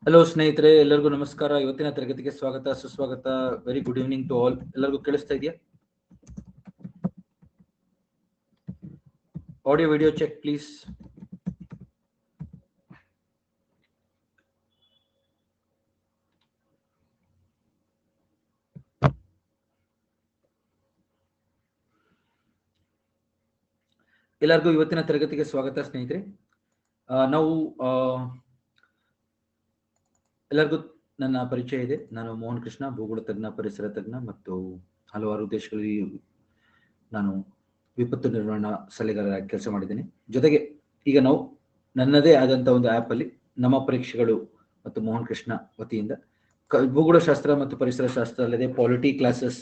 Hello ಸ್ನೇಹಿತರೆ, ಎಲ್ಲರಿಗೂ ನಮಸ್ಕಾರ. ಇವತ್ತಿನ ತರಗತಿಗೆ ಸ್ವಾಗತ, ಸುಸ್ವಾಗತ. Very good evening to all. ಎಲ್ಲರಿಗೂ ಕೇಳಿಸ್ತಾ ಇದೆಯಾ? Audio video check please. ಎಲ್ಲರಿಗೂ ಇವತ್ತಿನ ತರಗತಿಗೆ ಸ್ವಾಗತ ಸ್ನೇಹಿತರೆ. ನಾವು ಎಲ್ಲರಿಗೂ ನನ್ನ ಪರಿಚಯ ಇದೆ. ನಾನು ಮೋಹನ್ ಕೃಷ್ಣ, ಭೂಗೋಳ ತಜ್ಞ, ಪರಿಸರ ತಜ್ಞ ಮತ್ತು ಹಲವಾರು ದೇಶಗಳಲ್ಲಿ ನಾನು ವಿಪತ್ತು ನಿರ್ವಹಣಾ ಸಲಹೆಗಾರರಾಗಿ ಕೆಲಸ ಮಾಡಿದ್ದೇನೆ. ಜೊತೆಗೆ ಈಗ ನಾವು ನನ್ನದೇ ಆದಂಥ ಒಂದು ಆ್ಯಪಲ್ಲಿ ನಮ್ಮ ಪರೀಕ್ಷೆಗಳು ಮತ್ತು ಮೋಹನ್ ಕೃಷ್ಣ ವತಿಯಿಂದ ಭೂಗೋಳಶಾಸ್ತ್ರ ಮತ್ತು ಪರಿಸರ ಶಾಸ್ತ್ರ ಅಲ್ಲದೆ polity classes,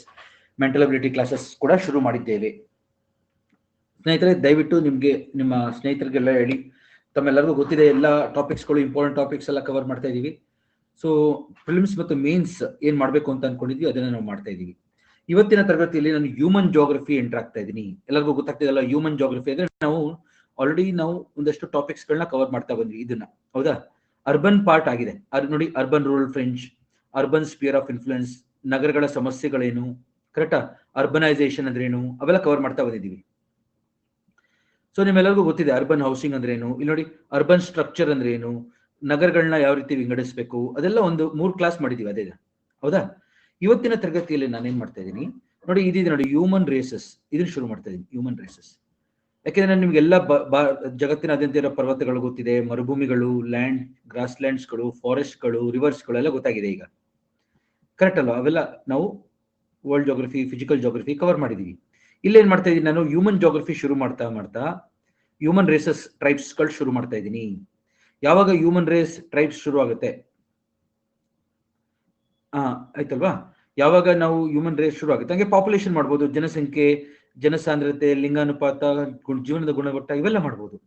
mental ability classes ಕೂಡ ಶುರು ಮಾಡಿದ್ದೇವೆ. ಸ್ನೇಹಿತರೆ, ದಯವಿಟ್ಟು ನಿಮಗೆ ನಿಮ್ಮ ಸ್ನೇಹಿತರಿಗೆಲ್ಲ ಹೇಳಿ. ತಮ್ಮೆಲ್ಲರಿಗೂ ಗೊತ್ತಿದೆ, ಎಲ್ಲ ಟಾಪಿಕ್ಸ್ಗಳು, ಇಂಪಾರ್ಟೆಂಟ್ ಟಾಪಿಕ್ಸ್ ಎಲ್ಲ ಕವರ್ ಮಾಡ್ತಾ ಇದ್ದೀವಿ. ಸೊ ಪ್ರಿಲಿಮ್ಸ್ ಮತ್ತು ಮೇನ್ಸ್ ಏನು ಮಾಡಬೇಕು ಅಂತ ಅನ್ಕೊಂಡಿದ್ವಿ, ಅದನ್ನು ನಾವು ಮಾಡ್ತಾ ಇದ್ದೀವಿ. ಇವತ್ತಿನ ತರಗತಿಯಲ್ಲಿ ನಾನು ಹ್ಯೂಮನ್ ಜೋಗ್ರಫಿ ಎಂಟರ್ ಆಗ್ತಾ ಇದ್ದೀನಿ. ಎಲ್ಲರಿಗೂ ಗೊತ್ತಾಗ್ತಿದೆಯಲ್ಲ, ಹ್ಯೂಮನ್ ಜೋಗ್ರಫಿ ಅಂದ್ರೆ ನಾವು ಆಲ್ರೆಡಿ ಒಂದಷ್ಟು ಟಾಪಿಕ್ಸ್ಗಳನ್ನ ಕವರ್ ಮಾಡ್ತಾ ಬಂದ್ವಿ. ಇದನ್ನ ಹೌದಾ, ಅರ್ಬನ್ ಪಾರ್ಟ್ ಆಗಿದೆ. ನೋಡಿ, urban rural fringe, urban spear of influence, ನಗರಗಳ ಸಮಸ್ಯೆಗಳೇನು, ಕರೆಕ್ಟಾ, ಅರ್ಬನೈಸೇಷನ್ ಅಂದ್ರೇನು, ಅವೆಲ್ಲ ಕವರ್ ಮಾಡ್ತಾ ಬಂದಿದ್ದೀವಿ. ಸೊ ನಿಮ್ಮೆಲ್ಲರಿಗೂ ಗೊತ್ತಿದೆ ಅರ್ಬನ್ ಹೌಸಿಂಗ್ ಅಂದ್ರೆ ಏನು. ಇಲ್ಲಿ ನೋಡಿ, ಅರ್ಬನ್ ಸ್ಟ್ರಕ್ಚರ್ ಅಂದ್ರೆ ಏನು, ನಗರಗಳನ್ನ ಯಾವ ರೀತಿ ವಿಂಗಡಿಸಬೇಕು, ಅದೆಲ್ಲ ಒಂದು 3 ಕ್ಲಾಸ್ ಮಾಡಿದೀವಿ. ಅದೇ ಹೌದಾ. ಇವತ್ತಿನ ತರಗತಿಯಲ್ಲಿ ನಾನೇನ್ ಮಾಡ್ತಾ ಇದ್ದೀನಿ ನೋಡಿ, ಇದಿದೆ ನೋಡಿ, ಹ್ಯೂಮನ್ ರೇಸಸ್. ಇದನ್ನ ಶುರು ಮಾಡ್ತಾ ಇದ್ದೀನಿ, ಹ್ಯೂಮನ್ ರೇಸಸ್. ಯಾಕೆಂದ್ರೆ ನಿಮ್ಗೆಲ್ಲ ಜಗತ್ತಿನಾದ್ಯಂತ ಇರೋ ಪರ್ವತಗಳು ಗೊತ್ತಿದೆ, ಮರುಭೂಮಿಗಳು, ಲ್ಯಾಂಡ್, ಗ್ರಾಸ್ ಲ್ಯಾಂಡ್ಸ್ಗಳು, ಫಾರೆಸ್ಟ್ಗಳು, ರಿವರ್ಸ್ಗಳು ಎಲ್ಲ ಗೊತ್ತಾಗಿದೆ ಈಗ, ಕರೆಕ್ಟ್ ಅಲ್ವಾ? ಅವೆಲ್ಲ ನಾವು world geography, physical geography cover ಮಾಡಿದೀವಿ. ಇಲ್ಲೇನ್ ಮಾಡ್ತಾ ಇದ್ದೀನಿ ನಾನು, ಹ್ಯೂಮನ್ ಜೋಗ್ರಫಿ ಶುರು ಮಾಡ್ತಾ ಹ್ಯೂಮನ್ ರೇಸಸ್, ಟ್ರೈಬ್ಸ್ಗಳು ಶುರು ಮಾಡ್ತಾ ಇದ್ದೀನಿ. ಯಾವಾಗ ಹ್ಯೂಮನ್ ರೇಸ್ ಟ್ರೈಬ್ಸ್ ಶುರು ಆಗುತ್ತೆ, ಆಯ್ತಲ್ವಾ? ಯಾವಾಗ ನಾವು ಹ್ಯೂಮನ್ ರೇಸ್ ಶುರು ಆಗುತ್ತೆ, ಹಂಗೆ ಪಾಪ್ಯುಲೇಷನ್ ಮಾಡ್ಬೋದು, ಜನಸಂಖ್ಯೆ, ಜನಸಾಂದ್ರತೆ, ಲಿಂಗಾನುಪಾತ, ಜೀವನದ ಗುಣಮಟ್ಟ, ಇವೆಲ್ಲ ಮಾಡ್ಬೋದು.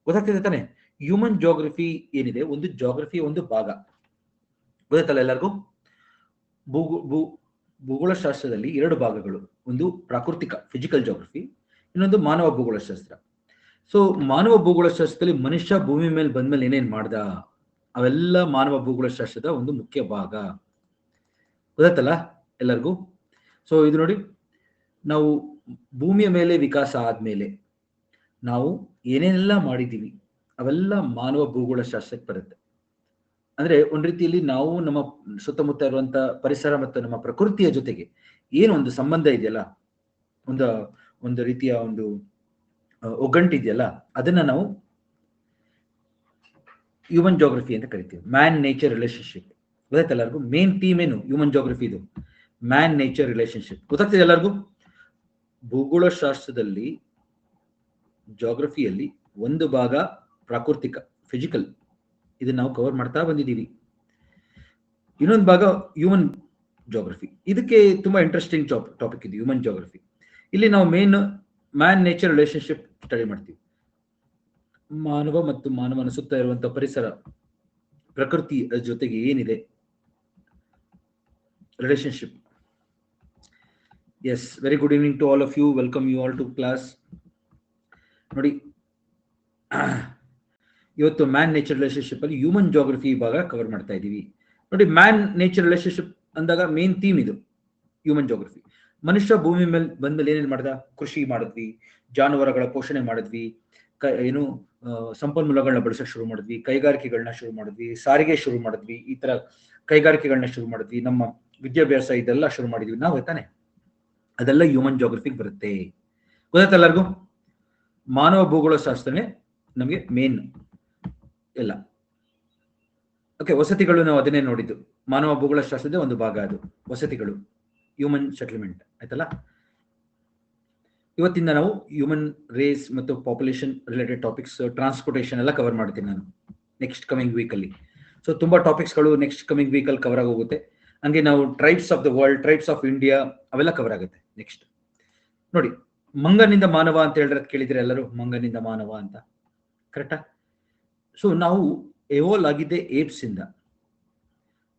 ಗೊತ್ತಾಗ್ತಿದೆ ತಾನೆ? ಹ್ಯೂಮನ್ ಜೋಗ್ರಫಿ ಏನಿದೆ, ಒಂದು ಜೋಗ್ರಫಿ ಒಂದು ಭಾಗ. ಗೊತ್ತಾಯ್ತಲ್ಲ ಎಲ್ಲರಿಗೂ? ಭೂಗೋಳಶಾಸ್ತ್ರದಲ್ಲಿ 2 ಭಾಗಗಳು. ಒಂದು ಪ್ರಾಕೃತಿಕ ಫಿಸಿಕಲ್ ಜೋಗ್ರಫಿ, ಇನ್ನೊಂದು ಮಾನವ ಭೂಗೋಳಶಾಸ್ತ್ರ. ಸೊ ಮಾನವ ಭೂಗೋಳಶಾಸ್ತ್ರದಲ್ಲಿ ಮನುಷ್ಯ ಭೂಮಿ ಮೇಲೆ ಬಂದ್ಮೇಲೆ ಏನೇನ್ ಮಾಡ್ದ, ಅವೆಲ್ಲ ಮಾನವ ಭೂಗೋಳಶಾಸ್ತ್ರದ ಒಂದು ಮುಖ್ಯ ಭಾಗ. ಗೊತ್ತಾಯ್ತಲ್ಲ ಎಲ್ಲರಿಗೂ? ಸೊ ಇದು ನೋಡಿ, ನಾವು ಭೂಮಿಯ ಮೇಲೆ ವಿಕಾಸ ಆದ್ಮೇಲೆ ನಾವು ಏನೇನೆಲ್ಲ ಮಾಡಿದೀವಿ ಅವೆಲ್ಲ ಮಾನವ ಭೂಗೋಳಶಾಸ್ತ್ರಕ್ಕೆ ಬರುತ್ತೆ. ಅಂದ್ರೆ ಒಂದ್ ರೀತಿಯಲ್ಲಿ ನಾವು ನಮ್ಮ ಸುತ್ತಮುತ್ತ ಇರುವಂತ ಪರಿಸರ ಮತ್ತು ನಮ್ಮ ಪ್ರಕೃತಿಯ ಜೊತೆಗೆ ಏನೊಂದು ಸಂಬಂಧ ಇದೆಯಲ್ಲ, ಒಂದು ರೀತಿಯ ಒಂದು ಒಗ್ಗಂಟಿದೆಯಲ್ಲ, ಅದನ್ನ ನಾವು ಹ್ಯೂಮನ್ ಜೋಗ್ರಫಿ ಅಂತ ಕರಿತೀವಿ. Man nature relationship. ಗೊತ್ತಾಯ್ತು ಎಲ್ಲರಿಗೂ? ಮೇನ್ ಥೀಮ್ ಏನು ಹ್ಯೂಮನ್ ಜೋಗ್ರಫಿ? ಇದು ಮ್ಯಾನ್ ನೇಚರ್ ರಿಲೇಶನ್ಶಿಪ್. ಗೊತ್ತಾಗ್ತಿದೆ ಎಲ್ಲರಿಗೂ? ಭೂಗೋಳಶಾಸ್ತ್ರದಲ್ಲಿ ಜೋಗ್ರಫಿಯಲ್ಲಿ ಒಂದು ಭಾಗ ಪ್ರಾಕೃತಿಕ ಫಿಸಿಕಲ್, ಇದನ್ನ ನಾವು ಕವರ್ ಮಾಡ್ತಾ ಬಂದಿದ್ದೀವಿ. ಇನ್ನೊಂದು ಭಾಗ ಹ್ಯೂಮನ್ ಜೋಗ್ರಫಿ. ಇದಕ್ಕೆ ತುಂಬಾ ಇಂಟ್ರೆಸ್ಟಿಂಗ್ ಟಾಪಿಕ್ ಇದು ಹ್ಯೂಮನ್ ಜೋಗ್ರಫಿ. ಇಲ್ಲಿ ನಾವು ಮ್ಯಾನ್ ನೇಚರ್ ರಿಲೇಶನ್ಶಿಪ್ ಸ್ಟಡಿ ಮಾಡ್ತೀವಿ. ಮಾನವ ಮತ್ತು ಮಾನವನ ಸುತ್ತ ಇರುವಂತಹ ಪರಿಸರ, ಪ್ರಕೃತಿ ಜೊತೆಗೆ ಏನಿದೆ relationship. Yes, very good evening to all of you. Welcome you all to class. ನೋಡಿ, ಇವತ್ತು ಮ್ಯಾನ್ ನೇಚರ್ ರಿಲೇಶನ್ಶಿಪ್ ಅಲ್ಲಿ ಹ್ಯೂಮನ್ ಜೋಗ್ರಫಿ ಭಾಗ ಕವರ್ ಮಾಡ್ತಾ ಇದ್ದೀವಿ. ನೋಡಿ, ಮ್ಯಾನ್ ನೇಚರ್ ರಿಲೇಶನ್ಶಿಪ್ ಅಂದಾಗ ಮೇನ್ ಥೀಮ್ ಇದು ಹ್ಯೂಮನ್ ಜೋಗ್ರಫಿ. ಮನುಷ್ಯ ಭೂಮಿ ಮೇಲೆ ಬಂದ್ಮೇಲೆ ಏನೇನ್ ಮಾಡ್ದ? ಕೃಷಿ ಮಾಡಿದ್ವಿ, ಜಾನುವಾರುಗಳ ಪೋಷಣೆ ಮಾಡಿದ್ವಿ, ಸಂಪನ್ಮೂಲಗಳನ್ನ ಬಳಸಕ್ ಶುರು ಮಾಡಿದ್ವಿ, ಕೈಗಾರಿಕೆಗಳನ್ನ ಶುರು ಮಾಡಿದ್ವಿ, ಸಾರಿಗೆ ಶುರು ಮಾಡಿದ್ವಿ, ಈ ತರ ಕೈಗಾರಿಕೆಗಳನ್ನ ಶುರು ಮಾಡಿದ್ವಿ, ನಮ್ಮ ವಿದ್ಯಾಭ್ಯಾಸ ಇದೆಲ್ಲ ಶುರು ಮಾಡಿದ್ವಿ ನಾವು, ತಾನೆ? ಅದೆಲ್ಲ ಹ್ಯೂಮನ್ ಜೋಗ್ರಫಿಗೆ ಬರುತ್ತೆ. ಗೊತ್ತಾಯ್ತು ಎಲ್ಲರಿಗೂ? ಮಾನವ ಭೂಗೋಳ ಶಾಸ್ತ್ರನೇ ನಮಗೆ ಮೇನ್ ಎಲ್ಲ. ಓಕೆ, ವಸತಿಗಳು ನಾವು ಅದನ್ನೇ ನೋಡಿದ್ದು. ಮಾನವ ಭೂಗೋಳ ಶಾಸ್ತ್ರದ ಒಂದು ಭಾಗ ಅದು, ವಸತಿಗಳು, ಹ್ಯೂಮನ್ ಸೆಟಲ್ಮೆಂಟ್. ಆಯ್ತಲ್ಲ? ಇವತ್ತಿಂದ ನಾವು ಹ್ಯೂಮನ್ ರೇಸ್ ಮತ್ತು ಪಾಪ್ಯುಲೇಷನ್ ರಿಲೇಟೆಡ್ ಟಾಪಿಕ್ಸ್, ಟ್ರಾನ್ಸ್ಪೋರ್ಟೇಷನ್ ಎಲ್ಲ ಕವರ್ ಮಾಡ್ತೀನಿ ನಾನು ನೆಕ್ಸ್ಟ್ ಕಮಿಂಗ್ ವೀಕ್ ಅಲ್ಲಿ. ಸೊ ತುಂಬಾ ಟಾಪಿಕ್ಸ್ಗಳು ನೆಕ್ಸ್ಟ್ ಕಮಿಂಗ್ ವೀಕ್ ಅಲ್ಲಿ ಕವರ್ ಆಗೋಗುತ್ತೆ. ಹಂಗೆ ನಾವು tribes of the world, tribes of India, ಅವೆಲ್ಲ ಕವರ್ ಆಗುತ್ತೆ ನೆಕ್ಸ್ಟ್. ನೋಡಿ, ಮಂಗನಿಂದ ಮಾನವ ಅಂತ ಹೇಳಿದ್ರೆ ಕೇಳಿದ್ರೆ ಎಲ್ಲರೂ, ಮಂಗನಿಂದ ಮಾನವ ಅಂತ, ಕರೆಕ್ಟಾ? ಸೊ ನಾವು ಎವೋಲ್ವ್ ಆಗಿದ್ದೆ ಏಪ್ಸ್ ಇಂದ.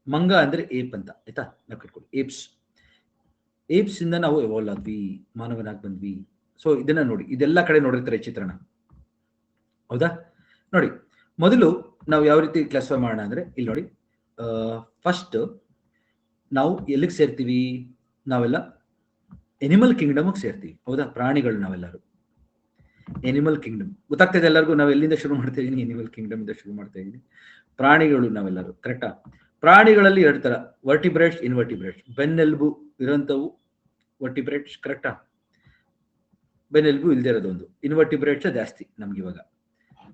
ಮಂಗ ಅಂದ್ರೆ ಏಪ್ ಅಂತ, ಆಯ್ತಾ? ನಾವು ಕಟ್ಕೊಳ್ಳಿ, ಏಪ್ಸ್ ಇಂದ ನಾವು ಎವಾಲ್ವ್ ಆದ್ವಿ, ಮಾನವನಾಗಿ ಬಂದ್ವಿ. ಸೊ ಇದನ್ನ ನೋಡಿ, ಇದೆಲ್ಲ ಕಡೆ ನೋಡಿರ್ತಾರೆ ಚಿತ್ರಣ, ಹೌದಾ? ನೋಡಿ, ಮೊದಲು ನಾವು ಯಾವ ರೀತಿ ಕ್ಲಾಸಿಫೈ ಮಾಡೋಣ ಅಂದ್ರೆ ಇಲ್ಲಿ ನೋಡಿ, ಫಸ್ಟ್ ನಾವು ಎಲ್ಲಿಗೆ ಸೇರ್ತೀವಿ? ನಾವೆಲ್ಲ ಎನಿಮಲ್ ಕಿಂಗ್ಡಮ್ ಸೇರ್ತೀವಿ, ಹೌದಾ? ಪ್ರಾಣಿಗಳು ನಾವೆಲ್ಲರೂ ಎನಿಮಲ್ ಕಿಂಗ್ಡಮ್ ಗೊತ್ತಾಗ್ತದೆ ಎಲ್ಲರಿಗೂ. ನಾವು ಎಲ್ಲಿಂದ ಶುರು ಮಾಡ್ತಾ ಇದೀನಿ? ಎನಿಮಲ್ ಕಿಂಗ್ಡಮ್ ಇಂದ ಶುರು ಮಾಡ್ತಾ ಇದೀನಿ. ಪ್ರಾಣಿಗಳು ನಾವೆಲ್ಲರೂ, ಕರೆಕ್ಟಾ? ಪ್ರಾಣಿಗಳಲ್ಲಿ ಎರಡು ತರ, ವರ್ಟಿಬ್ರೇಟ್ಸ್, ಇನ್ವರ್ಟಿಬ್ರೇಟ್ಸ್. ಬೆನ್ನೆಲುಬು ಇರೋಂಥವು ವರ್ಟಿಬ್ರೇಟ್ಸ್, ಕರೆಕ್ಟಾ? ಬೆನ್ನೆಲುಬು ಇಲ್ದೇ ಇರೋದೊಂದು ಇನ್ವರ್ಟಿಬ್ರೇಟ್ಸ್ ಜಾಸ್ತಿ ನಮ್ಗೆ ಇವಾಗ.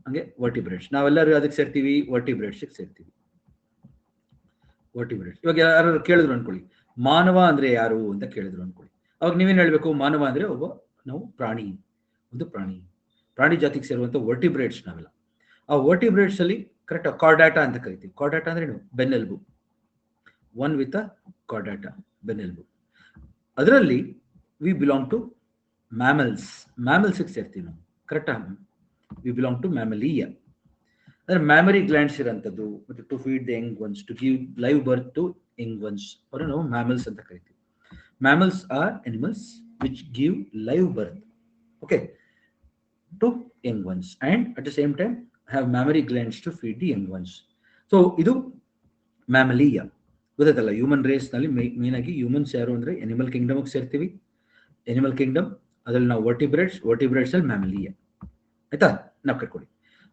ಹಂಗೆ ವರ್ಟಿಬ್ರೇಟ್ಸ್ ನಾವೆಲ್ಲರೂ ಅದಕ್ಕೆ ಸೇರ್ತೀವಿ, ವರ್ಟಿಬ್ರೇಟ್ಸ್ ಸೇರ್ತೀವಿ. ವರ್ಟಿಬ್ರೇಟ್ಸ್. ಇವಾಗ ಯಾರು ಕೇಳಿದ್ರು ಅನ್ಕೊಳ್ಳಿ, ಮಾನವ ಅಂದ್ರೆ ಯಾರು ಅಂತ ಕೇಳಿದ್ರು ಅನ್ಕೊಳ್ಳಿ, ಅವಾಗ ನೀವೇನ್ ಹೇಳ್ಬೇಕು? ಮಾನವ ಅಂದ್ರೆ ಒಬ್ಬ, ನಾವು ಪ್ರಾಣಿ, ಒಂದು ಪ್ರಾಣಿ ಜಾತಿಗೆ ಸೇರುವಂತ ವರ್ಟಿಬ್ರೇಟ್ಸ್ ನಾವೆಲ್ಲ. ಆ ವರ್ಟಿಬ್ರೇಟ್ಸ್ ಅಲ್ಲಿ ಕರೆಕ್ಟ್ ಕಾರ್ಡಾಟಾ ಅಂತ ಕರಿತೀವಿ. ಕಾರ್ಡಾಟಾ ಅಂದ್ರೆ ಏನು? ಬೆನ್ನೆಲುಬು. ಒನ್ ವಿತ್ ಅ ಕಾರ್ಡಾಟಾ, ಬೆನ್ನೆಲುಬು. ಅದರಲ್ಲಿ we belong to mammals. Mammals ಸೇರ್ತೀವಿ ನಾವು, ಕರೆಕ್ಟಾ? We belong to mammalia. ಅಂದ್ರೆ ಮ್ಯಾಮರಿ ಗ್ಲ್ಯಾಂಡ್ಸ್ ಇರೋಂಥದ್ದು, ಮತ್ತೆ to feed the young ones, to give live birth to young ones, ಅವರು ನಾವು ಮ್ಯಾಮಲ್ಸ್ ಅಂತ ಕರಿತೀವಿ. Mammals are animals which give live birth, okay, to young ones, and at the same time have mammary glands to feed the young ones. So ಇದು mammalia. ಗೊತ್ತಾಯ್ತಲ್ಲ? Human race ನಲ್ಲಿ main ಆಗಿ humans ಯಾರು ಅಂದ್ರೆ animal kingdom ಸೇರ್ತೀವಿ. Animal kingdom ಅದ್ರಲ್ಲಿ ನಾವು vertebrates ಅಲ್ಲಿ ಮ್ಯಾಮಲಿಯಾ, ಆಯ್ತಾ? ನಾವು ಕಟ್ಕೊಡಿ.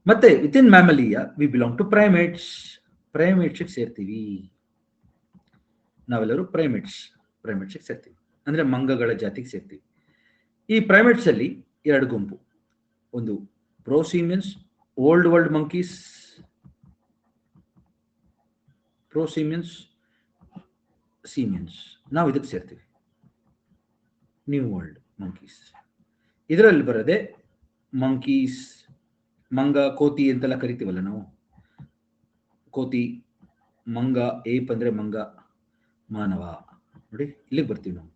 ಮತ್ತೆ within mammalia we belong to primates. Primates ಸೇರ್ತೀವಿ ನಾವೆಲ್ಲರೂ. ಪ್ರೈಮೇಟ್ಸ್ ಸೇರ್ತೀವಿ ಅಂದ್ರೆ ಮಂಗಗಳ ಜಾತಿಗೆ ಸೇರ್ತೀವಿ. ಈ ಪ್ರೈಮೇಟ್ಸ್ ಅಲ್ಲಿ ಎರಡು ಗುಂಪು, ಒಂದು ಪ್ರೋಸಿಮಿಯನ್ಸ್, ಓಲ್ಡ್ ವರ್ಲ್ಡ್ ಮಂಕೀಸ್, ಪ್ರೋಸಿಮಿಯನ್ಸ್, ಸೀಮಿಯನ್ಸ್. ನಾವು ಇದಕ್ಕೆ ಸೇರ್ತೀವಿ, ನ್ಯೂ ವರ್ಲ್ಡ್ ಮಂಕೀಸ್. ಇದರಲ್ಲಿ ಬರದೆ ಮಂಕೀಸ್, ಮಂಗ, ಕೋತಿ ಅಂತೆಲ್ಲ ಕರಿತೀವಲ್ಲ ನಾವು, ಕೋತಿ, ಮಂಗ, ಏಪ್ ಅಂದ್ರೆ ಮಂಗ, ಮಾನವ. ನೋಡಿ ಇಲ್ಲಿಗೆ ಬರ್ತೀವಿ ನಾವು.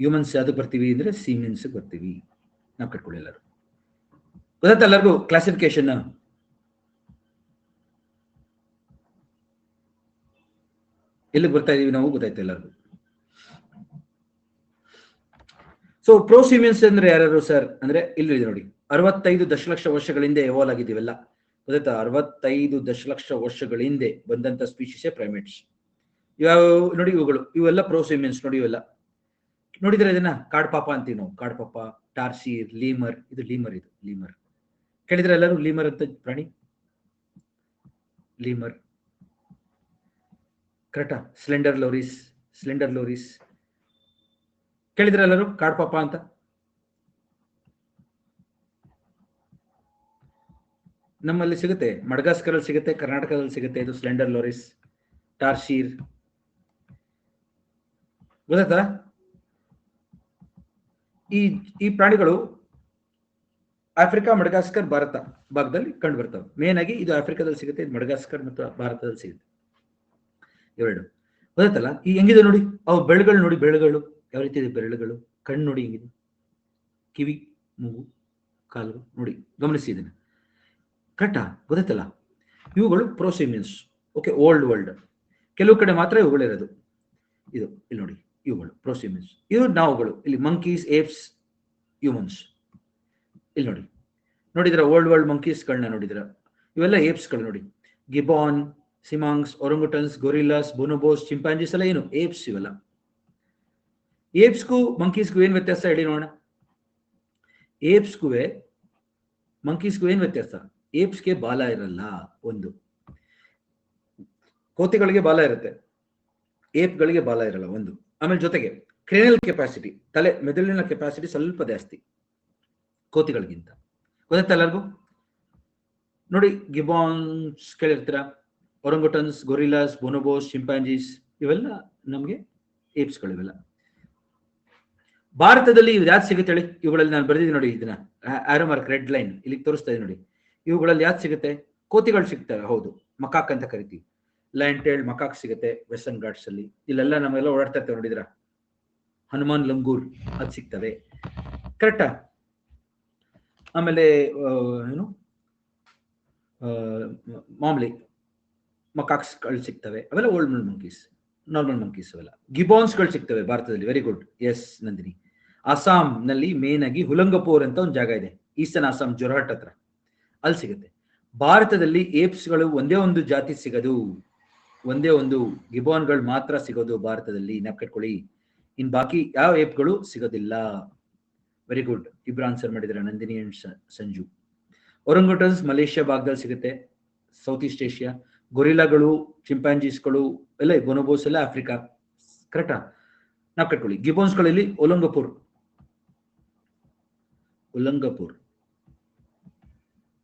ಹ್ಯೂಮನ್ಸ್ ಯಾವ್ದಕ್ಕೆ ಬರ್ತೀವಿ ಅಂದ್ರೆ ಸೀಮಿಯನ್ಸ್ ಬರ್ತೀವಿ. ನಾವು ಕಟ್ಕೊಳ್ಳಿ ಎಲ್ಲರೂ. ಗೊತ್ತಾಯ್ತಾ ಎಲ್ಲರಿಗೂ ಕ್ಲಾಸಿಫಿಕೇಶನ್? ಎಲ್ಲಿಗೆ ಬರ್ತಾ ಇದೀವಿ ನಾವು? ಗೊತ್ತಾಯ್ತು ಎಲ್ಲರಿಗೂ? ಸೊ ಪ್ರೋಸಿಮಿಯನ್ಸ್ ಅಂದ್ರೆ ಯಾರು ಸರ್ ಅಂದ್ರೆ ಇಲ್ಲಿ ನೋಡಿ, 65 ದಶಲಕ್ಷ ವರ್ಷಗಳ ಹಿಂದೆ ಎವಾಲ್ವ್ ಆಗಿದ್ದೀವೆಲ್ಲ, ಗೊತ್ತಾಯ್ತಾ? 65 ದಶಲಕ್ಷ ವರ್ಷಗಳ ಹಿಂದೆ ಬಂದಂತ ಸ್ಪೀಶೀಸ್ ಪ್ರೈಮೇಟ್ಸ್. ಯಾವ ನೋಡಿ ಇವುಗಳು, ಇವೆಲ್ಲ ಪ್ರೋಸಿಮಿಯನ್ಸ್. ನೋಡಿ ಇವೆಲ್ಲ ನೋಡಿದ್ರೆ ಇದನ್ನ ಕಾಡ್ಪಾಪ ಅಂತೀವಿ ನಾವು. ಕಾಡ್ಪಾಪ, ಟಾರ್ಸೀರ್, ಲೀಮರ್. ಇದು ಲೀಮರ್, ಇದು ಲೀಮರ್. ಕೇಳಿದ್ರೆ ಎಲ್ಲರೂ ಲೀಮರ್ ಅಂತ ಪ್ರಾಣಿ? ಲೀಮರ್, ಕರೆಕ್ಟಾ? ಸ್ಲೆಂಡರ್ ಲೋರಿಸ್ ಕೇಳಿದ್ರೆ ಎಲ್ಲರೂ? ಕಾಡ್ಪಾಪ ಅಂತ. ನಮ್ಮಲ್ಲಿ ಸಿಗುತ್ತೆ, ಮಡಗಾಸ್ಕರ್ ಅಲ್ಲಿ ಸಿಗುತ್ತೆ, ಕರ್ನಾಟಕದಲ್ಲಿ ಸಿಗುತ್ತೆ. ಇದು ಸ್ಲೆಂಡರ್ ಲೋರಿಸ್, ಟಾರ್ಶೀರ್. ಗೊತ್ತಾಯ್ತಾ? ಈ ಪ್ರಾಣಿಗಳು ಆಫ್ರಿಕಾ, ಮಡಗಾಸ್ಕರ್, ಭಾರತ ಭಾಗದಲ್ಲಿ ಕಂಡು ಬರ್ತವೆ. ಮೇನ್ ಆಗಿ ಇದು ಆಫ್ರಿಕಾದಲ್ಲಿ ಸಿಗುತ್ತೆ, ಇದು ಮಡಗಾಸ್ಕರ್ ಮತ್ತು ಭಾರತದಲ್ಲಿ ಸಿಗುತ್ತೆ, ಇವೆರಡು. ಗೊತ್ತಾಯ್ತಲ್ಲ? ಈ ಹೆಂಗಿದೆ ನೋಡಿ, ಅವು ಬೆರಳುಗಳು ನೋಡಿ, ಬೆರಳುಗಳು ಯಾವ ರೀತಿ ಇದೆ, ಬೆರಳುಗಳು. ಕಣ್ಣು ನೋಡಿ ಹೆಂಗಿದೆ, ಕಿವಿ, ಮೂಗು, ಕಾಲು ನೋಡಿ, ಗಮನಿಸಿ ಇದನ್ನ, ಕರೆಕ್ಟಾ? ಗೊತ್ತಾಯ್ತಲ್ಲ? ಇವುಗಳು ಪ್ರೋಸಿಮಿಯನ್ಸ್, ಓಕೆ, ಓಲ್ಡ್ ವರ್ಲ್ಡ್. ಕೆಲವು ಕಡೆ ಮಾತ್ರ ಇವುಗಳು ಇರೋದು. ಇದು ಇಲ್ಲಿ ನೋಡಿ, ಇವುಗಳು ಪ್ರೋಸಿಮಿಯನ್ಸ್. ಇವು ನಾವುಗಳು ಇಲ್ಲಿ ಮಂಕೀಸ್, ಏಪ್ಸ್, ಹ್ಯೂಮನ್ಸ್. ಇಲ್ಲಿ ನೋಡಿ, ನೋಡಿದ್ರ ಓಲ್ಡ್ ವರ್ಲ್ಡ್ ಮಂಕೀಸ್ಗಳನ್ನ ನೋಡಿದ್ರ? ಇವೆಲ್ಲ ಏಪ್ಸ್ಗಳು ನೋಡಿ. ಗಿಬಾನ್, ಸಿಮಾಂಗ್ಸ್, ಒರಂಗುಟನ್ಸ್, ಗೊರಿಲ್ಲಾಸ್, ಬೊನೊಬೋಸ್, ಚಿಂಪಾಂಜೀಸ್ ಎಲ್ಲ ಏನು ಏಪ್ಸ್. ಇವೆಲ್ಲ ಏಪ್ಸ್ಗೂ ಮಂಕೀಸ್ಗೂ ಏನ್ ವ್ಯತ್ಯಾಸ ಹೇಳಿ ನೋಡೋಣ? ಏಪ್ಸ್ಗೂ ಮಂಕೀಸ್ಗೂ ಏನ್ ವ್ಯತ್ಯಾಸ? ಏಪ್ಸ್ಗೆ ಬಾಲ ಇರಲ್ಲ, ಒಂದು. ಕೋತಿಗಳಿಗೆ ಬಾಲ ಇರುತ್ತೆ, ಏಪ್ಗಳಿಗೆ ಬಾಲ ಇರಲ್ಲ, ಒಂದು. ಆಮೇಲೆ ಜೊತೆಗೆ ಕ್ರೇನಲ್ ಕೆಪಾಸಿಟಿ, ಮೆದುಳಿನ ಕೆಪಾಸಿಟಿ ಸ್ವಲ್ಪ ಜಾಸ್ತಿ ಕೋತಿಗಳಿಗಿಂತ. ಗೊತ್ತಾಯ್ತಾ ಎಲ್ಲರಿಗೂ? ನೋಡಿ, ಗಿಬಾನ್ಸ್ ಕೇಳಿರ್ತೀರ, ಒರಂಗುಟನ್ಸ್, ಗೊರಿಲ್ಲಾಸ್, ಬೊನೊಬೋಸ್, ಚಿಂಪಾಂಜೀಸ್, ಇವೆಲ್ಲ ನಮ್ಗೆ ಏಪ್ಸ್ಗಳು. ಇವೆಲ್ಲ ಭಾರತದಲ್ಲಿ ಯಾವ್ದು ಸಿಗುತ್ತೆ ಹೇಳಿ? ಇವುಗಳಲ್ಲಿ ನಾನು ಬರೆದಿದ್ದೀನಿ ನೋಡಿ, ಇದನ್ನ ಆರೋ ಮಾರ್ಕ್ ರೆಡ್ ಲೈನ್ ಇಲ್ಲಿಗೆ ತೋರಿಸ್ತಾ ಇದೆ ನೋಡಿ. ಇವುಗಳಲ್ಲಿ ಯಾವ್ದು ಸಿಗುತ್ತೆ? ಕೋತಿಗಳು ಸಿಗ್ತವೆ, ಹೌದು, ಮಕಾಕ್ ಅಂತ ಕರಿತೀವಿ. ಲೈನ್ ಟೇಲ್ಡ್ ಮಕಾಕ್ ಸಿಗುತ್ತೆ ವೆಸ್ಟರ್ನ್ ಘಾಟ್ಸ್ ಅಲ್ಲಿ. ಇಲ್ಲೆಲ್ಲ ನಮ್ಮೆಲ್ಲ ಓಡಾಡ್ತಾ ಇರ್ತೇವೆ ನೋಡಿದ್ರ, ಹನುಮಾನ್ ಲಂಗೂರ್ ಅದು ಸಿಗ್ತವೆ, ಕರೆಕ್ಟಾ? ಆಮೇಲೆ ಏನು ಮಾಮ್ಲಿ ಮಕಾಕ್ಸ್ಗಳು ಸಿಗ್ತವೆ, ಅವೆಲ್ಲ ಓಲ್ಡ್ ಮಂಕೀಸ್. ನಾರ್ಮಲ್ ಮಂಕೀಸ್ ಅವೆಲ್ಲ. ಗಿಬಾನ್ಸ್ಗಳು ಸಿಗ್ತವೆ ಭಾರತದಲ್ಲಿ, very good, yes Nandini. Assam ನಲ್ಲಿ ಮೇನ್ ಆಗಿ ಹುಲಂಗಪುರ್ ಅಂತ ಒಂದು ಜಾಗ ಇದೆ, ಈಸ್ಟರ್ನ್ ಅಸ್ಸಾಂ, ಜೋರ್ಹಟ್ ಹತ್ರ, ಅಲ್ಲಿ ಸಿಗುತ್ತೆ. ಭಾರತದಲ್ಲಿ ಏಪ್ಸ್ಗಳು ಒಂದೇ ಒಂದು ಜಾತಿ ಸಿಗದು, ಒಂದೇ ಒಂದು ಗಿಬೋನ್ಗಳು ಮಾತ್ರ ಸಿಗೋದು ಭಾರತದಲ್ಲಿ, ನೆನಪಿಟ್ಕೊಳ್ಳಿ. ಇನ್ ಬಾಕಿ ಯಾವ ಏಪ್ಗಳು ಸಿಗೋದಿಲ್ಲ. ವೆರಿ ಗುಡ್, ಇಬ್ರು ಆನ್ಸರ್ ಮಾಡಿದ್ರೆ ನಂದಿನಿ ಅಂಡ್ ಸಂಜು. ಒರಂಗುಟನ್ಸ್ ಮಲೇಷ್ಯಾ ಭಾಗದಲ್ಲಿ ಸಿಗುತ್ತೆ, ಸೌತ್ ಈಸ್ಟ್ ಏಷ್ಯಾ. ಗೊರಿಲಾಗಳು, ಚಿಂಪಾಂಜೀಸ್ಗಳು ಎಲ್ಲ, ಬೊನೋಬೋಸ್ ಎಲ್ಲ ಆಫ್ರಿಕಾ. ಕರೆಕ್ಟಾ? ನಾವು ಕಟ್ಕೊಳ್ಳಿ. ಗಿಬೋನ್ಸ್ಗಳಲ್ಲಿ ಉಲ್ಲಂಗಪುರ್,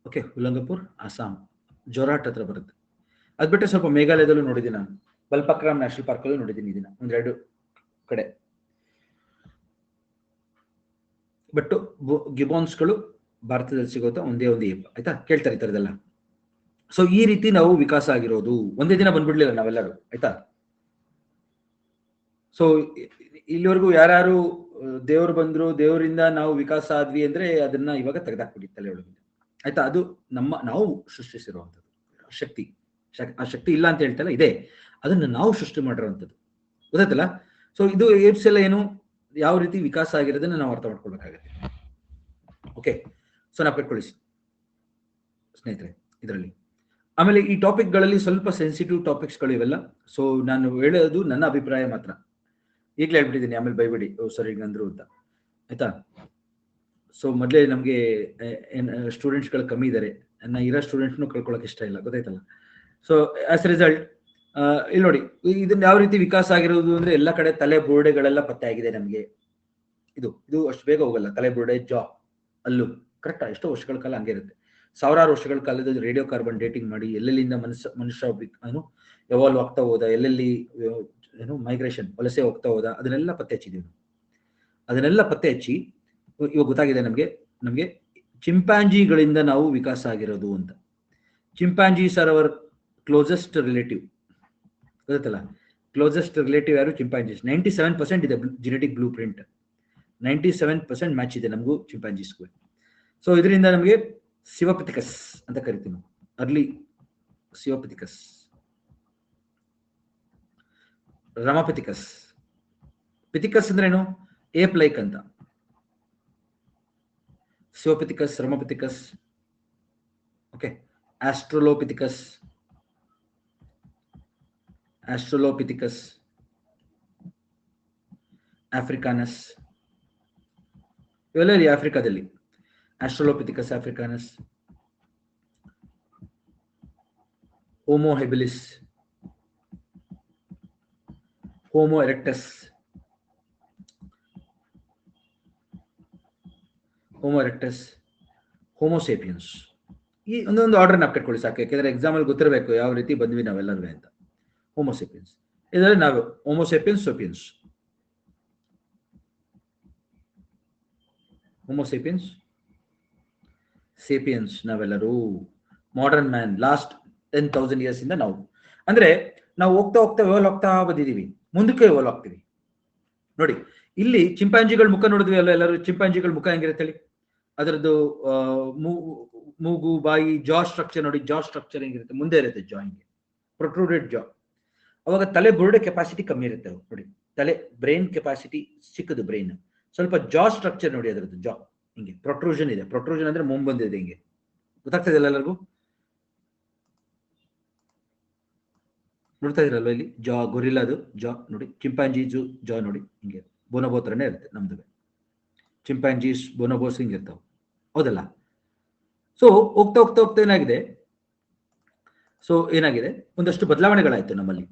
ಓಕೆ, ಉಲ್ಲಂಗಪುರ್ ಅಸ್ಸಾಂ, ಜೋರಾಟ್ ಹತ್ರ ಬರುತ್ತೆ. ಅದ್ ಬಿಟ್ಟರೆ ಸ್ವಲ್ಪ ಮೇಘಾಲಯದಲ್ಲೂ ನೋಡಿದ್ದೀನಿ ನಾನು, ಬಲ್ಪಕ್ರಾಮ್ ನ್ಯಾಷನಲ್ ಪಾರ್ಕ್ ಅಲ್ಲೂ ನೋಡಿದ್ದೀನಿ ಇದನ್ನ, ಒಂದೆರಡು ಕಡೆ. ಬಟ್ ಗಿಬೋನ್ಸ್ಗಳು ಭಾರತದಲ್ಲಿ ಸಿಗೋತಾ ಒಂದೇ ಒಂದು ಏಪ್, ಆಯ್ತಾ? ಕೇಳ್ತಾರೆ ಈ ಥರದೆಲ್ಲ. ಸೊ ಈ ರೀತಿ ನಾವು ವಿಕಾಸ ಆಗಿರೋದು, ಒಂದೇ ದಿನ ಬಂದ್ಬಿಡ್ಲಿಲ್ಲ ನಾವೆಲ್ಲರೂ, ಆಯ್ತಾ? ಸೊ ಇಲ್ಲಿವರೆಗೂ ಯಾರು ದೇವ್ರು ಬಂದ್ರು, ದೇವರಿಂದ ನಾವು ವಿಕಾಸ ಆದ್ವಿ ಅಂದ್ರೆ ಅದನ್ನ ಇವಾಗ ತೆಗೆದಾಕ್ಬಿಡಿ ತಲೆ ಒಳಗೆ, ಆಯ್ತಾ? ಅದು ನಾವು ಸೃಷ್ಟಿಸಿರುವಂಥದ್ದು ಶಕ್ತಿ. ಆ ಶಕ್ತಿ ಇಲ್ಲ ಅಂತ ಹೇಳ್ತಲ್ಲ, ಇದೆ, ಅದನ್ನ ನಾವು ಸೃಷ್ಟಿ ಮಾಡಿರುವಂಥದ್ದು, ಗೊತ್ತಾಯ್ತಲ್ಲ? ಸೊ ಇದು ಏಪ್ಸ್ ಎಲ್ಲ ಏನು, ಯಾವ ರೀತಿ ವಿಕಾಸ ಆಗಿರೋದನ್ನ ನಾವು ಅರ್ಥ ಮಾಡ್ಕೊಳ್ಬೇಕಾಗತ್ತೆ. ಓಕೆ, ಸೊ ನಾವು ಕಟ್ಕೊಳ್ಳಿ ಸ್ನೇಹಿತರೆ ಇದರಲ್ಲಿ. ಆಮೇಲೆ ಈ ಟಾಪಿಕ್ಗಳಲ್ಲಿ ಸ್ವಲ್ಪ ಸೆನ್ಸಿಟಿವ್ ಟಾಪಿಕ್ಸ್ಗಳು ಇವೆಲ್ಲ. ಸೊ ನಾನು ಹೇಳೋದು ನನ್ನ ಅಭಿಪ್ರಾಯ ಮಾತ್ರ, ಈಗಲೇ ಹೇಳ್ಬಿಟ್ಟಿದ್ದೀನಿ, ಆಮೇಲೆ ಬೈಬೇಡಿ ಸರಿ ಅಂದ್ರು ಅಂತ, ಆಯ್ತಾ? ಸೊ ಮೊದಲೇ ನಮಗೆ ಸ್ಟೂಡೆಂಟ್ಸ್ಗಳು ಕಮ್ಮಿ ಇದ್ದಾರೆ, ನನ್ನ ಇರೋ ಸ್ಟೂಡೆಂಟ್ಸ್ನು ಕಳ್ಕೊಳಕ್ ಇಷ್ಟ ಇಲ್ಲ, ಗೊತ್ತಾಯ್ತಲ್ಲ? ಸೊ ಆಸ್ ರಿಸಲ್ಟ್ ಇಲ್ಲಿ ನೋಡಿ, ಇದನ್ನ ಯಾವ ರೀತಿ ವಿಕಾಸ ಆಗಿರೋದು ಅಂದ್ರೆ ಎಲ್ಲ ಕಡೆ ತಲೆ ಬುರುಡೆಗಳೆಲ್ಲ ಪತ್ತೆ ಆಗಿದೆ ನಮಗೆ. ಇದು ಅಷ್ಟು ಬೇಗ ಹೋಗಲ್ಲ, ತಲೆ ಬುರುಡೆ, ಜಾ, ಅಲ್ಲೂ ಕರೆಕ್ಟಾ? ಎಷ್ಟೋ ವರ್ಷಗಳ ಕಾಲ ಹಂಗೆ ಇರುತ್ತೆ. ಸಾವಿರಾರು ವರ್ಷಗಳ ಕಾಲದ ರೇಡಿಯೋ ಕಾರ್ಬನ್ ಡೇಟಿಂಗ್ ಮಾಡಿ ಎಲ್ಲೆಲ್ಲಿಂದ ಮನುಷ್ಯ ಎವಾಲ್ವ್ ಆಗ್ತಾ ಹೋದ, ಎಲ್ಲೆಲ್ಲಿ ಮೈಗ್ರೇಷನ್, ವಲಸೆ ಹೋಗ್ತಾ ಹೋದ, ಅದನ್ನೆಲ್ಲ ಪತ್ತೆ ಹಚ್ಚಿದೀವಿ. ಅದನ್ನೆಲ್ಲ ಪತ್ತೆ ಹಚ್ಚಿ ಇವಾಗ ಗೊತ್ತಾಗಿದೆ ನಮ್ಗೆ ಚಿಂಪಾಂಜಿಗಳಿಂದ ನಾವು ವಿಕಾಸ ಆಗಿರೋದು ಅಂತ. ಚಿಂಪಾಂಜೀಸ್ ಆರ್ ಅವರ್ ಕ್ಲೋಸೆಸ್ಟ್ ರಿಲೇಟಿವ್, ಗೊತ್ತಲ್ಲ? ಕ್ಲೋಸೆಸ್ಟ್ ರಿಲೇಟಿವ್ ಯಾರು? ಚಿಂಪಾಂಜೀಸ್. 97% ಇದೆ ಜೆನೆಟಿಕ್ ಬ್ಲೂ ಪ್ರಿಂಟ್, 97% ಮ್ಯಾಚ್ ಇದೆ ನಮಗೂ ಚಿಂಪಾಂಜೀಸ್ಗೂ. ಸೊ ಇದರಿಂದ ನಮಗೆ ಸಿವಪಿಥಿಕಸ್ ಅಂತ ಕರಿತೀವಿ ನಾವು, ಅರ್ಲಿ ಸಿವಪಿಥಿಕಸ್, ರಮಪಿಥಿಕಸ್. ಪಿಥಿಕಸ್ ಅಂದ್ರೆ ಏನು? ಏಪ್ ಲೈಕ್ ಅಂತ. ಸಿವಪಿಥಿಕಸ್, ರಮಪಿಥಿಕಸ್, ಓಕೆ. ಆಸ್ಟ್ರಲೋಪಿಥಿಕಸ್, ಆಫ್ರಿಕಾನಸ್, ಇವೆಲ್ಲ ಇಲ್ಲಿ ಆಫ್ರಿಕಾದಲ್ಲಿ. ಆಸ್ಟ್ರಲೋಪಿಥಿಕಸ್ ಆಫ್ರಿಕಾನಸ್, ಹೋಮೋ ಹೆಬಿಲಿಸ್, ಹೋಮೋ ಎರೆಕ್ಟಸ್, ಹೋಮೋಸೇಪಿಯನ್ಸ್. ಈ ಒಂದೊಂದು ಆರ್ಡರ್ ನಾವು ಕಟ್ಕೊಳ್ಳಿ ಸಾಕು, ಯಾಕೆಂದ್ರೆ ಎಕ್ಸಾಮಲ್ಲಿ ಗೊತ್ತಿರಬೇಕು ಯಾವ ರೀತಿ ಬಂದ್ವಿ ನಾವೆಲ್ಲರೂ ಅಂತ. ಹೋಮೋಸೇಪಿಯನ್ಸ್, ಇದರಲ್ಲಿ ನಾವು ಹೋಮೋಸೇಪಿಯನ್ಸ್, ಸೇಪಿಯನ್ಸ್ ನಾವೆಲ್ಲರೂ. ಮಾಡರ್ನ್ ಮ್ಯಾನ್ ಲಾಸ್ಟ್ 10,000 years ಇಂದ ನಾವು, ಅಂದ್ರೆ ನಾವು ಹೋಗ್ತಾ ಎವಾಲ್ವ್ ಆಗ್ತಾ ಬಂದಿದ್ದೀವಿ, ಮುಂದಕ್ಕೆ ಎವಾಲ್ವ್ ಆಗ್ತೀವಿ. ನೋಡಿ ಇಲ್ಲಿ ಚಿಂಪಾಂಜಿಗಳ ಮುಖ ನೋಡಿದ್ವಿ ಅಲ್ಲ ಎಲ್ಲರೂ? ಚಿಂಪಾಂಜಿಗಳ ಮುಖ ಹೆಂಗಿರುತ್ತೆ ಹೇಳಿ? ಅದರದ್ದು ಮೂಗು, ಬಾಯಿ, ಜಾ ಸ್ಟ್ರಕ್ಚರ್ ನೋಡಿ. ಜಾ ಸ್ಟ್ರಕ್ಚರ್ ಹೆಂಗಿರುತ್ತೆ? ಮುಂದೆ ಇರುತ್ತೆ ಜಾ, ಹಿಂಗೆ ಪ್ರೊಟ್ರೂಡೆಡ್ ಜಾ. ಅವಾಗ ತಲೆ ಬುರುಡೆ ಕೆಪಾಸಿಟಿ ಕಮ್ಮಿ ಇರುತ್ತೆ ನೋಡಿ, ತಲೆ ಬ್ರೈನ್ ಕೆಪಾಸಿಟಿ ಚಿಕ್ಕದು, ಬ್ರೈನ್ ಸ್ವಲ್ಪ. ಜಾ ಸ್ಟ್ರಕ್ಚರ್ ನೋಡಿ ಅದರದ್ದು, ಜಾ ಹಿಂಗೆ ಪ್ರೊಟ್ರೂಷನ್ ಇದೆ. ಪ್ರೊಟ್ರೂಷನ್ ಅಂದ್ರೆ ಮುಂಬಂದಿದೆ, ಹಿಂಗೆ ಗೊತ್ತಾಗ್ತದೆ ಎಲ್ಲರಿಗೂ? ನೋಡ್ತಾ ಇದ್ರಲ್ವ ಇಲ್ಲಿ? ಜಾ ಗೊರಿಲಾದು ಜಾ ನೋಡಿ, ಚಿಂಪಾಂಜೀಸು ಜಾ ನೋಡಿ ಹಿಂಗೆ ಬೋನೋಬೋ ಥರನೇ ಇರುತ್ತೆ ನಮ್ದು. ಚಿಂಪಾಂಜೀಸ್, ಬೋನೋಬೋಸ್ ಹಿಂಗಿರ್ತಾವೆ, ಹೌದಲ್ಲ? ಸೊ ಹೋಗ್ತಾ ಏನಾಗಿದೆ, ಒಂದಷ್ಟು ಬದಲಾವಣೆಗಳಾಯ್ತು ನಮ್ಮಲ್ಲಿ.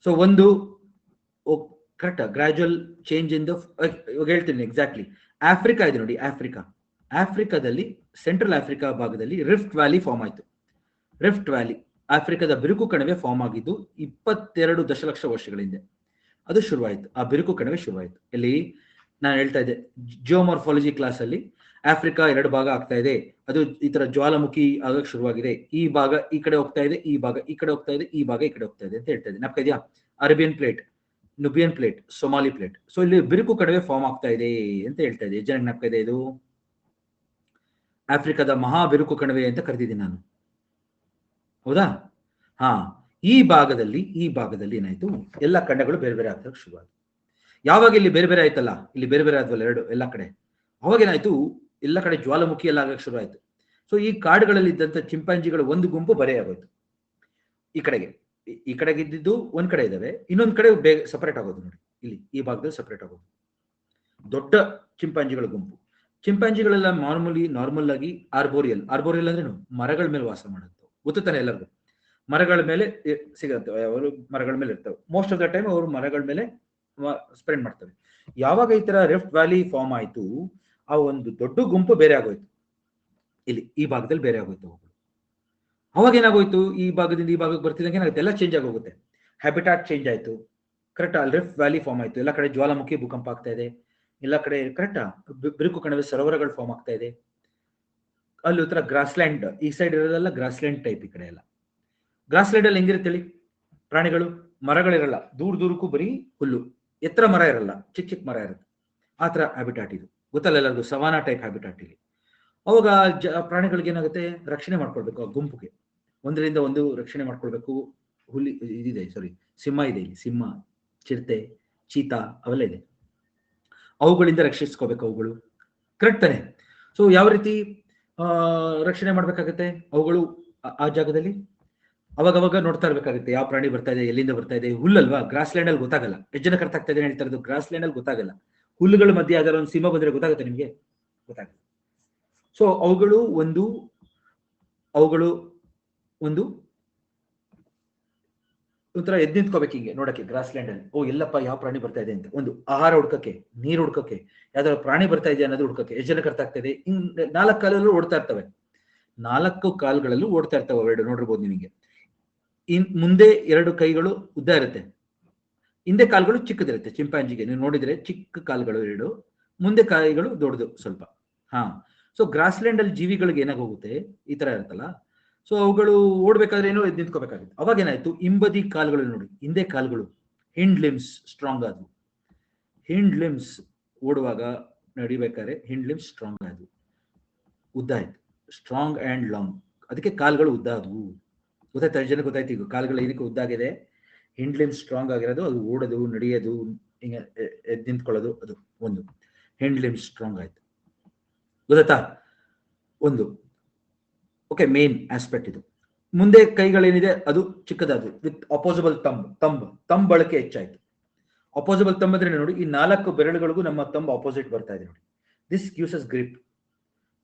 ಸೊ ಒಂದು correct gradual change in the, ಇವಾಗ ಹೇಳ್ತೀನಿ ಎಕ್ಸಾಕ್ಟ್ಲಿ. ಆಫ್ರಿಕಾ ಇದೆ ನೋಡಿ, ಆಫ್ರಿಕಾದಲ್ಲಿ ಸೆಂಟ್ರಲ್ ಆಫ್ರಿಕಾ ಭಾಗದಲ್ಲಿ ರಿಫ್ಟ್ ವ್ಯಾಲಿ ಫಾರ್ಮ್ ಆಯ್ತು. ರಿಫ್ಟ್ ವ್ಯಾಲಿ ಆಫ್ರಿಕಾದ ಬಿರುಕು ಕಣಿವೆ ಫಾರ್ಮ್ ಆಗಿದ್ದು 22 ದಶಲಕ್ಷ ವರ್ಷಗಳ ಹಿಂದೆ ಅದು ಶುರುವಾಯಿತು. ಆ ಬಿರುಕು ಕಣಿವೆ ಶುರುವಾಯಿತು ಎಲ್ಲಿ? ನಾನು ಹೇಳ್ತಾ ಇದ್ದೆ ಜಿಯೋಮಾರ್ಫಾಲಜಿ ಕ್ಲಾಸ್ ಅಲ್ಲಿ, ಆಫ್ರಿಕಾ 2 ಭಾಗ ಆಗ್ತಾ ಇದೆ, ಅದು ಈ ತರ ಜ್ವಾಲಾಮುಖಿ ಆಗಕ್ಕೆ ಶುರುವಾಗಿದೆ, ಈ ಭಾಗ ಈ ಕಡೆ ಹೋಗ್ತಾ ಇದೆ, ಈ ಭಾಗ ಈ ಕಡೆ ಹೋಗ್ತಾ ಇದೆ, ಈ ಭಾಗ ಈ ಕಡೆ ಹೋಗ್ತಾ ಇದೆ ಅಂತ ಹೇಳ್ತಾ ಇದ್ದೆ. ನಪ್ಪ ಇದೆಯಾ? Arabian plate, Nubian plate, Somali plate. So ಇಲ್ಲಿ ಬಿರುಕು ಕಣಿವೆ ಫಾರ್ಮ್ ಆಗ್ತಾ ಇದೆ ಅಂತ ಹೇಳ್ತಾ ಇದೆ. ಜನಕ್ಕೆ ನಪ್ಪ ಇದೆ, ಇದು ಆಫ್ರಿಕಾದ ಮಹಾ ಬಿರುಕು ಕಣಿವೆ ಅಂತ ಕರೆದಿದ್ದೀನಿ ನಾನು, ಹೌದಾ? ಹಾ, ಈ ಭಾಗದಲ್ಲಿ ಏನಾಯ್ತು, ಎಲ್ಲ ಖಂಡಗಳು ಬೇರೆ ಬೇರೆ ಆಗ್ತಕ್ಕೆ ಶುರುವಾಯ್ತು. ಯಾವಾಗ ಇಲ್ಲಿ ಬೇರೆ ಬೇರೆ ಆಯ್ತಲ್ಲ, ಇಲ್ಲಿ ಬೇರೆ ಬೇರೆ ಆದ್ವಲ್ಲ ಎರಡು ಎಲ್ಲ ಕಡೆ, ಅವಾಗ ಏನಾಯ್ತು, ಎಲ್ಲ ಕಡೆ ಜ್ವಾಲಾಮುಖಿ ಎಲ್ಲ ಆಗಕ್ಕೆ ಶುರು ಆಯ್ತು. ಸೊ ಈ ಕಾಡುಗಳಲ್ಲಿ ಇದ್ದಂತ ಚಿಂಪಾಂಜಿಗಳ ಒಂದು ಗುಂಪು ಬರೆಯಾಗೋಯ್ತು. ಈ ಕಡೆಗೆ ಇದ್ದಿದ್ದು ಒಂದ್ ಕಡೆ ಇದಾವೆ, ಇನ್ನೊಂದ್ ಕಡೆ ಬೇಗ ಸಪರೇಟ್ ಆಗೋದು ನೋಡಿ, ಇಲ್ಲಿ ಈ ಭಾಗದಲ್ಲಿ ಸಪರೇಟ್ ಆಗೋದು ದೊಡ್ಡ ಚಿಂಪಾಂಜಿಗಳ ಗುಂಪು. ಚಿಂಪಾಂಜಿಗಳೆಲ್ಲ ನಾರ್ಮಲ್ ಆಗಿ ಆರ್ಬೋರಿಯಲ್ ಅಂದ್ರೆ ಮರಗಳ ಮೇಲೆ ವಾಸ ಮಾಡುತ್ತೆ, ಗೊತ್ತಾನೆ ಎಲ್ಲರಿಗೂ. ಮರಗಳ ಮೇಲೆ ಸಿಗತ್ತೆ, ಅವರು ಮರಗಳ ಮೇಲೆ ಇರ್ತವೆ. ಮೋಸ್ಟ್ ಆಫ್ ದ ಟೈಮ್ ಅವರು ಮರಗಳ ಮೇಲೆ ಸ್ಪೆಂಡ್ ಮಾಡ್ತವೆ. ಯಾವಾಗ ಈ ತರ ರಿಫ್ಟ್ ವ್ಯಾಲಿ ಫಾರ್ಮ್ ಆಯ್ತು, ಆ ಒಂದು ದೊಡ್ಡ ಗುಂಪು ಬೇರೆ ಆಗೋಯ್ತು, ಇಲ್ಲಿ ಈ ಭಾಗದಲ್ಲಿ ಬೇರೆ ಆಗೋಯ್ತು. ಅವಾಗ ಏನಾಗೋಯ್ತು, ಈ ಭಾಗದಿಂದ ಈ ಭಾಗಕ್ಕೆ ಬರ್ತಿದ್ದಂಗೆ ಏನಾಗುತ್ತೆ, ಎಲ್ಲ ಚೇಂಜ್ ಆಗೋಗುತ್ತೆ. ಹ್ಯಾಬಿಟಾಟ್ ಚೇಂಜ್ ಆಯ್ತು, ಕರೆಕ್ಟಾ. ಅಲ್ಲಿ ರಿಫ್ಟ್ ವ್ಯಾಲಿ ಫಾರ್ಮ್ ಆಯ್ತು, ಎಲ್ಲ ಕಡೆ ಜ್ವಾಲಾಮುಖಿ ಭೂಕಂಪ ಆಗ್ತಾ ಇದೆ, ಎಲ್ಲ ಕಡೆ ಕರೆಕ್ಟಾ ಬಿರುಕು ಕಣಿವೆ ಸರೋವರಗಳು ಫಾರ್ಮ್ ಆಗ್ತಾ ಇದೆ. ಅಲ್ಲಿ ಉತ್ತರ ಗ್ರಾಸ್ಲ್ಯಾಂಡ್, ಈ ಸೈಡ್ ಇರೋದೆಲ್ಲ ಗ್ರಾಸ್ಲ್ಯಾಂಡ್ ಟೈಪ್. ಈ ಕಡೆ ಎಲ್ಲ ಗ್ರಾಸ್ಲ್ಯಾಂಡ್ ಅಲ್ಲಿ ಹೆಂಗಿರುತ್ತೆ ಹೇಳಿ, ಪ್ರಾಣಿಗಳು, ಮರಗಳಿರಲ್ಲ, ದೂರಕ್ಕೂ ಬರೀ ಹುಲ್ಲು, ಎತ್ತರ ಮರ ಇರಲ್ಲ, ಚಿಕ್ಕ ಮರ ಇರುತ್ತೆ. ಆ ತರ ಹ್ಯಾಬಿಟಾಟ್ ಇದು, ಗೊತ್ತಲ್ಲ ಎಲ್ಲರಿಗೂ, ಸವಾನಾ ಟೈಪ್ ಹ್ಯಾಬಿಟಾಟ್ ಇಲ್ಲಿ. ಅವಾಗ ಪ್ರಾಣಿಗಳಿಗೆ ಏನಾಗುತ್ತೆ, ರಕ್ಷಣೆ ಮಾಡ್ಕೊಳ್ಬೇಕು, ಆ ಗುಂಪುಗೆ ಒಂದರಿಂದ ಒಂದು ರಕ್ಷಣೆ ಮಾಡ್ಕೊಳ್ಬೇಕು. ಹುಲಿ ಇದಿದೆ, ಸಿಂಹ ಇದೆ ಇಲ್ಲಿ, ಸಿಂಹ, ಚಿರತೆ, ಚೀತಾ ಅವೆಲ್ಲ ಇದೆ, ಅವುಗಳಿಂದ ರಕ್ಷಿಸ್ಕೋಬೇಕು ಅವುಗಳು, ಕರೆಕ್ಟ್ ತಾನೆ. ಸೊ ಯಾವ ರೀತಿ ರಕ್ಷಣೆ ಮಾಡ್ಬೇಕಾಗತ್ತೆ ಅವುಗಳು ಆ ಜಾಗದಲ್ಲಿ, ಅವಾಗ ನೋಡ್ತಾ ಇರ್ಬೇಕಾಗುತ್ತೆ ಯಾವ ಪ್ರಾಣಿ ಬರ್ತಾ ಇದೆ, ಎಲ್ಲಿಂದ ಬರ್ತಾ ಇದೆ. ಹುಲ್ಲಲ್ವಾ, ಗ್ರಾಸ್ ಲ್ಯಾಂಡ್ ಅಲ್ಲಿ ಗೊತ್ತಾಗಲ್ಲ, ಎಷ್ಟು ಜನ ಕರ್ತ ಆಗ್ತಾ ಇದೆ ಹೇಳ್ತಾ ಇರೋದು, ಗ್ರಾಸ್ ಲ್ಯಾಂಡ್ ಅಲ್ಲಿ ಗೊತ್ತಾಗಲ್ಲ. ಹುಲ್ಲುಗಳ ಮಧ್ಯೆ ಯಾವ್ದಾರ ಒಂದು ಸಿಂಹ ಬಂದ್ರೆ ಗೊತ್ತಾಗುತ್ತೆ ನಿಮ್ಗೆ, ಗೊತ್ತಾಗಲ್ಲ. ಸೊ ಅವುಗಳು ಒಂದು ಒಂಥರ ಎದ್ದು ನಿಂತ್ಕೋಬೇಕು ಹಿಂಗೆ ನೋಡಕ್ಕೆ ಗ್ರಾಸ್ ಲ್ಯಾಂಡ್ ಅಲ್ಲಿ. ಓ ಎಲ್ಲಪ್ಪ ಯಾವ ಪ್ರಾಣಿ ಬರ್ತಾ ಇದೆ ಅಂತ, ಒಂದು ಆಹಾರ ಹುಡ್ಕಕ್ಕೆ, ನೀರು ಹುಡ್ಕಕ್ಕೆ, ಯಾವ್ದಾದ್ರು ಪ್ರಾಣಿ ಬರ್ತಾ ಇದೆ ಅನ್ನೋದು ಹುಡ್ಕಕ್ಕೆ. ಎಷ್ಟು ಜನ ಕರ್ತ ಆಗ್ತಾ ಇದೆ, ಹಿಂಗ್ 4 ಕಾಲಲ್ಲೂ ಓಡ್ತಾ ಇರ್ತವೆ, 4 ಕಾಲುಗಳಲ್ಲೂ ಓಡ್ತಾ ಇರ್ತವೆ ಅವೆರಡು, ನೋಡಿರ್ಬೋದು ನಿಮಗೆ. ಮುಂದೆ 2 ಕೈಗಳು ಉದ್ದ ಇರುತ್ತೆ, ಹಿಂದೆ ಕಾಲುಗಳು ಚಿಕ್ಕದಿರುತ್ತೆ. ಚಿಂಪಾಂಜಿಗೆ ನೀವು ನೋಡಿದ್ರೆ ಚಿಕ್ಕ ಕಾಲುಗಳು 2, ಮುಂದೆ ಕೈಗಳು ದೊಡ್ಡದು ಸ್ವಲ್ಪ. ಸೊ ಗ್ರಾಸ್ ಲ್ಯಾಂಡ್ ಅಲ್ಲಿ ಜೀವಿಗಳಿಗೆ ಏನಾಗೋಗುತ್ತೆ, ಈ ತರ ಇರುತ್ತಲ್ಲ, ಸೊ ಅವುಗಳು ಓಡ್ಬೇಕಾದ್ರೆ ಏನೋ ಎದ್ದು ನಿಂತ್ಕೋಬೇಕಾಗುತ್ತೆ. ಅವಾಗ ಏನಾಯ್ತು, ಹಿಂಬದಿ ಕಾಲುಗಳು ನೋಡಿ, ಹಿಂದೆ ಕಾಲುಗಳು, ಹಿಂಡ್ ಲಿಮ್ಸ್ ಸ್ಟ್ರಾಂಗ್ ಆದವು. ಹಿಂಡ್ ಲಿಮ್ಸ್ ಓಡುವಾಗ ನಡಿಬೇಕಾದ್ರೆ ಹಿಂಡ್ ಲಿಮ್ಸ್ ಸ್ಟ್ರಾಂಗ್ ಆದವು, ಉದ್ದ ಆಯ್ತು, ಸ್ಟ್ರಾಂಗ್ ಅಂಡ್ ಲಾಂಗ್. ಅದಕ್ಕೆ ಕಾಲುಗಳು ಉದ್ದ ಆದವು, ಗೊತ್ತಾಯ್ತು, 5 ಜನ ಗೊತ್ತಾಯ್ತು. ಈಗ ಕಾಲುಗಳು ಏನಕ್ಕೆ ಉದ್ದ ಆಗಿದೆ, ಹಿಂಡ್ ಲಿಮ್ಸ್ ಸ್ಟ್ರಾಂಗ್ ಆಗಿರೋದು, ಅದು ಓಡೋದು, ನಡೆಯೋದು, ಹಿಂಗೆ ಎದ್ದು ನಿಂತ್ಕೊಳ್ಳೋದು, ಅದು ಒಂದು ಹಿಂಡ್ ಲಿಮ್ಸ್ ಸ್ಟ್ರಾಂಗ್ ಆಯ್ತು, ಗೊತ್ತಾಯ್ತಾ ಒಂದು. ಓಕೆ, ಮೇನ್ ಆಸ್ಪೆಕ್ಟ್ ಇದು. ಮುಂದೆ ಕೈಗಳೇನಿದೆ ಅದು ಚಿಕ್ಕದಾದ್ರು, ವಿತ್ ಅಪೋಸಿಬಲ್ ತಂಬ್ ಬಳಕೆ ಹೆಚ್ಚಾಯ್ತು. ಅಪೋಸಿಬಲ್ ತಂಬ್ ಅಂದ್ರೆ ನೋಡಿ, ಈ 4 ಬೆರಳುಗಳಿಗೂ ನಮ್ಮ ತಂಬ್ ಅಪೋಸಿಟ್ ಬರ್ತಾ ಇದೆ ನೋಡಿ, ದಿಸ್ ಗಿವ್ಸ್ ಅಸ್ ಗ್ರಿಪ್.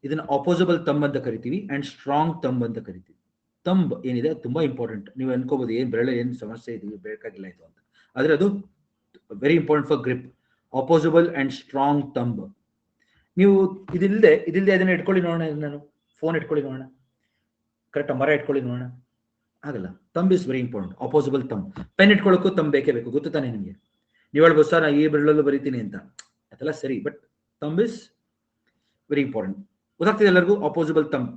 ಇದನ್ನ ಅಪೋಸಿಬಲ್ ತಂಬ್ ಅಂತ ಕರಿತೀವಿ, ಅಂಡ್ ಸ್ಟ್ರಾಂಗ್ ತಂಬ್ ಅಂತ ಕರಿತೀವಿ. ತಂಬ್ ಏನಿದೆ ತುಂಬಾ ಇಂಪಾರ್ಟೆಂಟ್. ನೀವು ಅನ್ಕೋಬಹುದು ಏನ್ ಬೆರಳು ಏನ್ ಸಮಸ್ಯೆ ಇದೆ, ಬೇಕಾಗಿಲ್ಲ ಇದು ಅಂತ, ಆದ್ರೆ ಅದು very important for grip. Opposable and strong thumb. ನೀವು ಇದಿಲ್ಲದೆ ಅದನ್ನ ಇಟ್ಕೊಳ್ಳಿ ನೋಡೋಣ, ನಾನು ಫೋನ್ ಇಟ್ಕೊಳ್ಳಿ ನೋಡೋಣ, ಕರೆಕ್ಟ್ ಮರ ಇಟ್ಕೊಳ್ಳಿ ನೋಡೋಣ, ಆಗಲ್ಲ. Thumb is very important. Opposable thumb. Pen ಇಟ್ಕೊಳ್ಳೋಕ್ಕೂ ತಂಬ್ ಬೇಕೇ ಬೇಕು, ಗೊತ್ತು ತಾನೆ ನಿಮಗೆ. ನೀವು ಹೇಳ್ಬೋದು ಸರ್ ನಾನು ಈ ಬೆರಳಲ್ಲೂ ಬರೀತೀನಿ ಅಂತ, ಅದೆಲ್ಲ ಸರಿ, but thumb is very important. ಗೊತ್ತಾಗ್ತಿದೆ ಎಲ್ಲರಿಗೂ. Opposable thumb,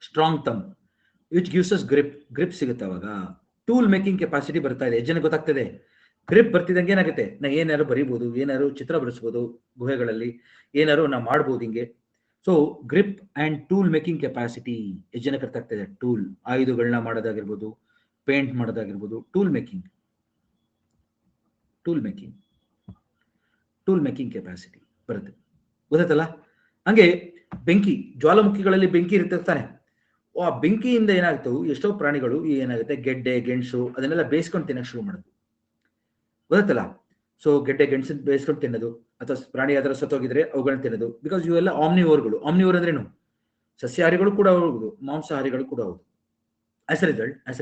strong thumb, which gives us grip ಸಿಗುತ್ತೆ. ಅವಾಗ ಟೂಲ್ ಮೇಕಿಂಗ್ ಕೆಪಾಸಿಟಿ ಬರ್ತಾ ಇದೆ. ಎಷ್ಟು ಜನ ಗೊತ್ತಾಗ್ತದೆ, ಗ್ರಿಪ್ ಬರ್ತಿದಂಗೆ ಏನಾಗುತ್ತೆ, ನಾ ಏನಾರು ಬರೀಬಹುದು, ಏನಾರು ಚಿತ್ರ ಬಿಡಿಸ್ಬೋದು, ಗುಹೆಗಳಲ್ಲಿ ಏನಾರು ನಾ ಮಾಡ್ಬೋದು ಹಿಂಗೆ. So grip and tool making capacity ಎಷ್ಟು ಜನ ಕರ್ತ ಆಗ್ತದೆ. ಟೂಲ್, ಆಯುಧಗಳನ್ನ ಮಾಡೋದಾಗಿರ್ಬೋದು, ಪೇಂಟ್ ಮಾಡೋದಾಗಿರ್ಬೋದು, ಟೂಲ್ ಮೇಕಿಂಗ್ ಕೆಪಾಸಿಟಿ ಬರುತ್ತೆ, ಗೊತ್ತಾಯ್ತಲ್ಲ. ಹಂಗೆ ಬೆಂಕಿ, ಜ್ವಾಲಾಮುಖಿಗಳಲ್ಲಿ ಬೆಂಕಿ ಇರುತ್ತೆ ತಾನೆ. ಆ ಬೆಂಕಿಯಿಂದ ಏನಾಗ್ತು, ಎಷ್ಟೋ ಪ್ರಾಣಿಗಳು ಏನಾಗುತ್ತೆ, ಗೆಡ್ಡೆ ಗೆಣಸು ಅದನ್ನೆಲ್ಲ ಬೇಯಿಸ್ಕೊಂಡು ತಿನ್ನಕ್ಕೆ ಶುರು ಮಾಡೋದು, ಗೊತ್ತಾಯ್ತಲ್ಲ. ಸೊ ಗೆಡ್ಡೆ ಗೆಣಸು ಬೇಯಿಸ್ಕೊಂಡು ತಿನ್ನೋದು, ಅಥವಾ ಪ್ರಾಣಿ ಯಾವ್ದಾರ ಸತ್ತೋಗಿದ್ರೆ ಅವುಗಳನ್ನ ತಿನ್ನೋದು. ಬಿಕಾಸ್ ಇವೆಲ್ಲ ಆಮ್ನಿವೋರ್ಗಳು. ಆಮ್ನಿವೋರ್ ಅಂದ್ರೇನು, ಸಸ್ಯಾಹಾರಿಗಳು ಕೂಡ ಹೌದು, ಮಾಂಸಾಹಾರಿಗಳು ಕೂಡ ಹೌದು. ಆಸ್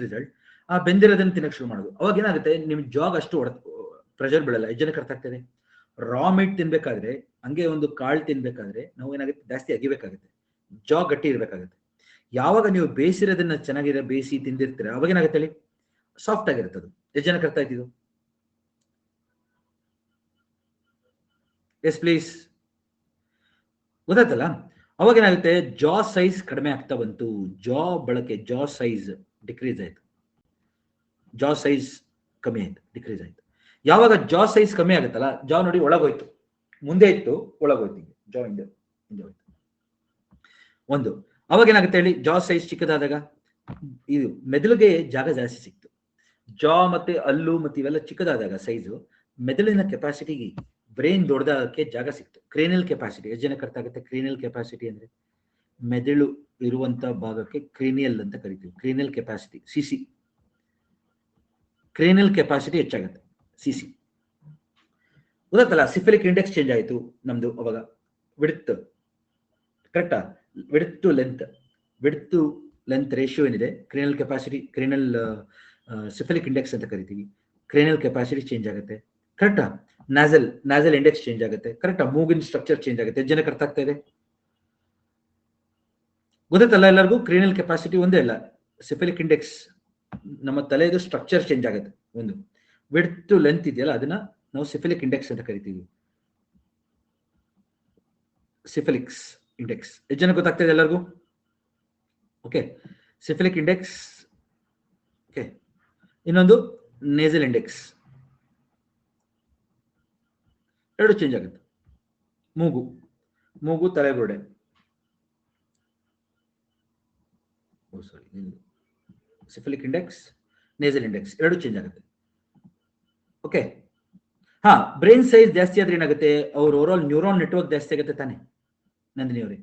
ರಿಸಲ್ಟ್ ಆ ಬೆಂದಿರೋದನ್ನ ತಿನ್ನಕ್ಕೆ ಶುರು ಮಾಡೋದು. ಅವಾಗ ಏನಾಗುತ್ತೆ, ನಿಮ್ ಜಾಗ್ ಅಷ್ಟು ಪ್ರೆಷರ್ ಬೀಳಲ್ಲ. ಎಷ್ಟು ಜನಕ್ಕೆ ಅರ್ಥ ಆಗ್ತದೆ. ರಾ ಮೀಟ್ ತಿನ್ಬೇಕಾದ್ರೆ, ಹಂಗೆ ಒಂದು ಕಾಳು ತಿನ್ಬೇಕಾದ್ರೆ ನಾವು ಏನಾಗುತ್ತೆ, ಜಾಸ್ತಿ ಅಗಿಬೇಕಾಗುತ್ತೆ, ಜಾಗ್ ಗಟ್ಟಿ ಇರ್ಬೇಕಾಗುತ್ತೆ. ಯಾವಾಗ ನೀವು ಬೇಯಿಸಿರೋದನ್ನ ಚೆನ್ನಾಗಿರೋ ಬೇಯಿಸಿ ತಿಂದಿರ್ತೀರ, ಅವಾಗ ಏನಾಗುತ್ತೆ ಹೇಳಿ, ಸಾಫ್ಟ್ ಆಗಿರುತ್ತೆ ಅದು. ಎಷ್ಟು ಜನಕ್ಕೆ ಅರ್ಥ ಆಯ್ತಿದ್ದು. ಎಸ್ ಪ್ಲೀಸ್, ಗೊತ್ತಾಯ್ತಲ್ಲ. ಅವಾಗ ಏನಾಗುತ್ತೆ, ಜಾ ಸೈಜ್ ಕಡಿಮೆ ಆಗ್ತಾ ಬಂತು, ಜಾ ಬಳಕೆ, ಜಾ ಸೈಜ್ ಡಿಕ್ರೀಸ್ ಆಯ್ತು, ಜಾ ಸೈಜ್ ಕಮ್ಮಿ ಆಯ್ತು, ಡಿಕ್ರೀಸ್ ಆಯ್ತು. ಯಾವಾಗ ಜಾ ಸೈಜ್ ಕಮ್ಮಿ ಆಗುತ್ತಲ್ಲ, ಜಾ ನೋಡಿ ಒಳಗೋಯ್ತು, ಮುಂದೆ ಇತ್ತು ಒಳಗೋಯ್ತು, ಜಾ ಹಿಂದೆ ಹೋಯ್ತು ಒಂದು. ಅವಾಗ ಏನಾಗುತ್ತೆ ಹೇಳಿ, ಜಾ ಸೈಜ್ ಚಿಕ್ಕದಾದಾಗ ಇದು ಮೆದುಳಿಗೆ ಜಾಗ ಜಾಸ್ತಿ ಸಿಕ್ತು. ಜಾ ಮತ್ತೆ ಹಲ್ಲು ಮತ್ತೆ ಇವೆಲ್ಲ ಚಿಕ್ಕದಾದಾಗ ಸೈಜು, ಮೆದುಳಿನ ಕೆಪಾಸಿಟಿಗೆ, ಬ್ರೈನ್ ದೊಡ್ಡದಾಗಕ್ಕೆ ಜಾಗ ಸಿಕ್ತು. ಕ್ರೇನಿಯಲ್ ಕೆಪಾಸಿಟಿ ಎಷ್ಟು ಜನಕ್ಕೆ ಅರ್ಥ ಆಗುತ್ತೆ. ಕ್ರೇನಿಯಲ್ ಕೆಪಾಸಿಟಿ ಅಂದ್ರೆ ಮೆದುಳು ಇರುವಂತ ಭಾಗಕ್ಕೆ ಕ್ರೇನಿಯಲ್ ಅಂತ ಕರಿತೀವಿ. Cranial capacity CC, cranial capacity ಹೆಚ್ಚಾಗುತ್ತೆ ಸಿಸಿ. ಗೊತ್ತಲ್ಲ, ಸಿಫಿಲಿಕ್ ಇಂಡೆಕ್ಸ್ ಚೇಂಜ್ ಆಯಿತು ನಮ್ದು ಅವಾಗ. ವಿಡ್ತ್ ಕರೆಕ್ಟಾ, ವಿಡ್ತ್ ಟು ಲೆಂತ್ ರೇಷಿಯೋ ಏನಿದೆ, ಕ್ರೇನಿಯಲ್ ಕೆಪಾಸಿಟಿ, ಕ್ರೇನಿಯಲ್ ಸಿಫಿಲಿಕ್ ಇಂಡೆಕ್ಸ್ ಅಂತ ಕರಿತೀವಿ. ಕ್ರೇನಿಯಲ್ ಕೆಪಾಸಿಟಿ ಚೇಂಜ್ ಆಗುತ್ತೆ, ಕರೆಕ್ಟಾ. ನಾಸಲ್ ಇಂಡೆಕ್ಸ್ ಚೇಂಜ್ ಆಗುತ್ತೆ, ಕರೆಕ್ಟಾ. ಮೂಗಿನ ಸ್ಟ್ರಕ್ಚರ್ ಚೇಂಜ್ ಆಗುತ್ತೆ. ಜನಕ್ಕೆ ಅರ್ಥ ಆಗ್ತಾ ಇದೆ? ಗೊತ್ತಲ್ಲ ಎಲ್ಲರಿಗೂ? ಕ್ರೇನಿಯಲ್ ಕೆಪಾಸಿಟಿ ಒಂದೇ ಅಲ್ಲ, ಸಿಫಿಲಿಕ್ ಇಂಡೆಕ್ಸ್, ನಮ್ಮ ತಲೆಯದು ಸ್ಟ್ರಕ್ಚರ್ ಚೇಂಜ್ ಆಗುತ್ತೆ. ಒಂದು ವಿಡ್ತ್ ಟು ಲೆಂತ್ ಇದೆಯಲ್ಲ, ಅದನ್ನ ನಾವು ಸಿಫಿಲಿಕ್ ಇಂಡೆಕ್ಸ್ ಅಂತ ಕರಿತೀವಿ. ಸಿಫಿಲಿಕ್ಸ್ ಇಂಡೆಕ್ಸ್ ಎಷ್ಟು ಜನ ಗೊತ್ತಾಗ್ತಾ ಇದೆ ಎಲ್ಲರಿಗೂ? Okay, cephalic index. ಓಕೆ, ಇನ್ನೊಂದು ನೇಸಲ್ ಇಂಡೆಕ್ಸ್. ಎರಡು ಚೇಂಜ್ ಆಗುತ್ತೆ. ಮೂಗು ತಲೆಬುರುಡೆ, ಸಿಫಿಲಿಕ್ ಇಂಡೆಕ್ಸ್, ನೇಸಲ್ ಇಂಡೆಕ್ಸ್ ಎರಡು ಚೇಂಜ್ ಆಗುತ್ತೆ. ಓಕೆ, ಹಾ, ಬ್ರೈನ್ ಸೈಜ್ ಜಾಸ್ತಿ ಆದ್ರೆ ಏನಾಗುತ್ತೆ? ಅವ್ರ ಓವರಾಲ್ ನ್ಯೂರಾನ್ ನೆಟ್ವರ್ಕ್ ಜಾಸ್ತಿ ಆಗುತ್ತೆ ತಾನೆ ನಂದಿನಿ ಅವರೇ?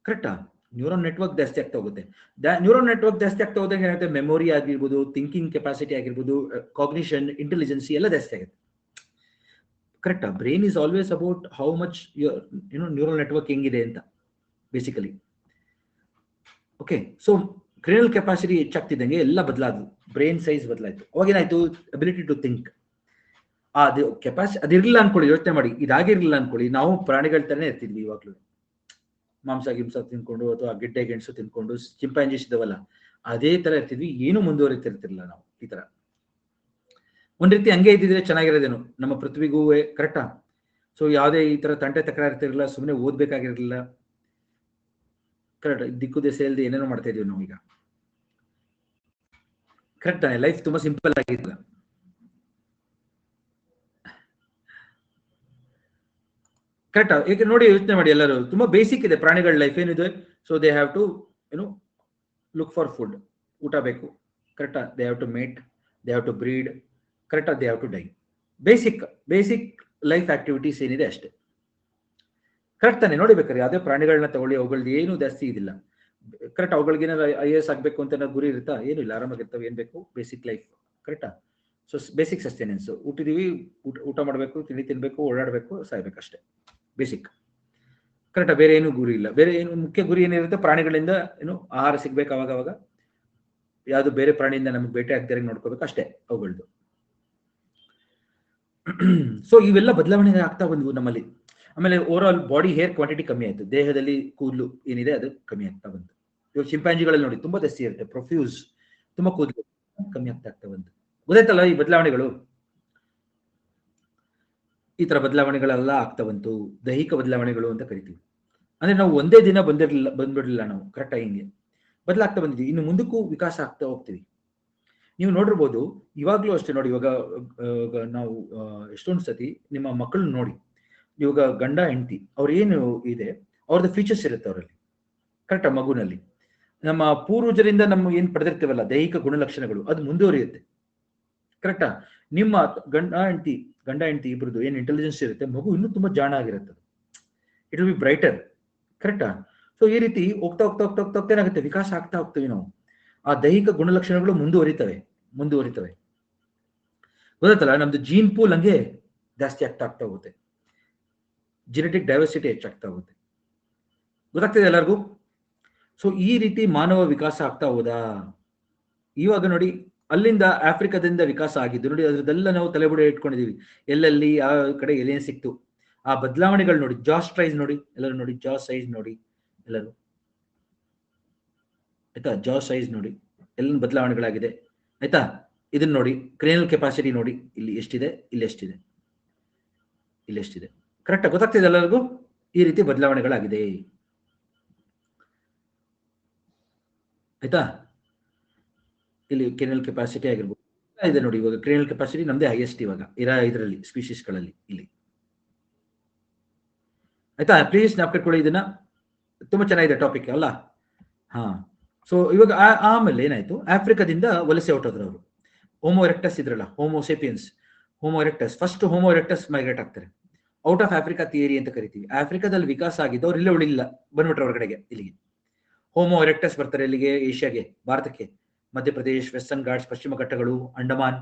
ಕರೆಕ್ಟಾ? ನ್ಯೂರಾನ್ ನೆಟ್ವರ್ಕ್ ಜಾಸ್ತಿ ಆಗ್ತಾ ಹೋಗುತ್ತೆ. ನ್ಯೂರಾನ್ ನೆಟ್ವರ್ಕ್ ಜಾಸ್ತಿ ಆಗ್ತಾ ಹೋದಾಗ ಏನಾಗುತ್ತೆ? ಮೆಮೊರಿ ಆಗಿರ್ಬೋದು, ಥಿಂಕಿಂಗ್ ಕೆಪಾಸಿಟಿ ಆಗಿರ್ಬೋದು, ಕಾಗ್ನಿಷನ್, ಇಂಟೆಲಿಜೆನ್ಸಿ ಎಲ್ಲ ಜಾಸ್ತಿ ಆಗುತ್ತೆ. ಕರೆಕ್ಟಾ? Brain is always about how much neural network ಹೆಂಗಿದೆ ಅಂತ basically. Okay, so cranial capacity ಹೆಚ್ಚಾಗ್ತಿದ್ದಂಗೆ ಎಲ್ಲ ಬದಲಾದ್ರು, ಬ್ರೈನ್ ಸೈಜ್ ಬದಲಾಯ್ತು. ಅವಾಗ ಏನಾಯ್ತು? Ability to think. ಅದು ಕೆಪಾಸಿಟಿ ಅದಿರ್ಲಿಲ್ಲ ಅನ್ಕೊಳ್ಳಿ, ಯೋಚನೆ ಮಾಡಿ, ಇದಾಗಿರ್ಲಿಲ್ಲ ಅನ್ಕೊಳ್ಳಿ, ನಾವು ಪ್ರಾಣಿಗಳ ತರನೇ ಇರ್ತಿದ್ವಿ ಇವಾಗ್ಲೂ. ಮಾಂಸ ಗಿಂಸ ತಿನ್ಕೊಂಡು ಅಥವಾ ಗೆಡ್ಡೆ ಗೆಣಸು ತಿನ್ಕೊಂಡು, ಚಿಂಪಾಂಜೀಸ್ ಇದಾವಲ್ಲ ಅದೇ ತರ ಇರ್ತಿದ್ವಿ, ಏನು ಮುಂದುವರಿತಿರ್ತಿರ್ಲಿಲ್ಲ ನಾವು. ಈ ತರ ಒಂದ್ ರೀತಿ ಹಂಗೆ ಇದ್ದಿದ್ರೆ ಚೆನ್ನಾಗಿರೋದೇನು ನಮ್ಮ ಪೃಥ್ವಿಗೂ, ಕರೆಕ್ಟಾ? ಸೊ ಯಾವುದೇ ಈ ತರ ತಂಟೆ ತಕರಾರು ಇರ್ತಿರ್ಲಿಲ್ಲ, ಸುಮ್ಮನೆ ಓದ್ಬೇಕಾಗಿರ್ಲಿಲ್ಲ, ಕರೆಕ್ಟ್. ದಿಕ್ಕು ದೆಸೆ ಇಲ್ಲದೆ ಏನೇನೋ ಮಾಡ್ತಾ ಇದೀವಿ ನಾವು ಈಗ, ಕರೆಕ್ಟ್ ತಾನೆ? ಲೈಫ್ ತುಂಬಾ ಸಿಂಪಲ್ ಆಗಿಲ್ಲ. ಕರೆಕ್ಟಾ? ಈಗ ನೋಡಿ, ಯೋಚನೆ ಮಾಡಿ, ಎಲ್ಲರೂ ತುಂಬಾ ಬೇಸಿಕ್ ಇದೆ ಪ್ರಾಣಿಗಳ ಲೈಫ್ ಏನಿದೆ. So they have to look for food, ಊಟ ಬೇಕು, ಕರೆಕ್ಟಾ. They have to mate, they have to breed, ಕರೆಕ್ಟಾ. They have to die. Basic life activities ಏನಿದೆ ಅಷ್ಟೇ, ಕರೆಕ್ಟ್ ತಾನೆ? ನೋಡಿಬೇಕಾರೆ ಯಾವುದೇ ಪ್ರಾಣಿಗಳನ್ನ ತಗೊಳ್ಳಿ, ಅವುಗಳದ್ದು ಏನು ಜಾಸ್ತಿ ಇದಿಲ್ಲ, ಕರೆಕ್ಟ್. ಅವುಗಳಿಗೆ IAS ಆಗ್ಬೇಕು ಅಂತ ಗುರಿ ಇರುತ್ತಾ? ಏನು ಇಲ್ಲ, ಆರಾಮಾಗಿರ್ತವೆ. ಏನ್ ಬೇಕು? ಬೇಸಿಕ್ ಲೈಫ್, ಕರೆಕ್ಟಾ. ಸೊ ಬೇಸಿಕ್ ಸಸ್ಟೆನೆನ್ಸ್, ಊಟ ಮಾಡಬೇಕು, ತಿನ್ಬೇಕು, ಓಡಾಡಬೇಕು, ಸಾಯ್ಬೇಕು ಅಷ್ಟೇ, ಬೇಸಿಕ್, ಕರೆಕ್ಟಾ. ಬೇರೆ ಏನು ಗುರಿ ಇಲ್ಲ. ಬೇರೆ ಏನು ಮುಖ್ಯ ಗುರಿ ಏನಿರುತ್ತೆ? ಪ್ರಾಣಿಗಳಿಂದ ಆಹಾರ ಸಿಗ್ಬೇಕು, ಅವಾಗ ಯಾವ್ದು ಬೇರೆ ಪ್ರಾಣಿಯಿಂದ ನಮ್ಗೆ ಬೇಟೆ ಆಗ್ತಾರೆ ನೋಡ್ಕೋಬೇಕು ಅಷ್ಟೇ ಅವುಗಳದ್ದು. ಸೊ ಇವೆಲ್ಲ ಬದಲಾವಣೆ ಆಗ್ತಾ ಬಂದ್ವು ನಮ್ಮಲ್ಲಿ. ಆಮೇಲೆ over all body hair quantity ಕಮ್ಮಿ ಆಯ್ತು, ದೇಹದಲ್ಲಿ ಕೂದಲು ಏನಿದೆ ಅದು ಕಮ್ಮಿ ಆಗ್ತಾ ಬಂತು. ಇವಾಗ ಚಿಂಪಾಂಜಿಗಳಲ್ಲಿ ನೋಡಿ, ತುಂಬಾ ಜಾಸ್ತಿ ಇರುತ್ತೆ, ಪ್ರೊಫ್ಯೂಸ್, ತುಂಬಾ ಕೂದಲು, ಕಮ್ಮಿ ಆಗ್ತಾ ಬಂತು. ಗೊತ್ತಾಯ್ತಲ್ಲ ಈ ಬದಲಾವಣೆಗಳು? ಈ ತರ ಬದಲಾವಣೆಗಳೆಲ್ಲ ಆಗ್ತಾ ಬಂತು, ದೈಹಿಕ ಬದಲಾವಣೆಗಳು ಅಂತ ಕರಿತೀವಿ. ಅಂದ್ರೆ ನಾವು ಒಂದೇ ದಿನ ಬಂದ್ಬಿಡ್ಲಿಲ್ಲ ನಾವು, ಕರೆಕ್ಟ್. ಹಿಂಗೆ ಬದಲಾಗ್ತಾ ಬಂದಿದ್ವಿ, ಇನ್ನು ಮುಂದಕ್ಕೂ ವಿಕಾಸ ಆಗ್ತಾ ಹೋಗ್ತೀವಿ. ನೀವು ನೋಡಿರ್ಬೋದು, ಇವಾಗ್ಲೂ ಅಷ್ಟೇ ನೋಡಿ. ಇವಾಗ ನಾವು ಎಷ್ಟೊಂದು ಸತಿ ನಿಮ್ಮ ಮಕ್ಕಳನ್ನ ನೋಡಿ, ಇವಾಗ ಗಂಡ ಹೆಂಡತಿ ಅವ್ರ ಏನು ಇದೆ, ಅವ್ರದ್ದು ಫೀಚರ್ಸ್ ಇರುತ್ತೆ ಅವರಲ್ಲಿ, ಕರೆಕ್ಟಾ. ಮಗುನಲ್ಲಿ ನಮ್ಮ ಪೂರ್ವಜರಿಂದ ನಮ್ಮ ಏನ್ ಪಡೆದಿರ್ತೇವಲ್ಲ ದೈಹಿಕ ಗುಣಲಕ್ಷಣಗಳು, ಅದು ಮುಂದುವರಿಯುತ್ತೆ, ಕರೆಕ್ಟಾ. ನಿಮ್ಮ ಗಂಡ ಹೆಂಡತಿ ಇಬ್ರದ್ದು ಏನ್ ಇಂಟೆಲಿಜೆನ್ಸ್ ಇರುತ್ತೆ, ಮಗು ಇನ್ನೂ ತುಂಬಾ ಜಾಣ ಆಗಿರುತ್ತೆ, ಇಟ್ ವಿಲ್ ಬಿ ಬ್ರೈಟರ್, ಕರೆಕ್ಟಾ. ಸೊ ಈ ರೀತಿ ಹೋಗ್ತಾ ಏನಾಗುತ್ತೆ? ವಿಕಾಸ ಆಗ್ತಾ ಹೋಗ್ತೀವಿ ನಾವು. ಆ ದೈಹಿಕ ಗುಣಲಕ್ಷಣಗಳು ಮುಂದುವರಿತವೆ. ಗೊತ್ತಲ್ಲ, ನಮ್ದು ಜೀನ್ ಪೂಲ್ ಹಂಗೆ ಜಾಸ್ತಿ ಆಗ್ತಾ ಹೋಗುತ್ತೆ, ಜೆನೆಟಿಕ್ ಡೈವರ್ಸಿಟಿ ಹೆಚ್ಚಾಗ್ತಾ ಹೋಗುತ್ತೆ. ಗೊತ್ತಾಗ್ತದೆ ಎಲ್ಲರಿಗೂ? ಸೊ ಈ ರೀತಿ ಮಾನವ ವಿಕಾಸ ಆಗ್ತಾ ಹೋದಾ? ಇವಾಗ ನೋಡಿ, ಅಲ್ಲಿಂದ ಆಫ್ರಿಕಾದಿಂದ ವಿಕಾಸ ಆಗಿದ್ದು ನೋಡಿ, ಅದ್ರದ್ದೆಲ್ಲ ನಾವು ತಲೆಬುಡೆ ಇಟ್ಕೊಂಡಿದೀವಿ. ಎಲ್ಲೆಲ್ಲಿ ಆ ಕಡೆ ಎಲೇನ್ ಸಿಕ್ತು, ಆ ಬದಲಾವಣೆಗಳು ನೋಡಿ. ಜಾ ಸೈಜ್ ನೋಡಿ ಎಲ್ಲರೂ, ನೋಡಿ ಜಾ ಸೈಜ್ ನೋಡಿ ಎಲ್ಲರೂ, ಆಯ್ತಾ. ಜಾ ಸೈಜ್ ನೋಡಿ, ಎಲ್ಲ ಬದಲಾವಣೆಗಳಾಗಿದೆ, ಆಯ್ತಾ. ಇದನ್ನ ನೋಡಿ, ಕ್ರೇನಿಯಲ್ ಕೆಪಾಸಿಟಿ ನೋಡಿ, ಇಲ್ಲಿ ಎಷ್ಟಿದೆ, ಇಲ್ಲಿ ಎಷ್ಟಿದೆ, ಕರೆಕ್ಟ್. ಗೊತ್ತಾಗ್ತಿದೆ ಎಲ್ಲರಿಗೂ? ಈ ರೀತಿ ಬದಲಾವಣೆಗಳಾಗಿದೆ, ಆಯ್ತಾ. ಇಲ್ಲಿ ಕ್ರೇನಿಯಲ್ ಕೆಪಾಸಿಟಿ ಆಗಿರ್ಬೋದು ಇದೆ ನೋಡಿ. ಇವಾಗ ಕ್ರೇನಿಯಲ್ ಕೆಪಾಸಿಟಿ ನಮ್ದೇ ಹೈಯೆಸ್ಟ್ ಇವಾಗ ಇದರಲ್ಲಿ ಸ್ಪೀಶೀಸ್ಗಳಲ್ಲಿ ಇಲ್ಲಿ, ಆಯ್ತಾ. ಪ್ಲೀಸ್ ಜ್ಞಾಪಕಟ್ಕೊಳ್ಳಿ ಇದನ್ನ, ತುಂಬಾ ಚೆನ್ನಾಗಿದೆ ಟಾಪಿಕ್ ಅಲ್ಲ? ಹಾ. ಸೊ ಇವಾಗ ಆಮೇಲೆ ಏನಾಯ್ತು? ಆಫ್ರಿಕಾದಿಂದ ವಲಸೆ ಹೊರಟೋದ್ರು ಅವರು. ಹೋಮೋ ಎರೆಕ್ಟಸ್ ಇದ್ರಲ್ಲ, homo sapiens, homo erectus, first homo erectus migrate ಆಗ್ತಾರೆ. ಔಟ್ ಆಫ್ ಆಫ್ರಿಕಾ ಥಿಯರಿ ಅಂತ ಕರಿತೀವಿ. ಆಫ್ರಿಕಾದಲ್ಲಿ ವಿಕಾಸ ಆಗಿದ್ದು ಅವ್ರು ಇಲ್ಲೇ ಉಳಿಲಿಲ್ಲ, ಬಂದ್ಬಿಟ್ರೆ ಹೊರಗಡೆಗೆ ಇಲ್ಲಿಗೆ. ಹೋಮೋ ಎರೆಕ್ಟಸ್ ಬರ್ತಾರೆ ಇಲ್ಲಿಗೆ, ಏಷ್ಯಾಗೆ, ಭಾರತಕ್ಕೆ. ಮಧ್ಯಪ್ರದೇಶ್, ವೆಸ್ಟರ್ನ್ ಘಾಟ್ಸ್, ಪಶ್ಚಿಮ ಘಟ್ಟಗಳು, ಅಂಡಮಾನ್,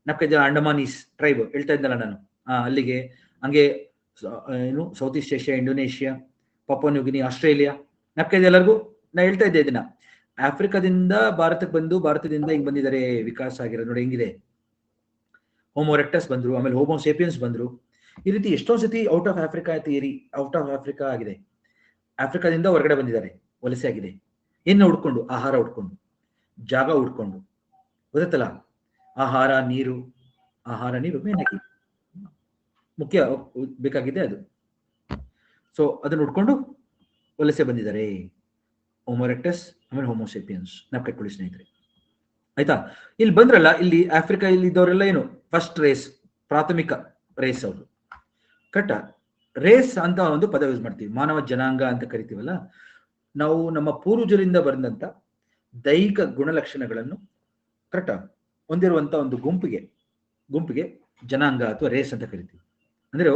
ನಮ್ಗೆ ಅಂಡಮಾನೀಸ್ ಟ್ರೈಬ್ ಹೇಳ್ತಾ ಇದ್ದಲ್ಲ ನಾನು, ಅಲ್ಲಿಗೆ. ಹಂಗೆ ಏನು south east Asia, Indonesia, Papua New Guinea, Australia, ನಮ್ಗೆ ಎಲ್ಲರಿಗೂ ನಾ ಹೇಳ್ತಾ ಇದ್ದೆ ಇದನ್ನ. ಆಫ್ರಿಕಾದಿಂದ ಭಾರತಕ್ಕೆ ಬಂದು, ಭಾರತದಿಂದ ಹಿಂಗ್ ಬಂದಿದ್ದಾರೆ, ವಿಕಾಸ ಆಗಿರೋದು ನೋಡಿ ಹೆಂಗಿದೆ. ಹೋಮೋ ಎರೆಕ್ಟಸ್ ಬಂದ್ರು, ಆಮೇಲೆ ಹೋಮೋ ಸೇಪಿಯನ್ಸ್ ಬಂದ್ರು. ಈ ರೀತಿ ಎಷ್ಟೋ ಸತಿ out of Africa theory, out of Africa ಆಗಿದೆ. ಆಫ್ರಿಕಾದಿಂದ ಹೊರಗಡೆ ಬಂದಿದ್ದಾರೆ, ವಲಸೆ ಆಗಿದೆ. ಏನ ಹುಡ್ಕೊಂಡು? ಆಹಾರ ಹುಡ್ಕೊಂಡು, ಜಾಗ ಹುಡ್ಕೊಂಡು, ಗೊತ್ತಲ್ಲ, ಆಹಾರ ನೀರು ಮೇನ್ ಆಗಿ ಮುಖ್ಯ ಬೇಕಾಗಿದೆ ಅದು. ಸೊ ಅದನ್ನ ಹುಡ್ಕೊಂಡು ವಲಸೆ ಬಂದಿದ್ದಾರೆ ಹೋಮೋ ಎರೆಕ್ಟಸ್, ಆಮೇಲೆ ಹೋಮೋ ಸೇಪಿಯನ್ಸ್. ನಾವು ಕಟ್ಕೊಳ್ಳಿ ಸ್ನೇಹಿತರೆ, ಆಯ್ತಾ. ಇಲ್ಲಿ ಬಂದ್ರಲ್ಲ, ಇಲ್ಲಿ ಆಫ್ರಿಕಾ ಇಲ್ಲಿ ಇದ್ದವರೆಲ್ಲ ಏನು ಫಸ್ಟ್ ರೇಸ್, ಪ್ರಾಥಮಿಕ ರೇಸ್ ಅವರು. ಕಟ್ಟ ರೇಸ್ ಅಂತ ಒಂದು ಪದ ಯೂಸ್ ಮಾಡ್ತೀವಿ, ಮಾನವ ಜನಾಂಗ ಅಂತ ಕರಿತೀವಲ್ಲ ನಾವು. ನಮ್ಮ ಪೂರ್ವಜರಿಂದ ಬಂದಂತ ದೈಹಿಕ ಗುಣಲಕ್ಷಣಗಳನ್ನು ಕರೆಕ್ಟ್ ಹೊಂದಿರುವಂತ ಒಂದು ಗುಂಪಿಗೆ ಜನಾಂಗ ಅಥವಾ ರೇಸ್ ಅಂತ ಕರಿತೀವಿ. ಅಂದ್ರೆ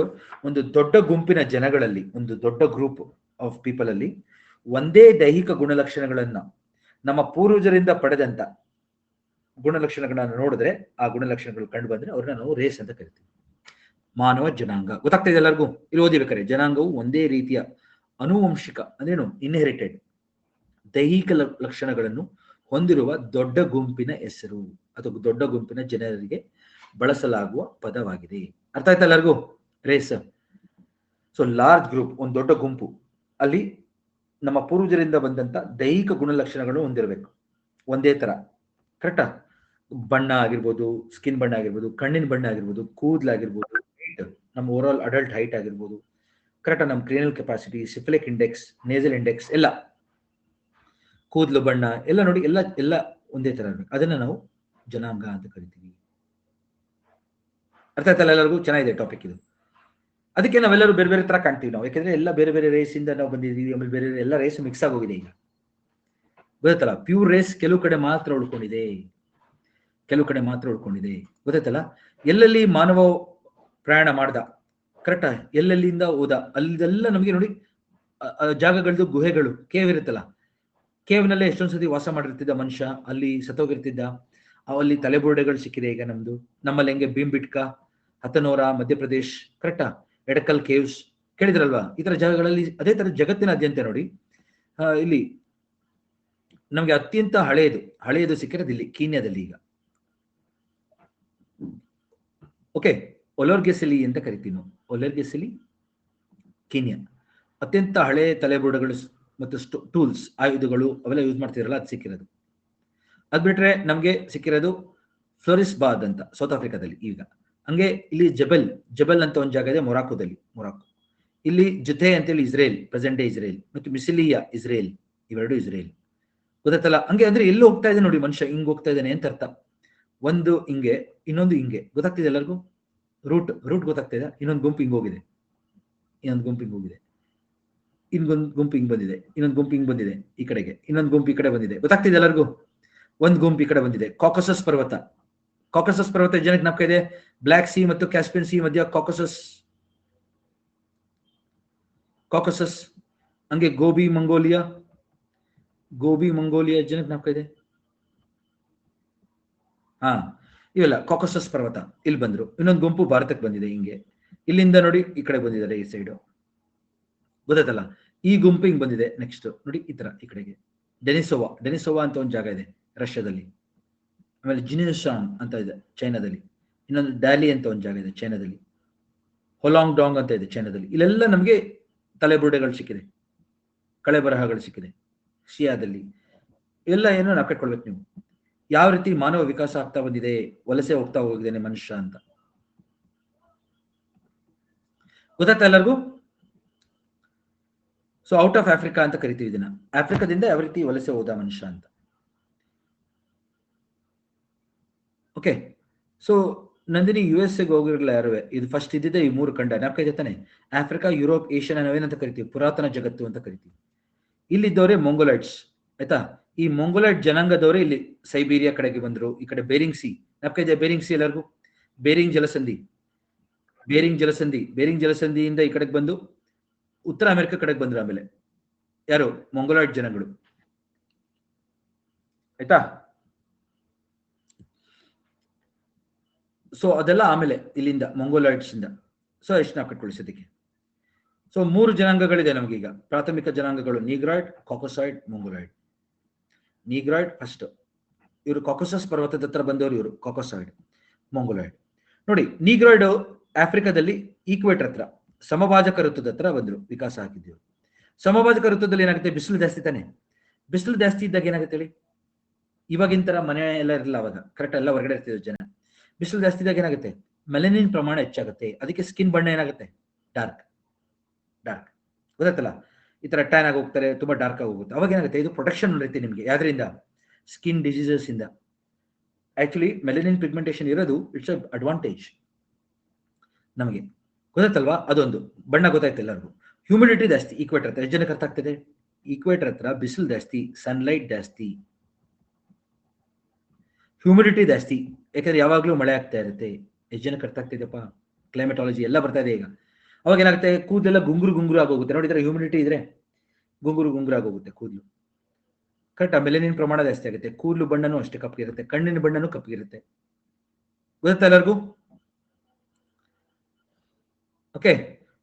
ಒಂದು ದೊಡ್ಡ ಗುಂಪಿನ ಜನಗಳಲ್ಲಿ, ಒಂದು ದೊಡ್ಡ ಗ್ರೂಪ್ ಆಫ್ ಪೀಪಲ್ ಅಲ್ಲಿ ಒಂದೇ ದೈಹಿಕ ಗುಣಲಕ್ಷಣಗಳನ್ನ ನಮ್ಮ ಪೂರ್ವಜರಿಂದ ಪಡೆದಂತ ಗುಣಲಕ್ಷಣಗಳನ್ನ ನೋಡಿದ್ರೆ, ಆ ಗುಣಲಕ್ಷಣಗಳು ಕಂಡು ಬಂದ್ರೆ ಅವ್ರನ್ನ ನಾವು ರೇಸ್ ಅಂತ ಕರಿತೀವಿ. ಮಾನವ ಜನಾಂಗ ಗೊತ್ತಾಗ್ತಾ ಇದೆ ಎಲ್ಲರಿಗೂ? ಇಲ್ಲಿ ಓದಿಬೇಕಾರೆ, ಜನಾಂಗವು ಒಂದೇ ರೀತಿಯ ಅನುವಂಶಿಕ ಅಂದ್ರೇನು, ಇನ್ಹೆರಿಟೆಡ್ ದೈಹಿಕ ಲಕ್ಷಣಗಳನ್ನು ಹೊಂದಿರುವ ದೊಡ್ಡ ಗುಂಪಿನ ಹೆಸರು ಅಥವಾ ದೊಡ್ಡ ಗುಂಪಿನ ಜನರಿಗೆ ಬಳಸಲಾಗುವ ಪದವಾಗಿದೆ. ಅರ್ಥ ಆಯ್ತಾ ಎಲ್ಲರಿಗೂ? ರೇಸ್. ಸೊ ಲಾರ್ಜ್ ಗ್ರೂಪ್, ಒಂದು ದೊಡ್ಡ ಗುಂಪು, ಅಲ್ಲಿ ನಮ್ಮ ಪೂರ್ವಜರಿಂದ ಬಂದಂತ ದೈಹಿಕ ಗುಣಲಕ್ಷಣಗಳು ಹೊಂದಿರಬೇಕು, ಒಂದೇ ತರ. ಕರೆಕ್ಟಾ? ಬಣ್ಣ ಆಗಿರ್ಬೋದು, ಸ್ಕಿನ್ ಬಣ್ಣ ಆಗಿರ್ಬೋದು, ಕಣ್ಣಿನ ಬಣ್ಣ ಆಗಿರ್ಬೋದು, ಕೂದಲಾಗಿರ್ಬೋದು, ಹೈಟ್, ನಮ್ಮ ಓವರ್ ಆಲ್ ಅಡಲ್ಟ್ ಹೈಟ್ ಆಗಿರ್ಬೋದು, ಕರೆಕ್ಟಾ, ನಮ್ಮ cranial capacity, cephalic index, nasal index, ಎಲ್ಲ ಕೂದಲು ಬಣ್ಣ ಎಲ್ಲ ನೋಡಿ, ಎಲ್ಲ ಒಂದೇ ತರ ಇರಬೇಕು. ಅದನ್ನ ನಾವು ಜನಾಂಗ ಅಂತ ಕರಿತೀವಿ. ಅರ್ಥ ಆಯ್ತಲ್ಲ ಎಲ್ಲರಿಗೂ? ಚೆನ್ನಾಗಿದೆ ಟಾಪಿಕ್ ಇದು. ಅದಕ್ಕೆ ನಾವೆಲ್ಲರೂ ಬೇರೆ ಬೇರೆ ತರ ಕಾಣ್ತೀವಿ ನಾವು, ಯಾಕಂದ್ರೆ ಎಲ್ಲ ಬೇರೆ ಬೇರೆ ರೇಸ್ ಇಂದ ನಾವು ಬಂದಿದ್ದೀವಿ. ಆಮೇಲೆ ಬೇರೆ ಎಲ್ಲ ರೇಸ್ ಮಿಕ್ಸ್ ಆಗೋಗಿದೆ ಈಗ, ಗೊತ್ತಲ್ಲ. ಪ್ಯೂರ್ ರೇಸ್ ಕೆಲವು ಕಡೆ ಮಾತ್ರ ಉಳ್ಕೊಂಡಿದೆ, ಗೊತ್ತಾಯ್ತಲ್ಲ. ಎಲ್ಲೆಲ್ಲಿ ಮಾನವ ಪ್ರಯಾಣ ಮಾಡ್ದ, ಕರೆಕ್ಟಾ, ಎಲ್ಲೆಲ್ಲಿಂದ ಹೋದ, ಅಲ್ಲಿದೆಲ್ಲ ನಮಗೆ ನೋಡಿ ಜಾಗಗಳದ್ದು ಗುಹೆಗಳು, ಕೇವ್ ಇರುತ್ತಲ್ಲ, ಕೇವ್ನಲ್ಲೇ ಎಷ್ಟೊಂದು ಸತಿ ವಾಸ ಮಾಡಿರ್ತಿದ್ದ ಮನುಷ್ಯ, ಅಲ್ಲಿ ಸತ್ತೋಗಿರ್ತಿದ್ದ. ಅಲ್ಲಿ ತಲೆಬುರುಡೆಗಳು ಸಿಕ್ಕಿದೆ ಈಗ ನಮ್ಮಲ್ಲಿ ಹೆಂಗೆ ಭೀಮ್ಬಿಟ್ಕ, ಹತನೋರ, ಮಧ್ಯಪ್ರದೇಶ್, ಕರೆಕ್ಟಾ, ಎಡಕಲ್ ಕೇವ್ಸ್ ಕೇಳಿದ್ರಲ್ವಾ? ಈ ತರ ಜಾಗಗಳಲ್ಲಿ ಅದೇ ತರ ಜಗತ್ತಿನಾದ್ಯಂತ ನೋಡಿ, ಇಲ್ಲಿ ನಮ್ಗೆ ಅತ್ಯಂತ ಹಳೆಯದು ಸಿಕ್ಕಿರೋದು ಇಲ್ಲಿ ಕೀನ್ಯಾದಲ್ಲಿ ಈಗ. ಓಕೆ, ಒಲೋರ್ಗೆಸಿಲಿ ಅಂತ ಕರಿತೀವಿ ನಾವು, ಒಲೋರ್ಗೆಸಿಲಿ, ಕೀನ್ಯಾ. ಅತ್ಯಂತ ಹಳೆ ತಲೆಬುರುಡೆಗಳು ಮತ್ತು ಟೂಲ್ಸ್, ಆಯುಧಗಳು ಅವೆಲ್ಲ ಯೂಸ್ ಮಾಡ್ತಿರಲ್ಲ, ಅದು ಸಿಕ್ಕಿರೋದು. ಅದ್ ಬಿಟ್ರೆ ನಮ್ಗೆ ಸಿಕ್ಕಿರೋದು ಫ್ಲೋರಿಸ್ಬಾದ್ ಅಂತ ಸೌತ್ ಆಫ್ರಿಕಾದಲ್ಲಿ ಈಗ. ಹಂಗೆ ಇಲ್ಲಿ ಜಬಲ್ ಅಂತ ಒಂದು ಜಾಗ ಇದೆ ಮೊರಾಕೋದಲ್ಲಿ, ಇಲ್ಲಿ ಜುಥೆ ಅಂತೇಳಿ ಇಸ್ರೇಲ್, ಪ್ರೆಸೆಂಟ್ ಡೇ ಇಸ್ರೇಲ್, ಮತ್ತು ಮಿಸಿಲಿಯಾ ಇಸ್ರೇಲ್, ಇವೆರಡು ಇಸ್ರೇಲ್, ಗೊತ್ತಾಯ್ತಲ್ಲ. ಹಂಗೆ ಅಂದ್ರೆ ಎಲ್ಲಿ ಹೋಗ್ತಾ ಇದೆ ನೋಡಿ ಮನುಷ್ಯ, ಹಿಂಗ್ ಹೋಗ್ತಾ ಇದ್ದಾನೆ ಅಂತ ಅರ್ಥ. ಒಂದು ಹಿಂಗೆ, ಇನ್ನೊಂದು ಹಿಂಗೆ, ಗೊತ್ತಾಗ್ತಿದೆ ಎಲ್ಲರಿಗೂ? ರೂಟ್ ಗೊತ್ತಾಗ್ತಾ ಇದೆ. ಇನ್ನೊಂದು ಗುಂಪು ಹಿಂಗ್ ಹೋಗಿದೆ, ಇನ್ನೊಂದು ಗುಂಪು ಹಿಂಗ್ ಬಂದಿದೆ, ಇನ್ನೊಂದು ಗುಂಪು ಹಿಂಗ್ ಬಂದಿದೆ ಈ ಕಡೆಗೆ, ಇನ್ನೊಂದು ಗುಂಪು ಈ ಕಡೆ ಬಂದಿದೆ, ಗೊತ್ತಾಗ್ತಿದೆ ಎಲ್ಲರಿಗೂ? ಒಂದು ಗುಂಪು ಈ ಕಡೆ ಬಂದಿದೆ. ಕಾಕಸಸ್ ಪರ್ವತ ಜನಕ್ಕೆ ನಮ್ಕ ಇದೆ. ಬ್ಲ್ಯಾಕ್ ಸಿ ಮತ್ತು ಕ್ಯಾಸ್ಪಿಯನ್ ಸಿ ಮಧ್ಯ ಕಾಕಸಸ್. ಹಂಗೆ ಗೋಬಿ ಮಂಗೋಲಿಯಾ ಜನಕ್ಕೆ ನಮ್ಕ ಇದೆ. ಇವೆಲ್ಲ ಕಾಕಸಸ್ ಪರ್ವತ ಇಲ್ಲಿ ಬಂದ್ರು. ಇನ್ನೊಂದು ಗುಂಪು ಭಾರತಕ್ಕೆ ಬಂದಿದೆ, ಹಿಂಗೆ ಇಲ್ಲಿಂದ ನೋಡಿ ಈ ಕಡೆ ಬಂದಿದ್ದಾರೆ, ಈ ಸೈಡು, ಗೊತ್ತಾಯ್ತಲ್ಲ. ಈ ಗುಂಪು ಹಿಂಗ್ ಬಂದಿದೆ. ನೆಕ್ಸ್ಟ್ ನೋಡಿ ಈ ತರ ಈ ಕಡೆಗೆ ಡೆನಿಸೋವಾ ಅಂತ ಒಂದು ಜಾಗ ಇದೆ ರಷ್ಯಾದಲ್ಲಿ. ಆಮೇಲೆ ಜಿನಿಸಾನ್ ಅಂತ ಇದೆ ಚೈನಾದಲ್ಲಿ. ಇನ್ನೊಂದು ಡ್ಯಾಲಿ ಅಂತ ಒಂದು ಜಾಗ ಇದೆ ಚೈನಾದಲ್ಲಿ. ಹೊಲಾಂಗ್ ಡಾಂಗ್ ಅಂತ ಇದೆ ಚೈನಾದಲ್ಲಿ. ಇಲ್ಲೆಲ್ಲ ನಮಗೆ ತಲೆಬುರುಡೆಗಳು ಸಿಕ್ಕಿದೆ, ಕಳೆ ಬರಹಗಳು ಸಿಕ್ಕಿದೆ ಶಿಯಾದಲ್ಲಿ. ಎಲ್ಲ ಏನೋ ನಾವು ಕಟ್ಕೊಳ್ಬೇಕು ನೀವು, ಯಾವ ರೀತಿ ಮಾನವ ವಿಕಾಸ ಆಗ್ತಾ ಬಂದಿದೆ, ವಲಸೆ ಹೋಗ್ತಾ ಹೋಗಿದ್ದೇನೆ ಮನುಷ್ಯ ಅಂತ. ಗೊತ್ತಾಗ್ತಾ ಎಲ್ಲರಿಗೂ? ಸೊ ಔಟ್ ಆಫ್ ಆಫ್ರಿಕಾ ಅಂತ ಕರಿತೀವಿ ಇದನ್ನ. ಆಫ್ರಿಕಾದಿಂದ ಯಾವ ರೀತಿ ವಲಸೆ ಹೋದ ಮನುಷ್ಯ ಅಂತ. ಓಕೆ, ಸೊ ನಂದಿನಿ US ಹೋಗಿರಲಿಲ್ಲ ಯಾರು. ಇದು ಫಸ್ಟ್ ಇದ್ದಿದ್ದೆ ಈ 3 ಖಂಡ, ನಾಲ್ಕೈದು ತಾನೆ. ಆಫ್ರಿಕಾ, ಯುರೋಪ್, ಏಷ್ಯಾ ನಾವೇನಂತ ಕರಿತೀವಿ, ಪುರಾತನ ಜಗತ್ತು ಅಂತ ಕರಿತೀವಿ. ಇಲ್ಲಿದ್ದವರೇ ಮೊಂಗೊಲೈಟ್ಸ್, ಆಯ್ತಾ. ಈ ಮೊಂಗೊಲೈಟ್ ಜನಾಂಗದವರೇ ಇಲ್ಲಿ ಸೈಬೀರಿಯಾ ಕಡೆಗೆ ಬಂದ್ರು. ಈ ಕಡೆ ಬೇರಿಂಗ್ ಸಿ, ನಾಲ್ಕೈದು ಬೇರಿಂಗ್ ಸಿ ಎಲ್ಲರಿಗೂ, ಬೇರಿಂಗ್ ಜಲಸಂಧಿಯಿಂದ ಈ ಕಡೆಗೆ ಬಂದು ಉತ್ತರ ಅಮೆರಿಕ ಕಡೆಗೆ ಬಂದ್ರು. ಆಮೇಲೆ ಯಾರು? ಮೊಂಗೊಲೈಟ್ ಜನಗಳು. ಆಯ್ತಾ? ಸೊ ಅದೆಲ್ಲ ಆಮೇಲೆ ಇಲ್ಲಿಂದ ಮಂಗೋಲಾಯ್ಡ್ಸ್ ಇಂದ. ಸೊ ಎಷ್ಟು ನಾವು ಕಟ್ಕೊಳಿಸೋದಕ್ಕೆ. ಸೊ 3 ಜನಾಂಗಗಳಿದೆ ನಮಗೀಗ. ಪ್ರಾಥಮಿಕ ಜನಾಂಗಗಳು ನೀಗ್ರಾಯ್ಡ್, ಕಾಕೋಸಾಯ್ಡ್, ಮಂಗೋಲಾಯ್ಡ್. ನೀಗ್ರಾಯ್ಡ್ ಫಸ್ಟ್, ಇವರು ಕಾಕೋಸಸ್ ಪರ್ವತದ ಹತ್ರ ಬಂದವರು, ಇವರು ಕಾಕೋಸಾಯ್ಡ್, ಮಂಗೋಲಾಯ್ಡ್. ನೋಡಿ, ನೀಗ್ರಾಯ್ಡ್ ಆಫ್ರಿಕಾದಲ್ಲಿ ಈಕ್ವೇಟರ್ ಹತ್ರ ಸಮಭಾಜಕ ಋತುದ ಹತ್ರ ಬಂದ್ರು, ವಿಕಾಸ ಆಗಿದ್ದೀವಿ. ಸಮಭಾಜಕ ಋತುದಲ್ಲಿ ಏನಾಗುತ್ತೆ, ಬಿಸಿಲು ಜಾಸ್ತಿ ತಾನೆ. ಬಿಸಿಲು ಜಾಸ್ತಿ ಇದ್ದಾಗ ಏನಾಗುತ್ತೆ ಹೇಳಿ, ಇವಾಗಿನ ತರ ಮನೆ ಎಲ್ಲ ಇರಲ್ಲ ಅವಾಗ, ಕರೆಕ್ಟ್ ಎಲ್ಲ ಹೊರಗಡೆ ಇರ್ತಿದ್ರು ಜನ. ಬಿಸಿಲು ಜಾಸ್ತಿ ಇದ್ದಾಗ ಏನಾಗುತ್ತೆ, ಮೆಲನಿನ್ ಪ್ರಮಾಣ ಹೆಚ್ಚಾಗುತ್ತೆ, ಅದಕ್ಕೆ ಸ್ಕಿನ್ ಬಣ್ಣ ಏನಾಗುತ್ತೆ, ಡಾರ್ಕ್ ಡಾರ್ಕ್, ಗೊತ್ತಾಯ್ತಲ್ಲ. ಈ ತರ ಟ್ಯಾನ್ ಆಗಿ ಹೋಗ್ತಾರೆ, ತುಂಬಾ ಡಾರ್ಕ್ ಆಗಿ ಹೋಗುತ್ತೆ. ಅವಾಗ ಏನಾಗುತ್ತೆ, ಇದು ಪ್ರೊಟೆಕ್ಷನ್ ಇರುತ್ತೆ ನಿಮಗೆ. ಯಾವ್ದ್ರಿಂದ? ಸ್ಕಿನ್ ಡಿಸೀಸಸ್ ಇಂದ. ಆಕ್ಚುಲಿ ಮೆಲನಿನ್ ಪಿಗ್ಮೆಂಟೇಶನ್ ಇರೋದು ಇಟ್ಸ್ ಅಡ್ವಾಂಟೇಜ್ ನಮಗೆ, ಗೊತ್ತಾಯ್ತಲ್ವಾ. ಅದೊಂದು ಬಣ್ಣ ಗೊತ್ತಾಯ್ತು ಎಲ್ಲರಿಗೂ. ಹ್ಯೂಮಿಡಿಟಿ ಜಾಸ್ತಿ ಈಕ್ವೇಟರ್ ಹತ್ರ, ಎಷ್ಟು ಜನಕ್ಕೆ ಅರ್ಥ ಆಗ್ತದೆ? ಈಕ್ವೇಟರ್ ಹತ್ರ ಬಿಸಿಲು ಜಾಸ್ತಿ, ಸನ್ಲೈಟ್ ಜಾಸ್ತಿ, ಹ್ಯೂಮಿಡಿಟಿ ಜಾಸ್ತಿ, ಯಾಕಂದ್ರೆ ಯಾವಾಗ್ಲೂ ಮಳೆ ಆಗ್ತಾ ಇರುತ್ತೆ. ಎಷ್ಟು ಜನಕ್ಕೆ ಅರ್ಥ ಆಗ್ತಿದೆಯಪ್ಪ? ಕ್ಲೈಮೆಟಾಲಜಿ ಎಲ್ಲ ಬರ್ತಾ ಇದೆ ಈಗ. ಅವಾಗ ಏನಾಗುತ್ತೆ, ಕೂದಲೆಲ್ಲ ಗುಂಗುರು ಗುಂಗುರು ಆಗೋಗುತ್ತೆ. ನೋಡಿದ್ರೆ ಹ್ಯೂಮಿಡಿಟಿ ಇದ್ರೆ ಗುಂಗುರು ಗುಂಗುರು ಆಗೋಗುತ್ತೆ ಕೂದಲು, ಕರೆಕ್ಟ್. ಮೆಲನಿನ್ ಪ್ರಮಾಣ ಜಾಸ್ತಿ ಆಗುತ್ತೆ, ಕೂದಲು ಬಣ್ಣನೂ ಅಷ್ಟೇ ಕಪ್ಪಗಿರುತ್ತೆ, ಕಣ್ಣಿನ ಬಣ್ಣನೂ ಕಪ್ಪಗಿರುತ್ತೆ, ಗೊತ್ತಾ ಎಲ್ಲರಿಗೂ? ಓಕೆ,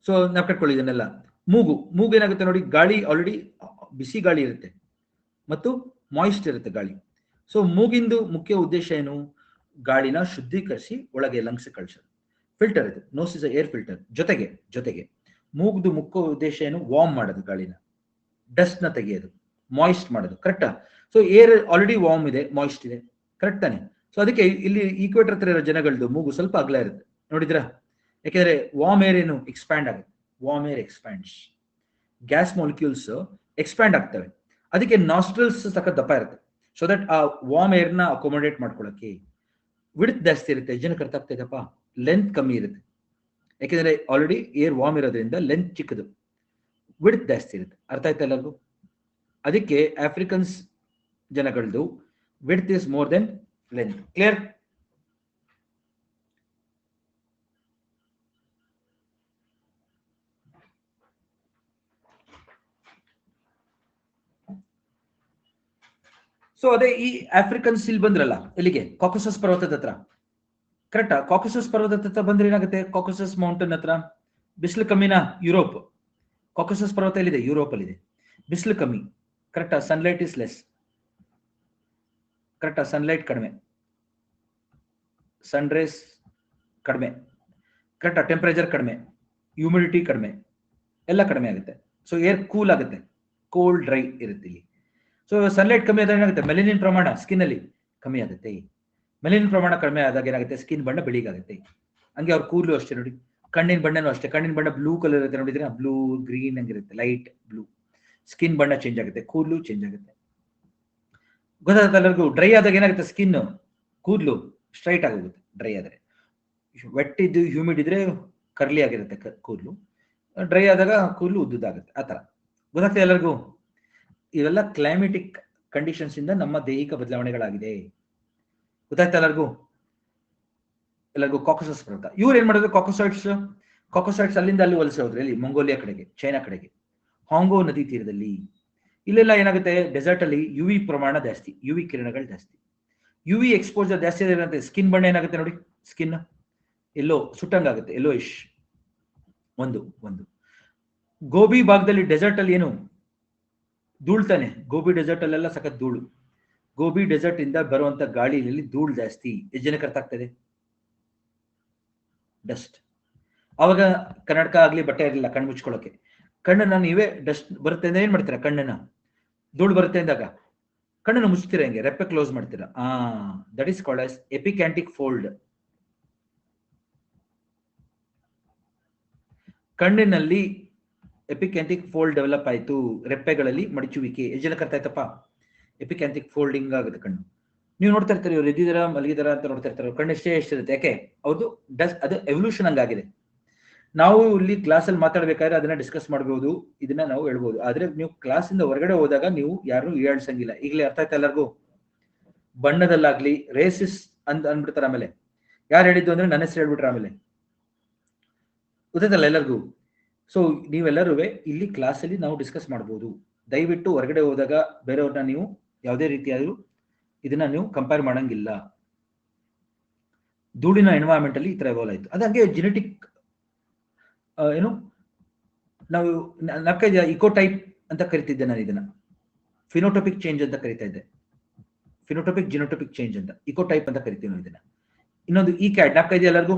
ಸೊ ನಾವು ಕಟ್ಕೊಳ್ಳಿ ಇದನ್ನೆಲ್ಲ. ಮೂಗು ಏನಾಗುತ್ತೆ ನೋಡಿ, ಗಾಳಿ ಆಲ್ರೆಡಿ ಬಿಸಿ ಗಾಳಿ ಇರುತ್ತೆ ಮತ್ತು ಮಾಯಿಸ್ಟ್ ಇರುತ್ತೆ ಗಾಳಿ. ಸೊ ಮೂಗಿಂದು ಮುಖ್ಯ ಉದ್ದೇಶ ಏನು? ಗಾಳಿನ ಶುದ್ಧೀಕರಿಸಿ ಒಳಗೆ ಲಂಗ್ಸ್ ಕಳಿಸೋದು. ಫಿಲ್ಟರ್ ಇದು, ನೋಸ್ ಇಸ್ ಏರ್ ಫಿಲ್ಟರ್. ಜೊತೆಗೆ ಮೂಗ್ದು ಮುಖ್ಯ ಉದ್ದೇಶ ಏನು? ವಾರ್ಮ್ ಮಾಡೋದು, ಗಾಳಿನ ಡಸ್ಟ್ ನ ತೆಗೆಯೋದು, ಮಾಯಿಸ್ಟ್ ಮಾಡೋದು, ಕರೆಕ್ಟಾ? ಸೊ ಏರ್ ಆಲ್ರೆಡಿ ವಾರ್ಮ್ ಇದೆ, ಮಾಯಿಸ್ಟ್ ಇದೆ, ಕರೆಕ್ಟ್ ತಾನೆ? ಸೊ ಅದಕ್ಕೆ ಇಲ್ಲಿ ಈಕ್ವೇಟರ್ ಹತ್ರ ಇರೋ ಜನಗಳದ್ದು ಮೂಗು ಸ್ವಲ್ಪ ಅಗಲ ಇರುತ್ತೆ, ನೋಡಿದ್ರಾ? ಯಾಕೆಂದ್ರೆ ವಾರ್ಮ್ ಏರ್ ಏನು ಎಕ್ಸ್ಪ್ಯಾಂಡ್ ಆಗುತ್ತೆ, warm air expands, gas molecules expand ಆಗ್ತವೆ, ಅದಕ್ಕೆ ನಾಸ್ಟ್ರಲ್ಸ್ ಸಖತ್ ದಪ್ಪ ಇರುತ್ತೆ. ಸೊ ದಟ್ ಆ ವಾರ್ಮ್ ಏರ್ ನ ಅಕೊಮೊಡೇಟ್ ಮಾಡ್ಕೊಳ್ಳೋಕೆ. ವಿಡ್ತ್ ಜಾಸ್ತಿ ಇರುತ್ತೆ, ಜನಕ್ಕೆ ಅರ್ಥ ಆಗ್ತಾ ಇದೆಯಪ್ಪ? ಲೆಂತ್ ಕಮ್ಮಿ ಇರುತ್ತೆ, ಯಾಕೆಂದ್ರೆ ಆಲ್ರೆಡಿ ಏರ್ ವಾರ್ಮ್ ಇರೋದ್ರಿಂದ ಲೆಂತ್ ಚಿಕ್ಕದು, ವಿಡ್ತ್ ಜಾಸ್ತಿ ಇರುತ್ತೆ. ಅರ್ಥ ಆಯ್ತಾ ಎಲ್ಲರಿಗೂ? ಅದಕ್ಕೆ ಆಫ್ರಿಕನ್ಸ್ ಜನಗಳದ್ದು width is more than length. Clear? So ಅದೇ ಈ ಆಫ್ರಿಕನ್ಸ್ ಇಲ್ಲಿ ಬಂದ್ರಲ್ಲ, ಎಲ್ಲಿಗೆ? ಕಾಕಸಸ್ ಪರ್ವತದ ಹತ್ರ, ಕರೆಕ್ಟಾ? ಕಾಕಸಸ್ ಪರ್ವತದ ಹತ್ರ ಬಂದ್ರೆ ಏನಾಗುತ್ತೆ, ಕಾಕಸಸ್ ಮೌಂಟನ್ ಹತ್ರ ಬಿಸಿಲು ಕಮ್ಮಿನಾ? ಯುರೋಪ್. ಕಾಕಸಸ್ ಪರ್ವತ ಎಲ್ಲಿದೆ? ಯುರೋಪ್ ಅಲ್ಲಿ ಇದೆ, ಬಿಸಿಲು ಕಮ್ಮಿ, ಕರೆಕ್ಟಾ? ಸನ್ಲೈಟ್ ಇಸ್ ಲೆಸ್, ಕರೆಕ್ಟಾ? ಸನ್ಲೈಟ್ ಕಡಿಮೆ, ಸನ್ ರೇಸ್ ಕಡಿಮೆ, ಕರೆಕ್ಟಾ? ಟೆಂಪರೇಚರ್ ಕಡಿಮೆ, ಹ್ಯೂಮಿಡಿಟಿ ಕಡಿಮೆ, ಎಲ್ಲ ಕಡಿಮೆ ಆಗುತ್ತೆ. ಸೊ ಏರ್ ಕೂಲ್ ಆಗುತ್ತೆ, ಕೋಲ್ಡ್ ಡ್ರೈ ಇರುತ್ತೆ ಇಲ್ಲಿ. ಸೊ ಸನ್ಲೈಟ್ ಕಮ್ಮಿ ಆದಾಗ ಏನಾಗುತ್ತೆ, ಮೆಲನಿನ್ ಪ್ರಮಾಣ ಸ್ಕಿನ್ ಅಲ್ಲಿ ಕಮ್ಮಿ ಆಗುತ್ತೆ. ಮೆಲನಿನ್ ಪ್ರಮಾಣ ಕಡಿಮೆ ಆದಾಗ ಏನಾಗುತ್ತೆ, ಸ್ಕಿನ್ ಬಣ್ಣ ಬೆಳಿಗಾಗುತ್ತೆ. ಹಂಗೆ ಅವ್ರ ಕೂದಲು ಅಷ್ಟೇ ನೋಡಿ, ಕಣ್ಣಿನ ಬಣ್ಣನೂ ಅಷ್ಟೇ, ಕಣ್ಣಿನ ಬಣ್ಣ ಬ್ಲೂ ಕಲರ್ ಇರುತ್ತೆ, ನೋಡಿದ್ರೆ ಬ್ಲೂ ಗ್ರೀನ್ ಹಂಗಿರುತ್ತೆ, ಲೈಟ್ ಬ್ಲೂ. ಸ್ಕಿನ್ ಬಣ್ಣ ಚೇಂಜ್ ಆಗುತ್ತೆ, ಕೂದಲು ಚೇಂಜ್ ಆಗುತ್ತೆ, ಗೊತ್ತಾಗುತ್ತೆ ಎಲ್ಲರಿಗೂ? ಡ್ರೈ ಆದಾಗ ಏನಾಗುತ್ತೆ, ಸ್ಕಿನ್ ಕೂದಲು ಸ್ಟ್ರೈಟ್ ಆಗೋಗುತ್ತೆ ಡ್ರೈ ಆದ್ರೆ. ವೆಟ್ ಇದ್ದು ಹ್ಯೂಮಿಡ್ ಇದ್ರೆ ಕರ್ಲಿ ಆಗಿರುತ್ತೆ ಕೂದಲು, ಡ್ರೈ ಆದಾಗ ಕೂದಲು ಉದ್ದುದಾಗುತ್ತೆ, ಆ ತರ. ಗೊತ್ತಾಗ್ತದೆ ಎಲ್ಲರಿಗೂ? ಇವೆಲ್ಲ ಕ್ಲೈಮೆಟಿಕ್ ಕಂಡೀಷನ್ಸ್ ಇಂದ ನಮ್ಮ ದೈಹಿಕ ಬದಲಾವಣೆಗಳಾಗಿದೆ, ಗೊತ್ತಾಯ್ತಾ ಎಲ್ಲರಿಗೂ? ಕಾಕಸಸ್ ಪರ್ವತ. ಇವ್ರು ಏನ್ ಮಾಡಿದ್ರು, ಕಾಕೋಸಾಯ್ಡ್ಸ್ ಅಲ್ಲಿಂದ ಅಲ್ಲಿ ವಲಸೆ ಹೋದ್ರು, ಇಲ್ಲಿ ಮಂಗೋಲಿಯಾ ಕಡೆಗೆ, ಚೈನಾ ಕಡೆಗೆ, ಹಾಂಗೋ ನದಿ ತೀರದಲ್ಲಿ. ಇಲ್ಲೆಲ್ಲ ಏನಾಗುತ್ತೆ, ಡೆಸರ್ಟ್ ಅಲ್ಲಿ ಯುವಿ ಪ್ರಮಾಣ ಜಾಸ್ತಿ, ಯುವಿ ಕಿರಣಗಳು ಜಾಸ್ತಿ, ಯುವಿ ಎಕ್ಸ್ಪೋಜರ್ ಜಾಸ್ತಿ ಆಗುತ್ತೆ. ಸ್ಕಿನ್ ಬಣ್ಣ ಏನಾಗುತ್ತೆ ನೋಡಿ, ಸ್ಕಿನ್ ಎಲ್ಲೋ ಸುಟ್ಟಂಗಾಗುತ್ತೆ, ಎಲ್ಲೋ ಇಶ್. ಒಂದು ಗೋಬಿ ಭಾಗದಲ್ಲಿ ಡೆಸರ್ಟ್ ಅಲ್ಲಿ ಏನು ಧೂಳ್ತಾನೆ, ಗೋಬಿ ಡೆಸರ್ಟ್ ಅಲ್ಲೆಲ್ಲ ಸಖತ್ ಧೂಳು. ಗೋಬಿ ಡೆಸರ್ಟ್ ಇಂದ ಬರುವಂತ ಗಾಳಿಯಲ್ಲಿ ಧೂಳು ಜಾಸ್ತಿ. ಎಷ್ಟು ಜನಕ್ಕೆ ಅರ್ಥ ಆಗ್ತದೆ? ಡಸ್ಟ್. ಅವಾಗ ಕನ್ನಡಕ ಆಗ್ಲಿ ಬಟ್ಟೆ ಇರಲಿಲ್ಲ ಕಣ್ಣು ಮುಚ್ಕೊಳ್ಳೋಕೆ. ಕಣ್ಣನ್ನ ನೀವೇ ಡಸ್ಟ್ ಬರುತ್ತೆ ಅಂದ್ರೆ ಏನ್ ಮಾಡ್ತೀರಾ? ಕಣ್ಣನ್ನ ಧೂಳು ಬರುತ್ತೆ ಅಂದಾಗ ಕಣ್ಣನ್ನು ಮುಚ್ತೀರಾ, ಹೆಂಗೆ ರೆಪ್ಪೆ ಕ್ಲೋಸ್ ಮಾಡ್ತೀರಾ. That is called as epicanthic fold. ಕಣ್ಣಿನಲ್ಲಿ ಎಪಿಕ್ಯಾಂಟಿಕ್ ಫೋಲ್ಡ್ ಡೆವಲಪ್ ಆಯ್ತು, ರೆಪ್ಪೆಗಳಲ್ಲಿ ಮಡಿಚುವಿಕೆ. ಎಷ್ಟು ಜನಕ್ಕೆ ಅರ್ಥ ಆಯ್ತಪ್ಪ? ಎಪಿಕ್ಯಾಂಟಿಕ್ ಫೋಲ್ಡಿಂಗ್ ಆಗುತ್ತೆ ಕಣ್ಣು. ನೀವು ನೋಡ್ತಾ ಇರ್ತಾರೆ, ಇವ್ರು ಎದ್ದಿದಾರ ಮಲಗಿದಾರ ಅಂತ ನೋಡ್ತಾ ಇರ್ತಾರೆ, ಕಣ್ಣು ಎಷ್ಟಿರುತ್ತೆ. ಯಾಕೆ? ಹೌದು, ಅದು ಎವಲ್ಯೂಷನ್ ಹಂಗಾಗಿದೆ. ನಾವು ಇಲ್ಲಿ ಕ್ಲಾಸ್ ಅಲ್ಲಿ ಮಾತಾಡ್ಬೇಕಾದ್ರೆ ಅದನ್ನ ಡಿಸ್ಕಸ್ ಮಾಡಬಹುದು, ಇದನ್ನ ನಾವು ಹೇಳ್ಬೋದು. ಆದ್ರೆ ನೀವು ಕ್ಲಾಸ್ ಇಂದ ಹೊರಗಡೆ ಹೋದಾಗ ನೀವು ಯಾರು ಹೇಳ್ಸಂಗಿಲ್ಲ. ಈಗಲೇ ಅರ್ಥ ಆಯ್ತಾ ಎಲ್ಲರಿಗೂ? ಬಣ್ಣದಲ್ಲಾಗ್ಲಿ ರೇಸಿಸ್ ಅಂದ್ಬಿಡ್ತಾರೆ, ಆಮೇಲೆ ಯಾರು ಹೇಳಿದ್ದು ಅಂದ್ರೆ ನನ್ನ ಹೆಸರು ಹೇಳ್ಬಿಟ್ರೆ ಆಮೇಲೆ, ಗೊತ್ತಲ್ಲ ಎಲ್ಲರಿಗೂ? ಸೊ ನೀವೆಲ್ಲರೂ ಇಲ್ಲಿ ಕ್ಲಾಸಲ್ಲಿ ನಾವು ಡಿಸ್ಕಸ್ ಮಾಡ್ಬೋದು. ದಯವಿಟ್ಟು ಹೊರಗಡೆ ಹೋದಾಗ ಬೇರೆಯವ್ರನ್ನ ನೀವು ಯಾವುದೇ ರೀತಿಯಾದರೂ ಇದನ್ನ ನೀವು ಕಂಪೇರ್ ಮಾಡಂಗಿಲ್ಲ. ಧೂಳಿನ ಎನ್ವೈರನ್ಮೆಂಟ್ ಅಲ್ಲಿ ಈ ತರ ಎವಾಲ್ವ್ ಆಯ್ತು. ಅದಂಗೆ ಜೆನೆಟಿಕ್ ಏನು ನಾವು ನಕ್ಕೈದ ಇಕೋಟೈಪ್ ಅಂತ ಕರಿತಿದ್ದೆ ನಾನು, ಇದನ್ನ ಫಿನೋಟೋಪಿಕ್ ಚೇಂಜ್ ಅಂತ ಕರಿತಾ ಇದ್ದೆ. ಫಿನೋಟೋಪಿಕ್ ಜಿನೋಟೋಪಿಕ್ ಚೇಂಜ್ ಅಂತ, ಇಕೋಟೈಪ್ ಅಂತ ಕರಿತೀವಿ ನಾವು ಇದನ್ನ. ಇನ್ನೊಂದು ಈ ಕ್ಯಾಡ್ ನಕ್ಕೈದೆ ಎಲ್ಲರಿಗೂ.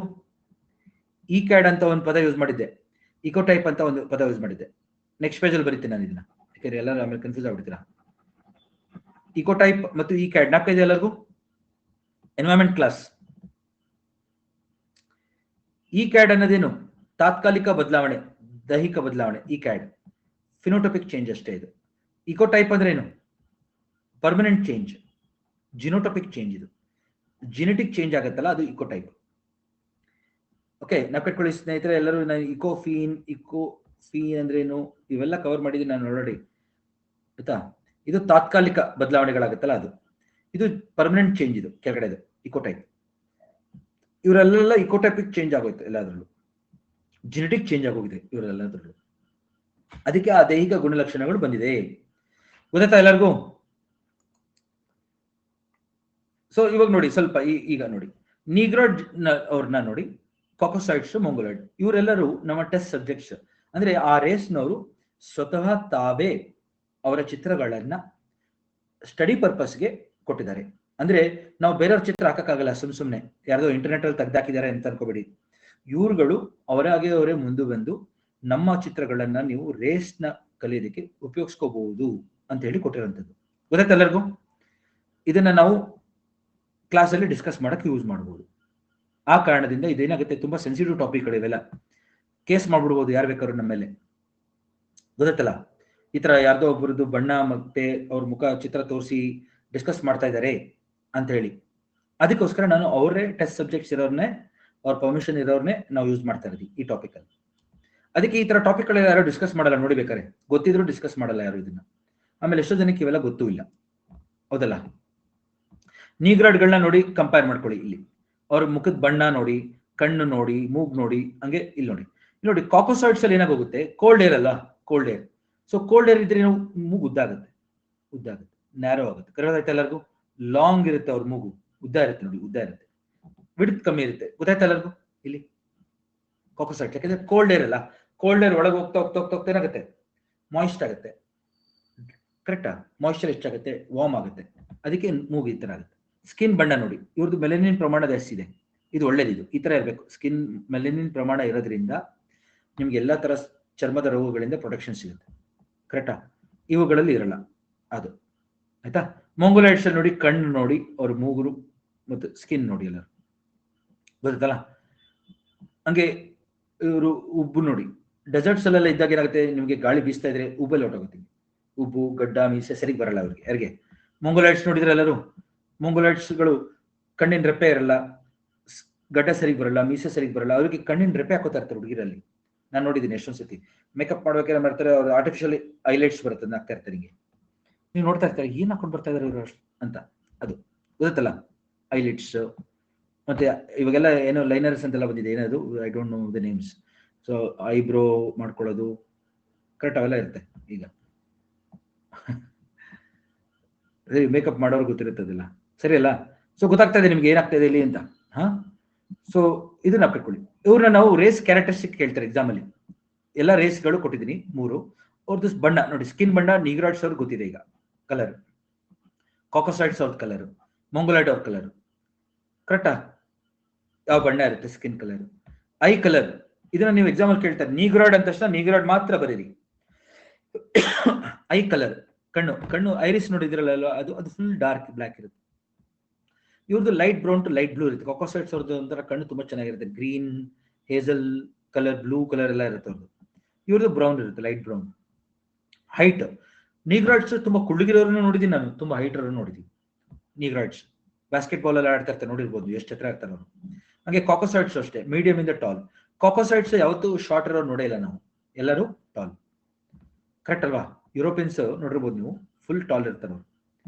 ಈ ಕ್ಯಾಡ್ ಅಂತ ಒಂದು ಪದ ಯೂಸ್ ಮಾಡಿದ್ದೆ, ಇಕೋಟೈಪ್ ಅಂತ ಒಂದು ಪದ ಯೂಸ್ ಮಾಡಿದ್ದೆ. ನೆಕ್ಸ್ಟ್ ಪೇಜ್ ಅಲ್ಲಿ ಬರೀತೀನಿ ನಾನು ಇದನ್ನ, ಯಾಕಂದ್ರೆ ಎಲ್ಲರೂ ಆಮೇಲೆ ಕನ್ಫ್ಯೂಸ್ ಆಗ್ಬಿಡ್ತೀರಾ. ಇಕೋಟೈಪ್ ಮತ್ತು ಈ ಕ್ಯಾಡ್ ನಕ್ಕೈದೆ ಎಲ್ಲರಿಗೂ. Environment class. ಈ ಕ್ಯಾಡ್ ಅನ್ನೋದೇನು? ತಾತ್ಕಾಲಿಕ ಬದಲಾವಣೆ, ದೈಹಿಕ ಬದಲಾವಣೆ. ಈ ಕ್ಯಾಡ್ ಫಿನೋಟೋಪಿಕ್ ಚೇಂಜ್ ಅಷ್ಟೇ ಇದು. ಇಕೋಟೈಪ್ ಅಂದ್ರೆ ಏನು? Permanent change. ಜಿನೋಟೋಪಿಕ್ ಚೇಂಜ್, ಇದು ಜಿನೆಟಿಕ್ ಚೇಂಜ್ ಆಗುತ್ತಲ್ಲ, ಅದು ಇಕೋಟೈಪ್. ಓಕೆ, ನೆನಪಿಟ್ಕೊಳ್ಳಿ ಸ್ನೇಹಿತರೆ ಎಲ್ಲರೂ. ನಾನು ಇಕೋಫೀನ್ ಅಂದ್ರೆ ಏನು ಇವೆಲ್ಲ ಕವರ್ ಮಾಡಿದ್ದೀನಿ ನಾನು ಆಲ್ರೆಡಿ, ಆಯ್ತಾ? ಇದು ತಾತ್ಕಾಲಿಕ ಬದಲಾವಣೆಗಳಾಗುತ್ತಲ್ಲ ಅದು. ಇದು ಪರ್ಮನೆಂಟ್ ಚೇಂಜ್, ಇದು ಕೆಳಗಡೆ ಇಕೋಟೈಪ್. ಇವರೆಲ್ಲ ಇಕೋಟೈಪಿಕ್ ಚೇಂಜ್ ಆಗೋಯ್ತು ಎಲ್ಲಾದ್ರಲ್ಲೂ, ಜೆನೆಟಿಕ್ ಚೇಂಜ್ ಆಗೋಗಿದೆ ಇವರೆಲ್ಲದ್ರಲ್ಲೂ. ಅದಕ್ಕೆ ಆ ದೈಹಿಕ ಗುಣಲಕ್ಷಣಗಳು ಬಂದಿದೆ. ಗೊತ್ತಾಯ್ತಾ ಎಲ್ಲರಿಗೂ? ಸೊ ಇವಾಗ ನೋಡಿ ಸ್ವಲ್ಪ ಈಗ ನೋಡಿ, ನೀಗ್ರಾಯ್ಡ್ ಅವ್ರನ್ನ ನೋಡಿ, ಕಾಕೋಸೈಟ್ಸ್, ಮೊಂಗೊಲಾಯ್ಡ್, ಇವರೆಲ್ಲರೂ ನಮ್ಮ ಟೆಸ್ಟ್ ಸಬ್ಜೆಕ್ಟ್ಸ್. ಅಂದ್ರೆ ಆ ರೇಸ್ನವರು ಸ್ವತಃ ತಾವೇ ಅವರ ಚಿತ್ರಗಳನ್ನ ಸ್ಟಡಿ ಪರ್ಪಸ್ಗೆ ಕೊಟ್ಟಿದ್ದಾರೆ. ಅಂದ್ರೆ ನಾವು ಬೇರೆಯವ್ರ ಚಿತ್ರ ಹಾಕಕ್ಕಾಗಲ್ಲ ಸುಮ್ನೆ, ಯಾರ್ದೋ ಇಂಟರ್ನೆಟ್ ಅಲ್ಲಿ ತೆಗ್ದಾಕಿದ್ದಾರೆ ಅಂತ ಅನ್ಕೋಬೇಡಿ. ಇವ್ರುಗಳು ಅವರಾಗೆ ಅವರೇ ಮುಂದೆ ಬಂದು ನಮ್ಮ ಚಿತ್ರಗಳನ್ನ ನೀವು ರೇಸ್ನ ಕಲಿಯೋದಕ್ಕೆ ಉಪಯೋಗಿಸ್ಕೋಬಹುದು ಅಂತ ಹೇಳಿ ಕೊಟ್ಟಿರೋಂಥದ್ದು. ಗೊತ್ತಾಯ್ತು ಎಲ್ಲರಿಗೂ? ಇದನ್ನ ನಾವು ಕ್ಲಾಸ್ ಅಲ್ಲಿ ಡಿಸ್ಕಸ್ ಮಾಡಕ್ಕೆ ಯೂಸ್ ಮಾಡಬಹುದು. ಆ ಕಾರಣದಿಂದ ಇದೇನಾಗುತ್ತೆ, ತುಂಬಾ ಸೆನ್ಸಿಟಿವ್ ಟಾಪಿಕ್ಗಳು ಇವೆಲ್ಲ. ಕೇಸ್ ಮಾಡ್ಬಿಡ್ಬೋದು ಯಾರು ಬೇಕಾದ್ರೂ ನಮ್ಮ ಮೇಲೆ. ಗೊತ್ತಾಯ್ತಲ್ಲ? ಈ ತರ ಯಾರ್ದೋ ಒಬ್ಬರದ್ದು ಬಣ್ಣ ಮತ್ತೆ ಅವ್ರ ಮುಖ ಚಿತ್ರ ತೋರಿಸಿ ಡಿಸ್ಕಸ್ ಮಾಡ್ತಾ ಇದ್ದಾರೆ ಅಂತ ಹೇಳಿ, ಅದಕ್ಕೋಸ್ಕರ ನಾನು ಅವರೇ ಟೆಸ್ಟ್ ಸಬ್ಜೆಕ್ಟ್ಸ್ ಇರೋರ್ನೇ, ಅವ್ರ ಪರ್ಮಿಷನ್ ಇರೋರ್ನೇ ನಾವು ಯೂಸ್ ಮಾಡ್ತಾ ಇದ್ದೀವಿ ಈ ಟಾಪಿಕ್ ಅಲ್ಲಿ. ಅದಕ್ಕೆ ಈ ತರ ಟಾಪಿಕ್ಗಳು ಯಾರು ಡಿಸ್ಕಸ್ ಮಾಡಲ್ಲ ನೋಡಿ, ಬೇಕಾರೆ ಗೊತ್ತಿದ್ರು ಡಿಸ್ಕಸ್ ಮಾಡಲ್ಲ ಯಾರು ಇದನ್ನ. ಆಮೇಲೆ ಎಷ್ಟೋ ಜನಕ್ಕೆ ಇವೆಲ್ಲ ಗೊತ್ತೂ ಇಲ್ಲ, ಹೌದಲ್ಲ? ನೀಗ್ರಾಡ್ಗಳನ್ನ ನೋಡಿ ಕಂಪೇರ್ ಮಾಡ್ಕೊಳ್ಳಿ. ಇಲ್ಲಿ ಅವ್ರ ಮುಖದ ಬಣ್ಣ ನೋಡಿ, ಕಣ್ಣು ನೋಡಿ, ಮೂಗ್ ನೋಡಿ, ಹಂಗೆ ಇಲ್ಲಿ ನೋಡಿ. ನೋಡಿ ಕಾಕೋಸೈಟ್ಸ್ ಅಲ್ಲಿ ಏನಾಗೋಗುತ್ತೆ, ಕೋಲ್ಡ್ ಏರ್ ಅಲ್ಲ, cold air. So cold air ಇದ್ರೆ ಮೂಗು ಉದ್ದಾಗುತ್ತೆ, ನ್ಯಾರೋ ಆಗುತ್ತೆ. ಕರೆಕ್ಟ್ ಎಲ್ಲರಿಗೂ? ಲಾಂಗ್ ಇರುತ್ತೆ ಅವ್ರ ಮೂಗು, ಉದ್ದ ಇರುತ್ತೆ ನೋಡಿ, ಉದ್ದ ಇರುತ್ತೆ, ವಿಡ್ತ್ ಕಮ್ಮಿ ಇರುತ್ತೆ. ಗೊತ್ತಾಯ್ತಾ ಎಲ್ಲರಿಗೂ? ಇಲ್ಲಿ ಕಾಕೋಸೈಟ್, ಯಾಕಂದ್ರೆ ಕೋಲ್ಡ್ ಏರ್ ಅಲ್ಲ, ಕೋಲ್ಡ್ ಏರ್ ಒಳಗೆ ಹೋಗ್ತಾ ಹೋಗ್ತಾ ಹೋಗ್ತಾ ಹೋಗ್ತಾ ಏನಾಗುತ್ತೆ, ಮಾಯಿಸ್ಟ್ ಆಗುತ್ತೆ. ಕರೆಕ್ಟಾ? ಮಾಯಿಶ್ಚರ್ ಎಷ್ಟಾಗುತ್ತೆ, ವಾರ್ಮ್ ಆಗುತ್ತೆ, ಅದಕ್ಕೆ ಮೂಗು ಈ ತರ ಆಗುತ್ತೆ. ಸ್ಕಿನ್ ಬಣ್ಣ ನೋಡಿ, ಇವ್ರದ್ದು ಮೆಲನಿನ್ ಪ್ರಮಾಣ ಜಾಸ್ತಿ ಇದೆ, ಇದು ಒಳ್ಳೇದಿದು, ಈ ತರ ಇರಬೇಕು. ಸ್ಕಿನ್ ಮೆಲನಿನ್ ಪ್ರಮಾಣ ಇರೋದ್ರಿಂದ ನಿಮ್ಗೆ ಎಲ್ಲಾ ತರ ಚರ್ಮದ ರೋಗಗಳಿಂದ ಪ್ರೊಟೆಕ್ಷನ್ ಸಿಗುತ್ತೆ. ಕರೆಕ್ಟಾ? ಇವುಗಳಲ್ಲಿ ಇರಲ್ಲ ಅದು, ಆಯ್ತಾ? ಮೊಂಗೊಲಾಯ್ಡ್ಸ್ ಅಲ್ಲಿ ನೋಡಿ, ಕಣ್ಣು ನೋಡಿ, ಅವ್ರ ಮೂಗುರು ಮತ್ತು ಸ್ಕಿನ್ ನೋಡಿ, ಎಲ್ಲರೂ ಗೊತ್ತಲ್ಲ? ಹಂಗೆ ಇವರು ಉಬ್ಬು ನೋಡಿ, ಡೆಸರ್ಟ್ಸ್ ಅಲ್ಲೆಲ್ಲ ಇದ್ದಾಗ ಏನಾಗುತ್ತೆ, ನಿಮಗೆ ಗಾಳಿ ಬೀಸ್ತಾ ಇದ್ರೆ ಉಬ್ಬಲ್ಲಿ ಹೊಟ್ಟೋಗುತ್ತೆ. ಉಬ್ಬು, ಗಡ್ಡ, ಮೀಸೆ ಸರಿಗೆ ಬರಲ್ಲ ಅವ್ರಿಗೆ, ಯಾರಿಗೆ? ಮೊಂಗೊಲಾಯ್ಡ್ಸ್ ನೋಡಿದ್ರೆ ಎಲ್ಲರೂ. ಮೊಂಗೊಲಾಯ್ಡ್ಸ್ಗಳು ಕಣ್ಣಿನ ರೆಪ್ಪೆ ಇರಲ್ಲ, ಗಡ್ಡ ಸರಿಗೆ ಬರಲ್ಲ, ಮೀಸೆ ಸರಿಗೆ ಬರಲ್ಲ. ಅವ್ರಿಗೆ ಕಣ್ಣಿನ ರೆಪ್ಪೆ ಹಾಕೋತಾ ಇರ್ತಾರೆ ಹುಡುಗಿರಲ್ಲಿ, ನಾನು ನೋಡಿದ್ದೀನಿ ಎಷ್ಟೊಂದು ಸತಿ. ಮೇಕಪ್ ಮಾಡ್ಬೇಕಾದ್ರೆ ಮಾಡ್ತಾರೆ, ಅವ್ರು ಆರ್ಟಿಫಿಷಿಯಲ್ ಐಲೈಟ್ಸ್ ಬರುತ್ತೆ, ಹಾಕ್ತಾ ಇರ್ತಾರೆ. ಹಿಂಗೆ ನೀವು ನೋಡ್ತಾ ಇರ್ತಾರೆ, ಏನ್ ಹಾಕೊಂಡು ಬರ್ತಾ ಇದಾರೆ ಇವರು ಅಂತ. ಅದು ಗೊತ್ತಲ್ಲ, ಐಲೈಟ್ಸ್. ಮತ್ತೆ ಇವಾಗೆಲ್ಲ ಏನೋ ಲೈನರ್ಸ್ ಅಂತೆಲ್ಲ ಬಂದಿದೆ, ಏನದು I don't know the names. So eyebrow ಮಾಡ್ಕೊಳ್ಳೋದು, ಕರೆಕ್ಟ್ ಅವೆಲ್ಲ ಇರುತ್ತೆ ಈಗ. ಮೇಕಪ್ ಮಾಡೋರು ಗೊತ್ತಿರುತ್ತದಿಲ್ಲ, ಸರಿ ಅಲ್ಲ? ಸೊ ಗೊತ್ತಾಗ್ತಾ ಇದೆ ನಿಮ್ಗೆ ಏನಾಗ್ತಾ ಇದೆ ಇಲ್ಲಿ ಅಂತ. ಸೊ ಇದನ್ನ ಹಾಕಿಕೊಳ್ಳಿ. ಇವ್ರನ್ನ ನಾವು ರೇಸ್ ಕ್ಯಾರೆಕ್ಟರಿಸ್ಟಿಕ್ ಕೇಳ್ತಾರೆ ಎಕ್ಸಾಮ್ ಅಲ್ಲಿ. ಎಲ್ಲ ರೇಸ್ಗಳು ಕೊಟ್ಟಿದ್ದೀನಿ 3. ಅವ್ರದ್ದು ಬಣ್ಣ ನೋಡಿ, ಸ್ಕಿನ್ ಬಣ್ಣ ನೀಗ್ರಾಯ್ಡ್ಸ್ ಅವ್ರಿಗೆ ಗೊತ್ತಿದೆ ಈಗ, ಕಲರ್. ಕಾಕೋಸೈಟ್ಸ್ ಅವ್ರ ಕಲರ್, ಮೊಂಗೊಲಾಯ್ಡ್ ಅವ್ರ ಕಲರ್. ಕರೆಕ್ಟಾ? ಯಾವ ಬಣ್ಣ ಇರುತ್ತೆ ಸ್ಕಿನ್ ಕಲರ್. ಐ ಕಲರ್, ಇದನ್ನ ನೀವು ಎಕ್ಸಾಮ್ ಅಲ್ಲಿ ಕೇಳ್ತಾರೆ. ನೀಗ್ರಾಯ್ಡ್ ಅಂತ ತಕ್ಷಣ ನೀಗ್ರಾಯ್ಡ್ ಮಾತ್ರ ಬರೀರಿ. ಐ ಕಲರ್, ಕಣ್ಣು ಐರಿಸ್ ನೋಡಿದ್ರಲ್ಲ, ಅದು ಫುಲ್ ಡಾರ್ಕ್ ಬ್ಲಾಕ್ ಇರುತ್ತೆ. ಇವ್ರದ್ದು light brown to light blue ಇರುತ್ತೆ. ಕಾಕೋಸೈಟ್ಸ್ ಅವ್ರದ್ದು ಒಂಥರ ಕಣ್ಣು ತುಂಬಾ ಚೆನ್ನಾಗಿರುತ್ತೆ, green, hazel colour, blue colour ಎಲ್ಲ ಇರುತ್ತೆ ಅವ್ರದ್ದು. ಇವ್ರದ್ದು ಬ್ರೌನ್ ಇರುತ್ತೆ, ಲೈಟ್ ಬ್ರೌನ್. ಹೈಟ್, ನೀಗ್ರಾಯ್ಡ್ಸ್ ತುಂಬಾ ಕುಳ್ಳಿಗಿರೋರನ್ನು ನೋಡಿದೀನಿ ನಾನು, ತುಂಬಾ ಹೈಟ್ ಅವ್ರನ್ನು ನೋಡಿದೀನಿ. ನೀಗ್ರಾಯ್ಡ್ಸ್ ಬಾಸ್ಕೆಟ್ ಬಾಲ್ ಎಲ್ಲ ಆಡ್ತಾ ಇರ್ತಾರೆ, ನೋಡಿರ್ಬೋದು ಎಷ್ಟು ಹತ್ರ ಇರ್ತಾರೆ ಅವರು. ಹಾಗೆ ಕಾಕೋಸೈಟ್ಸ್ ಅಷ್ಟೇ, ಮೀಡಿಯಂ ಇಂದ ಟಾಲ್. ಕಾಕೋಸೈಟ್ಸ್ ಯಾವತ್ತೂ ಶಾರ್ಟ್ ಇರೋರು ನೋಡೇ ಇಲ್ಲ ನಾವು, ಎಲ್ಲರೂ ಟಾಲ್. ಕರೆಕ್ಟ್ ಅಲ್ವಾ? ಯುರೋಪಿಯನ್ಸ್ ನೋಡಿರ್ಬೋದು ನೀವು, ಫುಲ್ ಟಾಲ್ ಇರ್ತಾರೆ ಅವರು.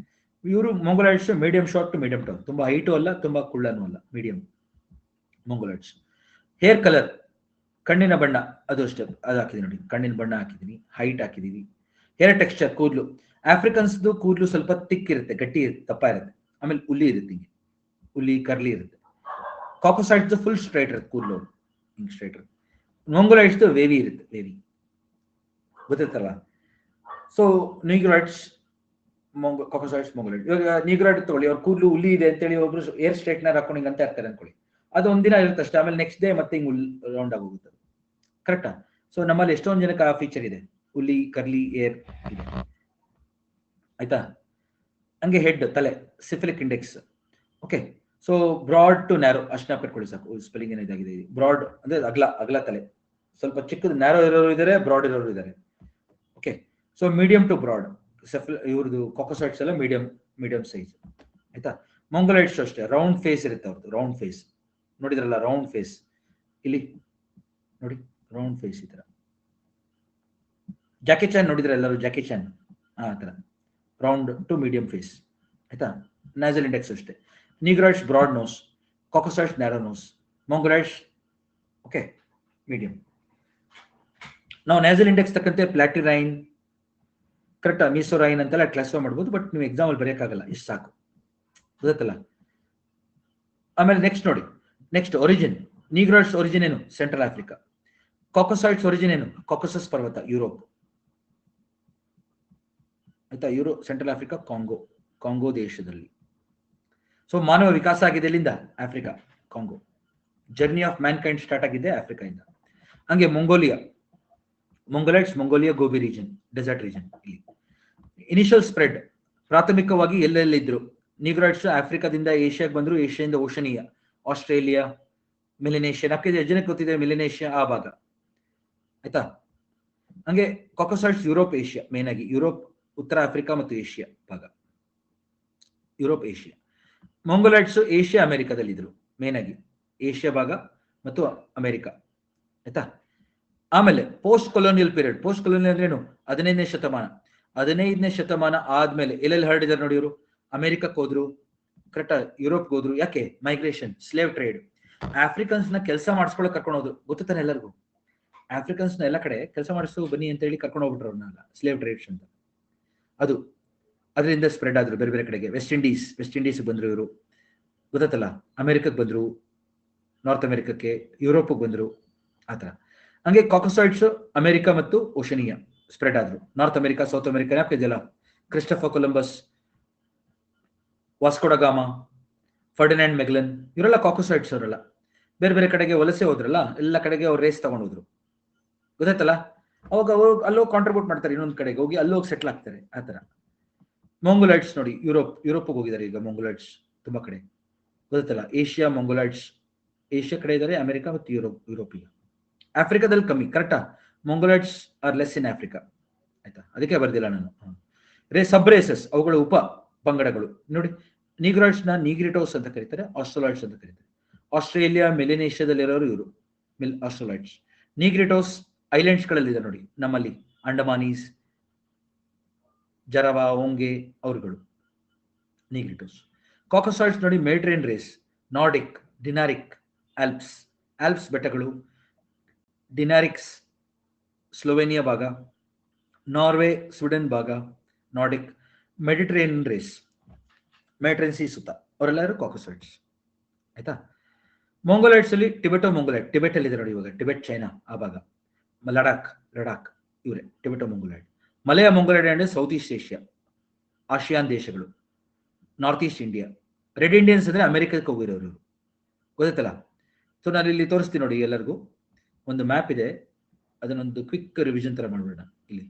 ಇವರು mongoloids medium short to medium tall, ತುಂಬಾ ಹೈಟು ಅಲ್ಲ, ತುಂಬಾ ಕುಳ್ಳನೂ ಅಲ್ಲ, ಮೀಡಿಯಂ ಮೊಂಗೊಲಾಯ್ಡ್ಸ್. ಹೇರ್ ಕಲರ್, ಕಣ್ಣಿನ ಬಣ್ಣ ಅದು ಅಷ್ಟೇ, ಅದು ಹಾಕಿದೀನಿ ನೋಡಿ, ಕಣ್ಣಿನ ಬಣ್ಣ ಹಾಕಿದೀನಿ, ಹೈಟ್ ಹಾಕಿದೀವಿ. ಹೇರ್ ಟೆಕ್ಸ್ಚರ್, ಕೂದಲು. ಆಫ್ರಿಕನ್ಸ್ದು ಕೂದಲು ಸ್ವಲ್ಪ ತಿಕ್ ಇರುತ್ತೆ, ಗಟ್ಟಿ ದಪ್ಪ ಇರುತ್ತೆ. ಆಮೇಲೆ ಹುಲಿ ಇರುತ್ತೆ, ಹಿಂಗೆ ಹುಲಿ ಕರ್ಲಿ ಇರುತ್ತೆ. ಕಾಕೋಸಾಯ್ಡ್ಸ್ ಫುಲ್ ಸ್ಟ್ರೈಟ್ ಇರುತ್ತೆ, ಕೂದಲು ಹಿಂಗೆ ಸ್ಟ್ರೈಟ್ ಇರುತ್ತೆ. ಮೊಂಗೊಲೈಟ್ಸ್ ವೇವಿ ಇರುತ್ತೆ, ವೇವಿ, ಗೊತ್ತಿರ್ತಲ್ಲ. ಸೊ ನೀಗ್ರಾಯ್ಡ್ಸ್, ಕಾಕೋಸಾಯ್ಡ್ಸ್, ಮೊಂಗೊಲೈಟ್. ಇವಾಗ ನೀಗ್ರಾಯ್ಡ್ ತಗೊಳ್ಳಿ, ಅವ್ರ ಕೂದಲು ಹುಲಿ ಇದೆ ಅಂತೇಳಿ ಒಬ್ರು ಏರ್ ಸ್ಟ್ರೈಟ್ನರ್ ಹಾಕೊಂಡು ಹಿಂಗೆ ಅಂತ ಇರ್ತಾರೆ ಅನ್ಕೊಳ್ಳಿ, ಅದು ಒಂದಿನ ಇರುತ್ತೆ ಅಷ್ಟೇ, ಆಮೇಲೆ ನೆಕ್ಸ್ಟ್ ಡೇ ಮತ್ತೆ ಹಿಂಗೆ ರೌಂಡ್ ಆಗೋಗುತ್ತೆ, ಕರೆಕ್ಟಾ? ಸೊ ನಮ್ಮಲ್ಲಿ ಎಷ್ಟೊಂದು ಜನಕ್ಕೆ ಆ ಫೀಚರ್ ಇದೆ, ಹುಲಿ ಕರ್ಲಿ ಏರ್ ಇದೆ, ಆಯ್ತಾ? ಹಂಗೆ ಹೆಡ್, ತಲೆ, cephalic index. Okay, so broad to narrow ಅಷ್ಟು ನೆನಪಿಟ್ಕೊಳ್ಳಿ ಸಾಕು. ಸ್ಪೆಲ್ಲಿಂಗ್ ಏನೋ ಇದಾಗಿದೆ. ಬ್ರಾಡ್ ಅಂದ್ರೆ ಅಗಲ ತಲೆ, ಸ್ವಲ್ಪ ಚಿಕ್ಕದು ನ್ಯಾರೋ ಇರೋರು ಇದ್ದಾರೆ, ಬ್ರಾಡ್ ಇರೋರು ಇದ್ದಾರೆ. Okay, so medium to broad ಇವ್ರದ್ದು ಕಾಕೋಸಾಯ್ಡ್ಸ್ ಎಲ್ಲ ಮೀಡಿಯಂ ಸೈಜ್, ಆಯ್ತಾ? ಮೊಂಗೊಲೈಟ್ಸ್ ಅಷ್ಟೇ, ರೌಂಡ್ ಫೇಸ್ ಇರುತ್ತೆ ಅವ್ರದ್ದು, ರೌಂಡ್ ಫೇಸ್ ನೋಡಿದ್ರಲ್ಲ, ರೌಂಡ್ ಫೇಸ್ ಇಲ್ಲಿ ನೋಡಿ, ರೌಂಡ್ ಫೇಸ್ ಈ ತರ. ಜಾಕಿ ಚಾನ್ ನೋಡಿದ್ರೆ ಎಲ್ಲರೂ, ಜಾಕಿ ಚಾನ್ ಆ ತರ ರೌಂಡ್ ಟು ಮೀಡಿಯಂ ಫೇಸ್, ಆಯ್ತಾ? ನ್ಯಾಸಲ್ ಇಂಡೆಕ್ಸ್ ಅಷ್ಟೇ. Negroids broad nose, caucasoids narrow nose, mongoloids okay medium. ನಾವು ನ್ಯಾಸಲ್ ಇಂಡೆಕ್ಸ್ ತಕ್ಕಂತೆ ಪ್ಲಾಟಿರೈನ್, ಕರೆಕ್ಟಾ, ಮೀಸೋರೈನ್ ಅಂತೆಲ್ಲ ಕ್ಲಾಸಿಫೈ ಮಾಡ್ಬೋದು, ಬಟ್ ನೀವು ಎಕ್ಸಾಮ್ ಅಲ್ಲಿ ಬರೆಯಕ್ಕಾಗಲ್ಲ, ಇಷ್ಟು ಸಾಕು, ಗೊತ್ತಲ್ಲ? ಆಮೇಲೆ ನೆಕ್ಸ್ಟ್ ನೋಡಿ, ನೆಕ್ಸ್ಟ್ ಒರಿಜಿನ್. ನೀಗ್ರಾಯ್ಡ್ಸ್ ಒರಿಜಿನ್ ಏನು? Central Africa. ಕಾಕೋಸಾಯ್ಡ್ಸ್ ಒರಿಜಿನ್ ಏನು? ಕಾಕೋಸಸ್ ಪರ್ವತ, ಯುರೋಪ್, ಆಯ್ತಾ? ಸೆಂಟ್ರಲ್ ಆಫ್ರಿಕಾ, ಕಾಂಗೋ ದೇಶದಲ್ಲಿ. ಸೊ ಮಾನವ ವಿಕಾಸ ಆಗಿದೆ ಎಲ್ಲಿಂದ? Africa, Congo. Journey of mankind start ಆಗಿದೆ ಆಫ್ರಿಕಾದಿಂದ. ಹಂಗೆ mongoloids Mongolia, Gobi region, desert region. ಇಲ್ಲಿ ಇನಿಷಿಯಲ್ ಸ್ಪ್ರೆಡ್, ಪ್ರಾಥಮಿಕವಾಗಿ ಎಲ್ಲೆಲ್ಲಿದ್ರು? ನೀಗ್ರಾಯ್ಡ್ಸ್ ಆಫ್ರಿಕಾದಿಂದ ಏಷ್ಯಾಗೆ ಬಂದ್ರು, ಏಷ್ಯಾದಿಂದ ಓಷನಿಯಾ, ಆಸ್ಟ್ರೇಲಿಯಾ, ಮೆಲಿನೇಷಿಯಾ. ನಮಗೆ ಜನಕ್ಕೆ ಗೊತ್ತಿದೆ ಮೆಲಿನೇಷಿಯಾ ಆ ಭಾಗ, ಆಯ್ತಾ? ಹಂಗೆ ಕಾಕೋಸಾಯ್ಡ್ಸ್ ಯುರೋಪ್, ಏಷ್ಯಾ, ಮೇನ್ ಆಗಿ ಯುರೋಪ್, ಉತ್ತರ ಆಫ್ರಿಕಾ ಮತ್ತು ಏಷ್ಯಾ ಭಾಗ, ಯುರೋಪ್, ಏಷ್ಯಾ. ಮೊಂಗೊಲೈಟ್ಸ್ ಏಷ್ಯಾ ಅಮೆರಿಕಾದಲ್ಲಿ ಇದ್ರು, ಮೇನ್ ಆಗಿ ಏಷ್ಯಾ ಭಾಗ ಮತ್ತು ಅಮೆರಿಕಾ, ಆಯ್ತಾ? ಆಮೇಲೆ post colonial period. Post colonial ಏನು? 15ನೇ ಶತಮಾನ. 15ನೇ ಶತಮಾನ ಆದ್ಮೇಲೆ ಎಲ್ಲೆಲ್ಲಿ ಹರಡಿದಾರೆ ನೋಡಿ ಇವರು? ಅಮೆರಿಕಕ್ಕೆ ಹೋದ್ರು, ಕರೆಕ್ಟಾ, ಯುರೋಪ್ಗೆ ಹೋದ್ರು. ಯಾಕೆ? Migration, slave trade. ಆಫ್ರಿಕನ್ಸ್ ನ ಕೆಲಸ ಮಾಡಿಸ್ಕೊಳಕ್ ಕರ್ಕೊಂಡು ಹೋದ್ರು, ಗೊತ್ತಾನೆ ಎಲ್ಲರಿಗೂ. ಆಫ್ರಿಕನ್ಸ್ ನ ಎಲ್ಲ ಕಡೆ ಕೆಲಸ ಮಾಡಿಸು ಬನ್ನಿ ಅಂತ ಹೇಳಿ ಕರ್ಕೊಂಡು ಹೋಗ್ಬಿಟ್ರು ಅವ್ರನ್ನೆಲ್ಲ, ಸ್ಲೇವ್ ಟ್ರೇಡ್ಸ್ ಅಂತ. ಅದು ಅದರಿಂದ ಸ್ಪ್ರೆಡ್ ಆದ್ರು ಬೇರೆ ಬೇರೆ ಕಡೆಗೆ. ವೆಸ್ಟ್ ಇಂಡೀಸ್ ಬಂದ್ರು ಇವರು, ಗೊತ್ತಲ್ಲ? ಅಮೆರಿಕಕ್ಕೆ ಬಂದ್ರು, ನಾರ್ತ್ ಅಮೆರಿಕಕ್ಕೆ, ಯುರೋಪ್ಗೆ ಬಂದ್ರು, ಆತರ. ಹಂಗೆ ಕಾಕೋಸಾಯ್ಡ್ಸ್ ಅಮೆರಿಕ ಮತ್ತು ಓಷನಿಯಾ ಸ್ಪ್ರೆಡ್ ಆದ್ರು. ನಾರ್ತ್ ಅಮೆರಿಕಾ, ಸೌತ್ ಅಮೆರಿಕಾ ಯಾಕಿದೆಯಲ್ಲ, Christopher Columbus, Vasco da Gama, Ferdinand Magellan, ಇವರೆಲ್ಲ ಕಾಕೋಸಾಯ್ಡ್ಸ್ ಅವರೆಲ್ಲ. ಬೇರೆ ಬೇರೆ ಕಡೆಗೆ ವಲಸೆ ಹೋದ್ರಲ್ಲ, ಎಲ್ಲ ಕಡೆಗೆ ಅವ್ರು ರೇಸ್ ತಗೊಂಡೋದ್ರು, ಗೊತ್ತಾಯ್ತಲ್ಲ? ಅವಾಗ ಅಲ್ಲೋಗಿ ಕಾಂಟ್ರಿಬ್ಯೂಟ್ ಮಾಡ್ತಾರೆ, ಇನ್ನೊಂದು ಕಡೆಗೆ ಹೋಗಿ ಅಲ್ಲೋಗಿ ಸೆಟ್ಲ್ ಆಗ್ತಾರೆ, ಆತರ. ಮೊಂಗೊಲೈಟ್ಸ್ ನೋಡಿ, ಯುರೋಪ್ಗೆ ಹೋಗಿದ್ದಾರೆ ಈಗ ಮೊಂಗೊಲೈಟ್ಸ್ ತುಂಬಾ ಕಡೆ, ಗೊತ್ತಲ್ಲ? ಏಷ್ಯಾ ಮೊಂಗೊಲೈಟ್ಸ್ ಏಷ್ಯಾ ಕಡೆ ಇದ್ದಾರೆ, ಅಮೆರಿಕ ಮತ್ತು ಯುರೋಪಿಗೆ. ಆಫ್ರಿಕಾದಲ್ಲಿ ಕಮ್ಮಿ, ಕರೆಕ್ಟಾ? ಮೊಂಗೊಲೈಟ್ಸ್ ಆರ್ ಲೆಸ್ ಇನ್ ಆಫ್ರಿಕಾ, ಆಯ್ತಾ? ಅದಕ್ಕೆ ಬರ್ದಿಲ್ಲ ನಾನು. ಸಬ್ ರೇಸಸ್, ಅವುಗಳ ಉಪ ಪಂಗಡಗಳು ನೋಡಿ. ನೀಗ್ರಾಯ್ಡ್ಸ್ ನ ನೀಗ್ರಿಟೋಸ್ ಅಂತ ಕರೀತಾರೆ, ಆಸ್ಟ್ರೋಲಾಯ್ಡ್ಸ್ ಅಂತ ಕರೀತಾರೆ. ಆಸ್ಟ್ರೇಲಿಯಾ, ಮೆಲಿನೇಷಿಯಾದಲ್ಲಿರೋರು ಇವರು ಆಸ್ಟ್ರೋಲಾಯ್ಡ್ಸ್. ನೀಗ್ರಿಟೋಸ್ ಐಲ್ಯಾಂಡ್ಸ್ ಗಳಲ್ಲಿ ಇದೆ ನೋಡಿ, ನಮ್ಮಲ್ಲಿ ಅಂಡಮಾನೀಸ್, ಜರವಾ, ಓಂಗೆ, ಅವರುಗಳು ನೀಗ್ರಿಟೋಸ್. ಕಾಕೋಸಾಯ್ಡ್ಸ್ ನೋಡಿ, Mediterranean race, Nordic, Dinaric, Alps ಬೆಟ್ಟಗಳು, ಡಿನಾರಿಕ್ಸ್ ಸ್ಲೋವೇನಿಯಾ ಭಾಗ, ನಾರ್ವೆ, ಸ್ವೀಡನ್ ಭಾಗ, Nordic. Mediterranean race, Mediterranean sea ಸುತ್ತ ಅವರೆಲ್ಲರೂ ಕಾಕೋಸಾಯ್ಡ್ಸ್, ಆಯ್ತಾ? ಮೊಂಗೊಲೈಟ್ಸ್ ಅಲ್ಲಿ ಟಿಬೆಟ್ ಅಲ್ಲಿ ಇದೆ ನೋಡಿ, ಇವಾಗ ಟಿಬೆಟ್, ಚೈನಾ ಆ ಭಾಗ, ಲಡಾಖ್ ಇವರೇ ಟಿಬೆಟೋ ಮೊಂಗೊಲೈಡ್. ಮಲಯ ಮೊಂಗೊಲೈಡ್ ಅಂದ್ರೆ ಸೌತ್ ಈಸ್ಟ್ ಏಷ್ಯಾ, ಆಸಿಯಾನ್ ದೇಶಗಳು, north East India. Red Indians ಅಂದ್ರೆ ಅಮೆರಿಕಕ್ಕೆ ಹೋಗಿರೋರು ಇವರು, ಗೊತ್ತಲ್ಲ? ಸೊ ನಾನು ಇಲ್ಲಿ ತೋರಿಸ್ತೀನಿ ನೋಡಿ ಎಲ್ಲರಿಗೂ. ಒಂದು ಮ್ಯಾಪ್ ಇದೆ, ಅದನ್ನೊಂದು ಕ್ವಿಕ್ ರಿವಿಷನ್ ತರ ಮಾಡ್ಬಿಡೋಣ. ಇಲ್ಲಿ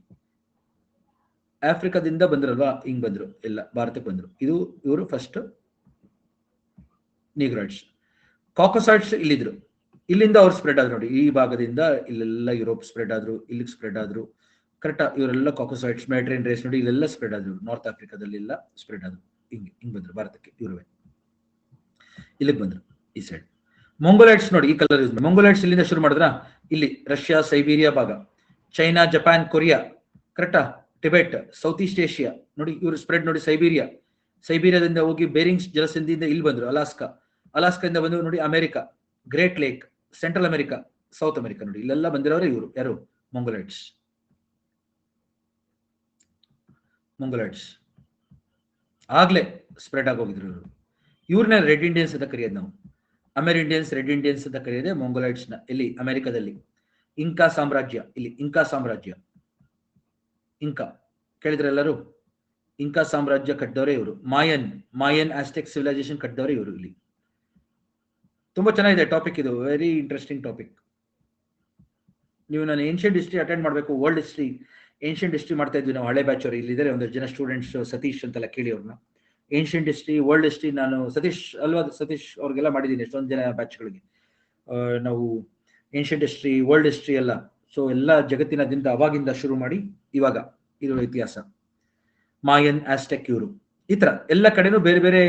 ಆಫ್ರಿಕಾದಿಂದ ಬಂದ್ರಲ್ವಾ, ಹಿಂಗ್ ಬಂದ್ರು, ಎಲ್ಲ ಭಾರತಕ್ಕೆ ಬಂದ್ರು. ಇವರು ಫಸ್ಟ್ ನೀಗ್ರಾಯ್ಡ್ಸ್. ಕಾಕೋಸಾಯ್ಡ್ಸ್ ಇಲ್ಲಿದ್ರು, ಇಲ್ಲಿಂದ ಅವ್ರು ಸ್ಪ್ರೆಡ್ ಆದ್ರು ನೋಡಿ, ಈ ಭಾಗದಿಂದ ಇಲ್ಲೆಲ್ಲ ಯುರೋಪ್ ಸ್ಪ್ರೆಡ್ ಆದ್ರು, ಇಲ್ಲಿಗೆ ಸ್ಪ್ರೆಡ್ ಆದ್ರು, ಕರೆಕ್ಟಾ? ಇವರೆಲ್ಲ ಕಾಕೋಸಾಯ್ಡ್ಸ್, ಮೆಡಿಟರೇನಿಯನ್ ರೇಸ್ ನೋಡಿ, ಇಲ್ಲೆಲ್ಲ ಸ್ಪ್ರೆಡ್ ಆದ್ರು, ನಾರ್ತ್ ಆಫ್ರಿಕಾದಲ್ಲಿ ಎಲ್ಲ ಸ್ಪ್ರೆಡ್ ಆದ್ರು, ಹಿಂಗ್ ಬಂದ್ರು ಭಾರತಕ್ಕೆ, ಇವರುವೆ ಇಲ್ಲಿಗೆ ಬಂದ್ರು ಈ ಸೈಡ್. ಮೊಂಗೊಲೈಟ್ಸ್ ನೋಡಿ, ಈ ಕಲರ್ ಯೂಸ್ ಮಾಡಿ. ಮೊಂಗೊಲೈಟ್ಸ್ ಇಲ್ಲಿಂದ ಶುರು ಮಾಡಿದ್ರ, ಇಲ್ಲಿ ರಷ್ಯಾ, ಸೈಬೀರಿಯಾ ಭಾಗ, ಚೈನಾ, ಜಪಾನ್, ಕೊರಿಯಾ, ಕರೆಕ್ಟಾ? ಟಿಬೆಟ್, ಸೌತ್ ಈಸ್ಟ್ ಏಷ್ಯಾ ನೋಡಿ, ಇವರು ಸ್ಪ್ರೆಡ್ ನೋಡಿ, ಸೈಬೀರಿಯಾದಿಂದ ಹೋಗಿ ಬೇರಿಂಗ್ಸ್ ಜಲಸಂಧಿಯಿಂದ ಇಲ್ಲಿ ಬಂದ್ರು, ಅಲಾಸ್ಕಾದಿಂದ ಬಂದು ನೋಡಿ America, great lake, central America, South America ನೋಡಿ, ಇಲ್ಲೆಲ್ಲ ಬಂದಿರೋರು ಇವರು ಯಾರು? ಮೊಂಗೊಲೈಟ್ಸ್. ಆಗ್ಲೇ ಸ್ಪ್ರೆಡ್ ಆಗೋಗಿದ್ರು ಇವರು. ಇವ್ರನ್ನ ರೆಡ್ ಇಂಡಿಯನ್ಸ್ ಅಂತ ಕರೆಯೋದು ನಾವು. ಅಮೆರಿಂಡಿಯನ್ಸ್, ರೆಡ್ ಇಂಡಿಯನ್ಸ್ ಅಂತ ಕರೆಯೋದೆ ಮೊಂಗೊಲೈಟ್ಸ್ ನ. ಇಲ್ಲಿ ಅಮೆರಿಕದಲ್ಲಿ ಇಂಕಾ ಸಾಮ್ರಾಜ್ಯ, ಇಲ್ಲಿ ಇಂಕಾ ಸಾಮ್ರಾಜ್ಯ, ಇಂಕಾ ಕೇಳಿದ್ರೆ ಎಲ್ಲರೂ, ಇಂಕಾ ಸಾಮ್ರಾಜ್ಯ ಕಟ್ಟಿದವರೇ ಇವರು. ಮಾಯನ್ ಆಸ್ಟೆಕ್ ಸಿವಿಲೈಸೇಷನ್ ಕಟ್ಟಿದವರೇ ಇವರು. ಇಲ್ಲಿ ತುಂಬಾ ಚೆನ್ನಾಗಿದೆ ಟಾಪಿಕ್, ಇದು ವೆರಿ ಇಂಟ್ರೆಸ್ಟಿಂಗ್ ಟಾಪಿಕ್. ನೀವು ನಾನು ಏನ್ಷಿಯಂಟ್ ಹಿಸ್ಟ್ರಿ ಅಟೆಂಡ್ ಮಾಡಬೇಕು, ವರ್ಲ್ಡ್ ಹಿಸ್ಟ್ರಿ, ಏನ್ಷಿಯಂಟ್ ಹಿಸ್ಟ್ರಿ ಮಾಡ್ತಾ ಇದ್ವಿ ನಾವು, ಹಳೆ ಬ್ಯಾಚ್ ಅವರು ಇಲ್ಲಿದ್ದಾರೆ ಒಂದಷ್ಟು ಜನ ಸ್ಟೂಡೆಂಟ್ಸ್, ಸತೀಶ್ ಅಂತೆಲ್ಲ ಕೇಳಿ ಅವ್ರನ್ನ. ಏನ್ಷಿಯಂಟ್ ಹಿಸ್ಟ್ರಿ, ವರ್ಲ್ಡ್ ಹಿಸ್ಟ್ರಿ ನಾನು ಸತೀಶ್ ಅಲ್ವಾ, ಸತೀಶ್ ಅವ್ರಿಗೆಲ್ಲ ಮಾಡಿದ್ದೀನಿ ಎಷ್ಟೊಂದು ಜನ ಬ್ಯಾಚ್ಗಳಿಗೆ. ನಾವು ಏನ್ಷಿಯಂಟ್ ಹಿಸ್ಟ್ರಿ, ವರ್ಲ್ಡ್ ಹಿಸ್ಟ್ರಿ ಎಲ್ಲ, ಸೊ ಎಲ್ಲ ಜಗತ್ತಿನದಿಂದ ಅವಾಗಿಂದ ಶುರು ಮಾಡಿ ಇವಾಗ ಇರೋ ಇತಿಹಾಸ. ಮಾಯನ್, ಆಸ್ಟೆಕ್ ಇವರು, ಈ ತರ ಎಲ್ಲ ಕಡೆನೂ ಬೇರೆ ಬೇರೆ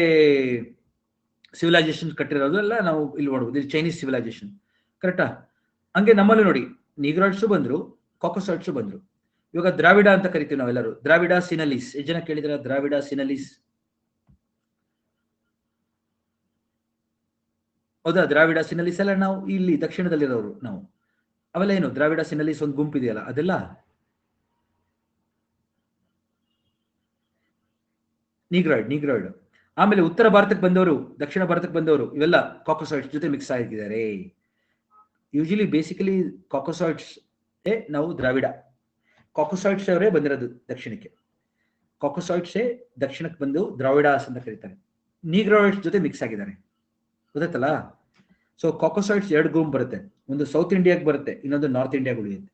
ಸಿವಿಲೈಸೇಷನ್ ಕಟ್ಟಿರೋದು ಎಲ್ಲ ನಾವು ಇಲ್ಲಿ ನೋಡ್ಬೋದು. ಇಲ್ಲಿ ಚೈನೀಸ್ ಸಿವಿಲೈಸೇಷನ್, ಕರೆಕ್ಟಾ? ಹಂಗೆ ನಮ್ಮಲ್ಲಿ ನೋಡಿ, ನೀಗ್ರಾಯ್ಡ್ಸು ಬಂದ್ರು, ಕಾಕಸಾಯ್ಡ್ಸು ಬಂದ್ರು. ಇವಾಗ ದ್ರಾವಿಡ ಅಂತ ಕರಿತೀವಿ ನಾವೆಲ್ಲರೂ, ದ್ರಾವಿಡ ಸಿನಲೀಸ್. ಎಷ್ಟು ಜನ ಕೇಳಿದ್ರ ದ್ರಾವಿಡ ಸಿನಲೀಸ್? ಹೌದಾ? ದ್ರಾವಿಡ ಸಿನಲೀಸ್ ಎಲ್ಲ ನಾವು ಇಲ್ಲಿ ದಕ್ಷಿಣದಲ್ಲಿರೋರು ನಾವು. ಅವೆಲ್ಲ ಏನು ದ್ರಾವಿಡ ಸಿನಲೀಸ್ ಒಂದು ಗುಂಪಿದೆಯಲ್ಲ, ಅದೆಲ್ಲ ನೀಗ್ರಾಯ್ಡ್. ಆಮೇಲೆ ಉತ್ತರ ಭಾರತಕ್ಕೆ ಬಂದವರು, ದಕ್ಷಿಣ ಭಾರತಕ್ಕೆ ಬಂದವರು, ಇವೆಲ್ಲ ಕಾಕಸಾಯ್ಡ್ಸ್ ಜೊತೆ ಮಿಕ್ಸ್ ಆಗಿದ್ದಾರೆ. ಯೂಶಲಿ ಬೇಸಿಕಲಿ ಕಾಕಸಾಯ್ಡ್ಸ್ ನಾವು ದ್ರಾವಿಡ, ಕಾಕಸಾಯ್ಡ್ಸ್ ಅವರೇ ಬಂದಿರೋದು ದಕ್ಷಿಣಕ್ಕೆ. ಕಾಕಸಾಯ್ಡ್ಸೇ ದಕ್ಷಿಣಕ್ಕೆ ಬಂದು ದ್ರಾವಿಡಾಸ್ ಅಂತ ಕರೀತಾರೆ. ನೀಗ್ರಾಯ್ಡ್ಸ್ ಜೊತೆ ಮಿಕ್ಸ್ ಆಗಿದ್ದಾರೆ, ಗೊತ್ತಾಯ್ತಲ್ಲ? ಸೊ ಕಾಕಸಾಯ್ಡ್ಸ್ ಎರಡು ಗುಂಪು ಬರುತ್ತೆ, ಒಂದು ಸೌತ್ ಇಂಡಿಯಾಗೆ ಬರುತ್ತೆ, ಇನ್ನೊಂದು ನಾರ್ತ್ ಇಂಡಿಯಾಗೆ ಉಳಿಯುತ್ತೆ.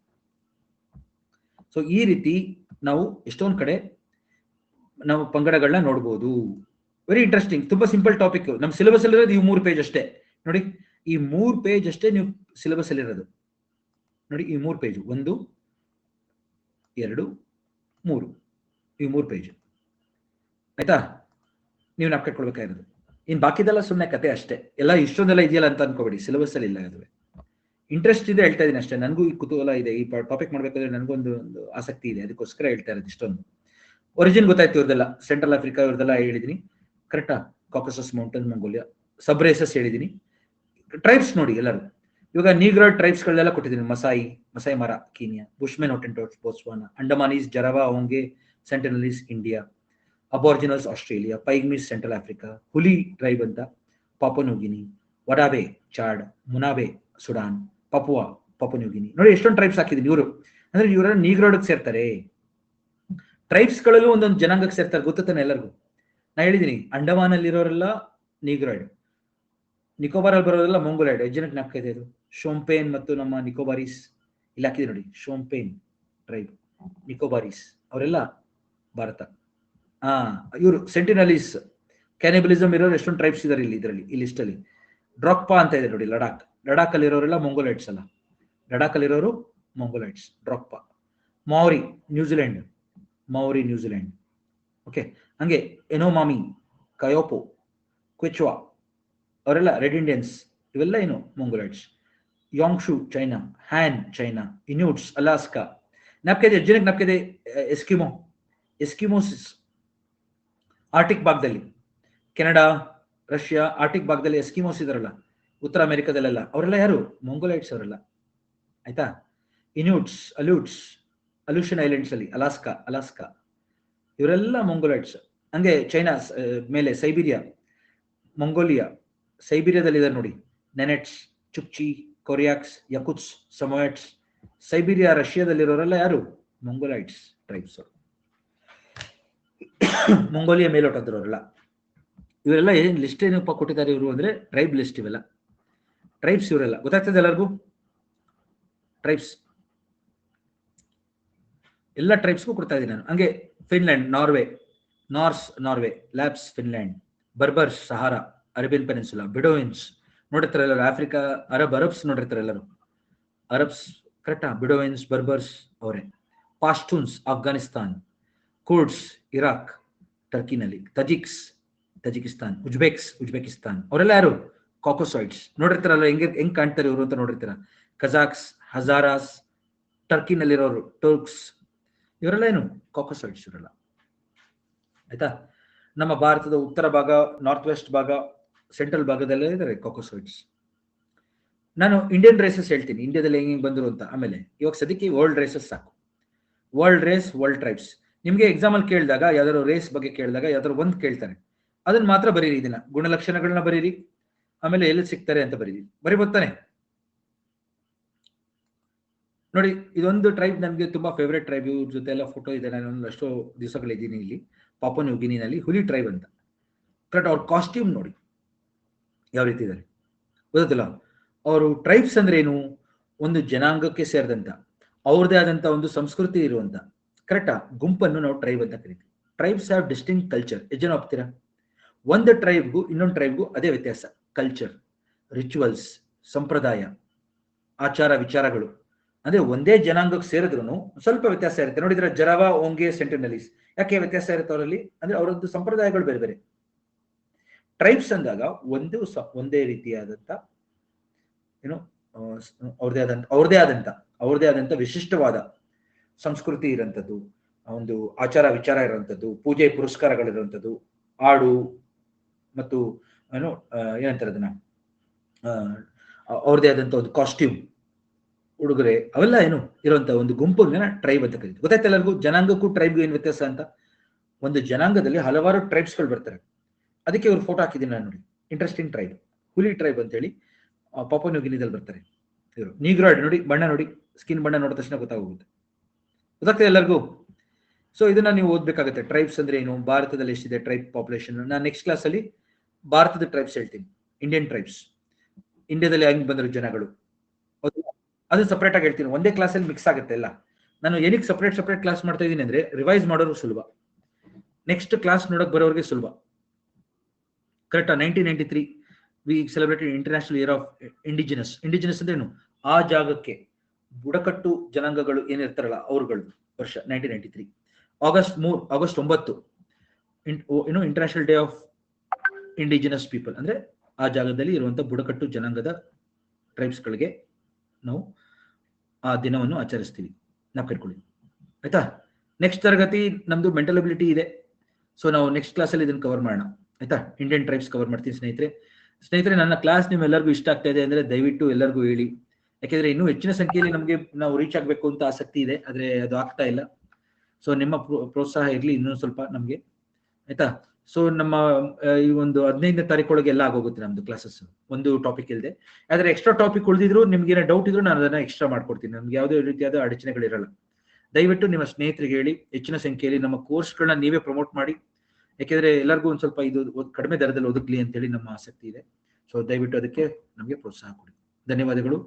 ಸೊ ಈ ರೀತಿ ನಾವು ಎಷ್ಟೊಂದು ಕಡೆ ನಾವು ಪಂಗಡಗಳನ್ನ ನೋಡ್ಬೋದು. ವೆರಿ ಇಂಟ್ರೆಸ್ಟಿಂಗ್, ತುಂಬಾ ಸಿಂಪಲ್ ಟಾಪಿಕ್. ನಮ್ಮ ಸಿಲೆಬಸ್ ಅಲ್ಲಿರೋದು ಈ 3 ಪೇಜ್ ಅಷ್ಟೇ ನೋಡಿ, ಈ 3 ಪೇಜ್ ಅಷ್ಟೇ ನೀವು ಸಿಲೆಬಸ್ ಅಲ್ಲಿರೋದು ನೋಡಿ. ಈ 3 ಪೇಜ್, 1, 2, 3, ಈ 3 ಪೇಜ್ ಆಯ್ತಾ? ನೀವು ನಾಪ್ಕೊಳ್ಬೇಕಾಗಿರೋದು. ಇನ್ ಬಾಕಿದೆಲ್ಲ ಸುಮ್ಮನೆ ಕತೆ ಅಷ್ಟೇ. ಎಲ್ಲ ಇಷ್ಟೊಂದೆಲ್ಲ ಇದೆಯಲ್ಲ ಅಂತ ಅನ್ಕೋಬೇಡಿ, ಸಿಲೆಬಸ್ ಅಲ್ಲಿ ಇಲ್ಲ. ಅದುವೆ ಇಂಟ್ರೆಸ್ಟ್ ಇದೆ, ಹೇಳ್ತಾ ಇದೀನಿ ಅಷ್ಟೇ. ನನಗೂ ಈ ಕುತೂಹಲ ಇದೆ, ಈ ಟಾಪಿಕ್ ಮಾಡ್ಬೇಕಾದ್ರೆ ನನಗೊಂದು ಆಸಕ್ತಿ ಇದೆ, ಅದಕ್ಕೋಸ್ಕರ ಹೇಳ್ತಾ ಇರೋದು. ಇಷ್ಟೊಂದು ಒರಿಜಿನ್ ಗೊತ್ತಾಯ್ತು ಇವ್ರದೆಲ್ಲ, ಸೆಂಟ್ರಲ್ ಆಫ್ರಿಕಾ ಇವ್ರದೆಲ್ಲ ಹೇಳಿದೀನಿ, ಕರೆಕ್ಟಾ? Caucasus mountain, Mongolia, sub races ಹೇಳಿದೀನಿ. ಟ್ರೈಬ್ಸ್ ನೋಡಿ ಎಲ್ಲರೂ. ಇವಾಗ ನೀಗ್ರಾಯ್ಡ್ ಟ್ರೈಬ್ಸ್ ಗಳೆಲ್ಲ ಕೊಟ್ಟಿದ್ದೀನಿ. Maasai Mara Kenya, Bushmen Hottentots Botswana, Andamanese Jarawa Onge Sentinelese India, aboriginals Australia, pygmies central Africa, Huli tribe ಅಂತ ಪಾಪುನ್ಯೂಗಿನಿ, ವಡಾಬೆ ಚಾಡ್, ಮುನಾಬೆ ಸುಡಾನ್, ಪಾಪುನ್ಯೂಗಿನಿ. ನೋಡಿ ಎಷ್ಟೊಂದು ಟ್ರೈಬ್ಸ್ ಹಾಕಿದೀನಿ. ಇವರು ಅಂದ್ರೆ ಇವರೆಲ್ಲ ನೀಗ್ರಾಯ್ಡ್ಗೆ ಸೇರ್ತಾರೆ. ಟ್ರೈಬ್ಸ್ ಗಳಲ್ಲೂ ಒಂದೊಂದು ಜನಾಂಗಕ್ಕೆ ಸೇರ್ತಾರೆ, ಗೊತ್ತಾನೆ ಎಲ್ಲರಿಗೂ. ನಾ ಹೇಳಿದೀನಿ, ಅಂಡಮಾನ್ ಅಲ್ಲಿರೋರೆಲ್ಲ ನೀಗ್ರಾಯ್ಡ್, ನಿಕೋಬಾರ್ ಅಲ್ಲಿ ಬರೋರೆಲ್ಲ ಮೊಂಗೊಲೈಡ್. ಜನಕ್ಕೆ ಜ್ಞಾಪಕ ಇದೆ ಇದು. ಶೋಂಪೇನ್ ಮತ್ತು ನಮ್ಮ ನಿಕೋಬಾರೀಸ್ ಇಲ್ಲಿ ಹಾಕಿದೆ ನೋಡಿ, ಶೋಂಪೇನ್ ಟ್ರೈಬ್, ನಿಕೋಬಾರೀಸ್ ಅವರೆಲ್ಲ ಭಾರತ. ಇವರು ಸೆಂಟಿನಲೀಸ್, ಕ್ಯಾನಿಬಲಿಸಮ್ ಇರೋರು ಎಷ್ಟೊಂದು ಟ್ರೈಬ್ಸ್ ಇದಾರೆ ಇಲ್ಲಿ, ಇದರಲ್ಲಿ ಈ ಲಿಸ್ಟ್ ಅಲ್ಲಿ. ಡ್ರಾಕ್ಪಾ ಅಂತ ಇದೆ ನೋಡಿ, ಲಡಾಖ್ ಅಲ್ಲಿರೋರೆಲ್ಲ ಮೊಂಗೊಲೈಟ್ಸ್ ಅಲ್ಲ, ಲಡಾಖ್ ಅಲ್ಲಿರೋರು mongolites, Drokpa. Maori New Zealand, okay. ಹಂಗೆ ಎನೋಮಾಮಿ, ಕಯೋಪೋ, ಕ್ವಿಚ್ವಾ ಅವರೆಲ್ಲ ರೆಡ್ ಇಂಡಿಯನ್ಸ್, ಇವೆಲ್ಲ ಏನು ಮೊಂಗೊಲೈಟ್ಸ್. ಯಾಂಗ್ಶು China, Han China, Inuits Alaska. ಜನಕ್ಕೆ ಜ್ಞಾಪಕ ಎಸ್ಕಿಮೋಸಿಸ್ ಆರ್ಟಿಕ್ ಭಾಗದಲ್ಲಿ, ಕೆನಡಾ, ರಷ್ಯಾ, ಆರ್ಟಿಕ್ ಭಾಗದಲ್ಲಿ ಎಸ್ಕಿಮೋಸ್ ಇದಾರಲ್ಲ, ಉತ್ತರ ಅಮೆರಿಕದಲ್ಲೆಲ್ಲ, ಅವರೆಲ್ಲ ಯಾರು? ಮೊಂಗೊಲೈಟ್ಸ್ ಅವರೆಲ್ಲ, ಆಯ್ತಾ? ಇನ್ಯೂಟ್ಸ್, ಅಲ್ಯೂಷನ್ ಐಲ್ಯಾಂಡ್ಸ್ ಅಲ್ಲಿ, ಅಲಾಸ್ಕಾ ಇವರೆಲ್ಲ ಮೊಂಗೊಲೈಟ್ಸ್. ಹಂಗೆ ಚೈನಾ ಮೇಲೆ ಸೈಬೀರಿಯಾ, ಮಂಗೋಲಿಯಾ, ಸೈಬೀರಿಯಾದಲ್ಲಿ ಇದ್ದಾರೆ ನೋಡಿ, ನೆನೆಟ್ಸ್, ಚುಕ್ಚಿ, ಕೊರಿಯಾಕ್ಸ್, ಯಕುತ್ಸ್, ಸಮೋಯಟ್ಸ್. ಸೈಬೀರಿಯಾ ರಷ್ಯಾದಲ್ಲಿರೋರೆಲ್ಲ ಯಾರು? ಮೊಂಗೊಲೈಟ್ಸ್ ಟ್ರೈಬ್ಸ್ ಅವರು. ಮಂಗೋಲಿಯಾ ಮೇಲೋಟದ್ರವರೆಲ್ಲ. ಇವರೆಲ್ಲ ಏನ್ ಲಿಸ್ಟ್ ಏನಪ್ಪ ಕೊಟ್ಟಿದ್ದಾರೆ ಇವರು ಅಂದ್ರೆ ಟ್ರೈಬ್ ಲಿಸ್ಟ್. ಇವೆಲ್ಲ ಟ್ರೈಬ್ಸ್, ಇವರೆಲ್ಲ ಗೊತ್ತಾಗ್ತದೆ ಎಲ್ಲರಿಗೂ? ಟ್ರೈಬ್ಸ್ ಎಲ್ಲ ಟ್ರೈಬ್ಸ್ಗೂ ಕೊಡ್ತಾ ಇದ್ದೀನಿ ನಾನು. ಹಂಗೆ Finland, Norway, Lapps Finland, Berbers Sahara, Arabian peninsula, Bedouins ನೋಡಿರ್ತಾರೆ ಎಲ್ಲರೂ, ಆಫ್ರಿಕಾ, ಅರಬ್ಸ್ ನೋಡಿರ್ತಾರೆ ಎಲ್ಲರೂ, ಅರಬ್ಸ್ ಕರೆಕ್ಟಾ? ಬಿಡೋಯಿನ್ಸ್, ಬರ್ಬರ್ಸ್ ಅವರೇ. ಪಾಶ್ಟೂನ್ಸ್ ಅಫ್ಘಾನಿಸ್ತಾನ್, ಕುರ್ಡ್ಸ್ ಇರಾಕ್ ಟರ್ಕಿನಲ್ಲಿ, ತಜಿಕಿಸ್ತಾನ್, ಉಜ್ಬೇಕಿಸ್ತಾನ್ ಅವರೆಲ್ಲ ಯಾರು? ಕಾಕೋಸಾಯ್ಡ್ಸ್ ನೋಡಿರ್ತಾರಲ್ಲ, ಹೆಂಗ್ ಕಾಣ್ತಾರೆ ಇವರು ಅಂತ ನೋಡಿರ್ತೀರ. ಕಜಾಕ್ಸ್, ಹಜಾರಾಸ್, ಟರ್ಕಿನಲ್ಲಿರೋರು ಟರ್ಕ್ಸ್, ಇವರೆಲ್ಲ ಏನು? ಕಾಕೋಸಾಯ್ಡ್ಸ್ ಇವರೆಲ್ಲ, ಆಯ್ತಾ? ನಮ್ಮ ಭಾರತದ ಉತ್ತರ ಭಾಗ, ನಾರ್ತ್ ವೆಸ್ಟ್ ಭಾಗ, ಸೆಂಟ್ರಲ್ ಭಾಗದಲ್ಲೇ ಇದ್ದಾರೆ ಕಾಕೋಸಾಯ್ಡ್ಸ್. ನಾನು ಇಂಡಿಯನ್ ರೇಸಸ್ ಹೇಳ್ತೀನಿ, ಇಂಡಿಯಾದಲ್ಲಿ ಹೆಂಗೆ ಬಂದರು ಅಂತ. ಆಮೇಲೆ ಇವಾಗ ಸದ್ಯಕ್ಕೆ ವರ್ಲ್ಡ್ ರೇಸಸ್ ಸಾಕು. World race, world tribes. ನಿಮ್ಗೆ ಎಕ್ಸಾಮ್ ಅಲ್ಲಿ ಕೇಳಿದಾಗ ಯಾವ್ದಾದ್ರು ರೇಸ್ ಬಗ್ಗೆ ಕೇಳಿದಾಗ ಯಾವ್ದಾದ್ರು ಒಂದ್ ಕೇಳ್ತಾರೆ, ಅದನ್ನ ಮಾತ್ರ ಬರೀರಿ. ಇದನ್ನ ಗುಣಲಕ್ಷಣಗಳನ್ನ ಬರೀರಿ, ಆಮೇಲೆ ಎಲ್ಲಿ ಸಿಗ್ತಾರೆ ಅಂತ ಬರೀರಿ. ಬರಿಬೋತಾನೆ? ನೋಡಿ, ಇದೊಂದು ಟ್ರೈಬ್ ನನ್ಗೆ ತುಂಬಾ ಫೇವ್ರೇಟ್ ಟ್ರೈಬ್. ಇವ್ರ ಜೊತೆ ಎಲ್ಲ ಫೋಟೋ ಇದೆ, ನಾನು ಎಷ್ಟೋ ದಿವಸಗಳಿದ್ದೀನಿ ಇಲ್ಲಿ ಪಾಪುವಾ ನ್ಯೂ ಗಿನಿನಲ್ಲಿ. ಹುಲಿ ಟ್ರೈಬ್ ಅಂತ. ಕರೆಕ್ಟ್. ಅವ್ರ ಕಾಸ್ಟ್ಯೂಮ್ ನೋಡಿ ಯಾವ ರೀತಿ ಇದ್ದಾರೆ, ಗೊತ್ತಿಲ್ಲ. ಅವರು ಟ್ರೈಬ್ಸ್ ಅಂದ್ರೆ ಏನು? ಒಂದು ಜನಾಂಗಕ್ಕೆ ಸೇರಿದಂತ, ಅವ್ರದೇ ಆದಂತ ಒಂದು ಸಂಸ್ಕೃತಿ ಇರುವಂತ ಕರೆಕ್ಟಾ ಗುಂಪನ್ನು ನಾವು ಟ್ರೈಬ್ ಅಂತ ಕರಿತೀವಿ. Tribes have distinct culture. ಎಷ್ಟು ಜನ ಒಪ್ತೀರಾ? ಒಂದು ಟ್ರೈಬ್ಗೂ ಇನ್ನೊಂದು ಟ್ರೈಬ್ಗೂ ಅದೇ ವ್ಯತ್ಯಾಸ. ಕಲ್ಚರ್, ರಿಚುವಲ್ಸ್, ಸಂಪ್ರದಾಯ, ಆಚಾರ ವಿಚಾರಗಳು. ಅಂದ್ರೆ ಒಂದೇ ಜನಾಂಗಕ್ಕೆ ಸೇರಿದ್ರು ಸ್ವಲ್ಪ ವ್ಯತ್ಯಾಸ ಇರುತ್ತೆ. ನೋಡಿದ್ರೆ ಜರಾವಾ, ಓಂಗೆ, ಸೆಂಟಿನಲೀಸ್ ಯಾಕೆ ವ್ಯತ್ಯಾಸ ಇರುತ್ತೆ ಅವರಲ್ಲಿ? ಅಂದ್ರೆ ಅವರದ್ದು ಸಂಪ್ರದಾಯಗಳು ಬೇರೆ ಬೇರೆ. ಟ್ರೈಬ್ಸ್ ಅಂದಾಗ ಒಂದೇ ರೀತಿಯಾದಂತ ಏನು ಅವ್ರದೇ ಆದಂತ ವಿಶಿಷ್ಟವಾದ ಸಂಸ್ಕೃತಿ ಇರೋಂಥದ್ದು, ಒಂದು ಆಚಾರ ವಿಚಾರ ಇರುವಂಥದ್ದು, ಪೂಜೆ ಪುರಸ್ಕಾರಗಳಿರುವಂಥದ್ದು, ಹಾಡು ಮತ್ತು ಏನಂತಾರೆ ಅದನ್ನ, ಅವ್ರದೇ ಆದಂತ ಒಂದು ಕಾಸ್ಟ್ಯೂಮ್, ಉಡುಗೊರೆ, ಅವೆಲ್ಲ ಇರುವಂತ ಒಂದು ಗುಂಪನ್ನ ಟ್ರೈಬ್ ಅಂತ ಕರೀತೀವಿ. ಗೊತ್ತಾಯ್ತು ಎಲ್ಲರಿಗೂ? ಜನಾಂಗಕ್ಕೂ ಟ್ರೈಬ್ಗೂ ಏನ್ ವ್ಯತ್ಯಾಸ ಅಂತ. ಒಂದು ಜನಾಂಗದಲ್ಲಿ ಹಲವಾರು ಟ್ರೈಬ್ಸ್ಗಳು ಬರ್ತಾರೆ. ಅದಕ್ಕೆ ಇವ್ರು ಫೋಟೋ ಹಾಕಿದ್ದೀನಿ ನಾನು, ನೋಡಿ. ಇಂಟ್ರೆಸ್ಟಿಂಗ್ ಟ್ರೈಬ್, ಹುಲಿ ಟ್ರೈಬ್ ಅಂತ ಹೇಳಿ ಪಾಪುವಾ ನ್ಯೂ ಗಿನಿದಲ್ಲಿ ಬರ್ತಾರೆ ಇವರು. ನೀಗ್ರಾಯ್ಡ್ ನೋಡಿ, ಬಣ್ಣ ನೋಡಿ, ಸ್ಕಿನ್ ಬಣ್ಣ ನೋಡಿದ ತಕ್ಷಣ ಗೊತ್ತಾಗುತ್ತೆ ಎಲ್ಲರಿಗೂ. ಸೊ ಇದನ್ನ ನೀವು ಓದ್ಬೇಕಾಗುತ್ತೆ. ಟ್ರೈಬ್ಸ್ ಅಂದ್ರೆ ಏನು, ಭಾರತದಲ್ಲಿ ಎಷ್ಟಿದೆ ಟ್ರೈಬ್ ಪಾಪ್ಯುಲೇಷನ್. ನಾನು ನೆಕ್ಸ್ಟ್ ಕ್ಲಾಸ್ ಅಲ್ಲಿ ಭಾರತದ ಟ್ರೈಬ್ಸ್ ಹೇಳ್ತೀನಿ, ಇಂಡಿಯನ್ ಟ್ರೈಬ್ಸ್, ಇಂಡಿಯಾದಲ್ಲಿ ಹೆಂಗ್ ಬಂದ್ರು ಜನಗಳು, ಅದು ಸಪರೇಟ್ ಆಗಿ ಹೇಳ್ತೀನಿ. ಒಂದೇ ಕ್ಲಾಸ್ ಅಲ್ಲಿ ಮಿಕ್ಸ್ ಆಗುತ್ತೆ ಎಲ್ಲ. ನಾನು ಏನಕ್ಕೆ ಸಪರೇಟ್ ಕ್ಲಾಸ್ ಮಾಡ್ತಾ ಇದ್ದೀನಿ ಅಂದ್ರೆ ರಿವೈಸ್ ಮಾಡೋರು ಸುಲಭ, ನೆಕ್ಸ್ಟ್ ಕ್ಲಾಸ್ ನೋಡಕ್ ಬರೋರಿಗೆ ಸುಲಭ. ಕರೆಕ್ಟಾ? 1993 we celebrated international year of indigenous. Indigenous ಅಂದ್ರೆ ಏನು? ಆ ಜಾಗಕ್ಕೆ ಬುಡಕಟ್ಟು ಜನಾಂಗಗಳು ಏನಿರ್ತಾರಲ್ಲ ಅವ್ರುಗಳು ವರ್ಷ 1993. August 9 international day of indigenous people. ಅಂದ್ರೆ ಆ ಜಾಗದಲ್ಲಿ ಇರುವಂತಹ ಬುಡಕಟ್ಟು ಜನಾಂಗದ ಟ್ರೈಬ್ಸ್ ಗಳಿಗೆ ನಾವು ಆ ದಿನವನ್ನು ಆಚರಿಸ್ತೀವಿ. ನಾವು ಕಟ್ಕೊಳ್ಳಿ, ಆಯ್ತಾ? ನೆಕ್ಸ್ಟ್ ತರಗತಿ ನಮ್ದು ಮೆಂಟಲ್ ಅಬಿಲಿಟಿ ಇದೆ. ಸೊ ನಾವು ನೆಕ್ಸ್ಟ್ ಕ್ಲಾಸ್ ಅಲ್ಲಿ ಇದನ್ನ ಕವರ್ ಮಾಡೋಣ, ಆಯ್ತಾ? ಇಂಡಿಯನ್ ಟ್ರೈಬ್ಸ್ ಕವರ್ ಮಾಡ್ತೀನಿ ಸ್ನೇಹಿತರೆ. ನನ್ನ ಕ್ಲಾಸ್ ನಿಮ್ಮೆಲ್ಲರಿಗೂ ಇಷ್ಟ ಆಗ್ತಾ ಇದೆ ಅಂದ್ರೆ ದಯವಿಟ್ಟು ಎಲ್ಲರಿಗೂ ಹೇಳಿ. ಯಾಕೆಂದ್ರೆ ಇನ್ನೂ ಹೆಚ್ಚಿನ ಸಂಖ್ಯೆಯಲ್ಲಿ ನಮಗೆ ನಾವು ರೀಚ್ ಆಗ್ಬೇಕು ಅಂತ ಆಸಕ್ತಿ ಇದೆ, ಆದ್ರೆ ಅದು ಆಗ್ತಾ ಇಲ್ಲ. ಸೊ ನಿಮ್ಮ ಪ್ರೋತ್ಸಾಹ ಇರ್ಲಿ ಇನ್ನೊಂದು ಸ್ವಲ್ಪ ನಮ್ಗೆ, ಆಯ್ತಾ? ಸೊ ನಮ್ಮ ಈ ಒಂದು 15ನೇ ತಾರೀಕೊಳಗೆ ಎಲ್ಲ ಆಗೋಗುತ್ತೆ ನಮ್ದು ಕ್ಲಾಸಸ್, ಒಂದು ಟಾಪಿಕ್ ಇಲ್ಲದೆ. ಆದ್ರೆ ಎಕ್ಸ್ಟ್ರಾ ಟಾಪಿಕ್ ಉಳಿದಿದ್ರು ನಿಮ್ಗೆ ಏನೋ ಡೌಟ್ ಇದ್ರು ನಾನು ಅದನ್ನ ಎಕ್ಸ್ಟ್ರಾ ಮಾಡ್ಕೊಡ್ತೀನಿ. ನಮ್ಗೆ ಯಾವುದೇ ರೀತಿಯಾದ ಅಡಚಣೆಗಳಿರಲ್ಲ. ದಯವಿಟ್ಟು ನಿಮ್ಮ ಸ್ನೇಹಿತರಿಗೆ ಹೇಳಿ, ಹೆಚ್ಚಿನ ಸಂಖ್ಯೆಯಲ್ಲಿ ನಮ್ಮ ಕೋರ್ಸ್ಗಳನ್ನ ನೀವೇ ಪ್ರಮೋಟ್ ಮಾಡಿ. ಯಾಕೆಂದ್ರೆ ಎಲ್ಲರಿಗೂ ಒಂದ್ ಸ್ವಲ್ಪ ಇದು ಕಡಿಮೆ ದರದಲ್ಲಿ ಒದಗ್ಲಿ ಅಂತೇಳಿ ನಮ್ಮ ಆಸಕ್ತಿ ಇದೆ. ಸೊ ದಯವಿಟ್ಟು ಅದಕ್ಕೆ ನಮಗೆ ಪ್ರೋತ್ಸಾಹ ಕೊಡಿ. ಧನ್ಯವಾದಗಳು.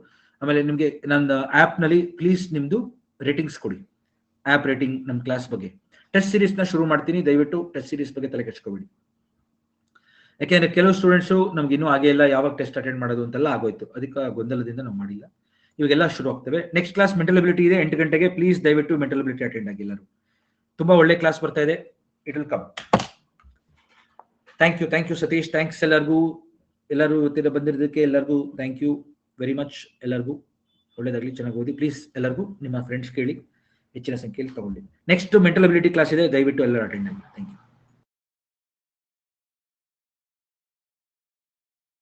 ಆಮೇಲೆ ನಿಮ್ಗೆ ನನ್ನ ಆಪ್ ನಲ್ಲಿ ಪ್ಲೀಸ್ ನಿಮ್ದು ರೇಟಿಂಗ್ಸ್ ಕೊಡಿ, ಆಪ್ ರೇಟಿಂಗ್ ನಮ್ಮ ಕ್ಲಾಸ್ ಬಗ್ಗೆ. ಟೆಸ್ಟ್ ಸೀರೀಸ್ ನ ಶುರು ಮಾಡ್ತೀನಿ, ದಯವಿಟ್ಟು ಟೆಸ್ಟ್ ಸೀರೀಸ್ ಬಗ್ಗೆ ತಲೆ ಕೆಡಿಸ್ಕೋಬೇಡಿ. ಯಾಕೆಂದ್ರೆ ಕೆಲವು ಸ್ಟೂಡೆಂಟ್ಸು ನಮ್ಗೆ ಇನ್ನೂ ಹಾಗೆ ಇಲ್ಲ, ಯಾವಾಗ ಟೆಸ್ಟ್ ಅಟೆಂಡ್ ಮಾಡೋದು ಅಂತೆಲ್ಲ ಆಗೋಯ್ತು. ಅದಕ್ಕೆ ಗೊಂದಲದಿಂದ ನಾವು ಮಾಡಿಲ್ಲ. ಇವಾಗೆಲ್ಲ ಶುರು ಆಗ್ತವೆ. ನೆಕ್ಸ್ಟ್ ಕ್ಲಾಸ್ ಮೆಂಟಲ್ ಅಬಿಲಿಟಿ ಇದೆ 8 ಗಂಟೆಗೆ. ಪ್ಲೀಸ್ ದಯವಿಟ್ಟು ಮೆಂಟಲ್ ಅಬಿಲಿಟಿ ಅಟೆಂಡ್ ಆಗಿ ಎಲ್ಲರೂ. ತುಂಬಾ ಒಳ್ಳೆ ಕ್ಲಾಸ್ ಬರ್ತಾ ಇದೆ, it will come. Thank you Satish. Thanks ಎಲ್ಲರಿಗೂ ಬಂದಿರೋದಕ್ಕೆ ಎಲ್ಲರಿಗೂ ಥ್ಯಾಂಕ್ ಯು ವೆರಿ ಮಚ್. ಎಲ್ಲರಿಗೂ ಒಳ್ಳೇದಾಗ್ಲಿ, ಚೆನ್ನಾಗಿ ಓದಿ. ಪ್ಲೀಸ್ ಎಲ್ಲರಿಗೂ ನಿಮ್ಮ ಫ್ರೆಂಡ್ಸ್ ಕೇಳಿ, ಹೆಚ್ಚಿನ ಸಂಖ್ಯೆಯಲ್ಲಿ ತಗೊಳ್ಳಿ. ನೆಕ್ಸ್ಟ್ ಮೆಂಟಲ್ ಅಬಿಲಿಟಿ ಕ್ಲಾಸ್ ಇದೆ, ದಯವಿಟ್ಟು ಎಲ್ಲರೂ ಅಟೆಂಡ್ ಆಗಿ. Thank you.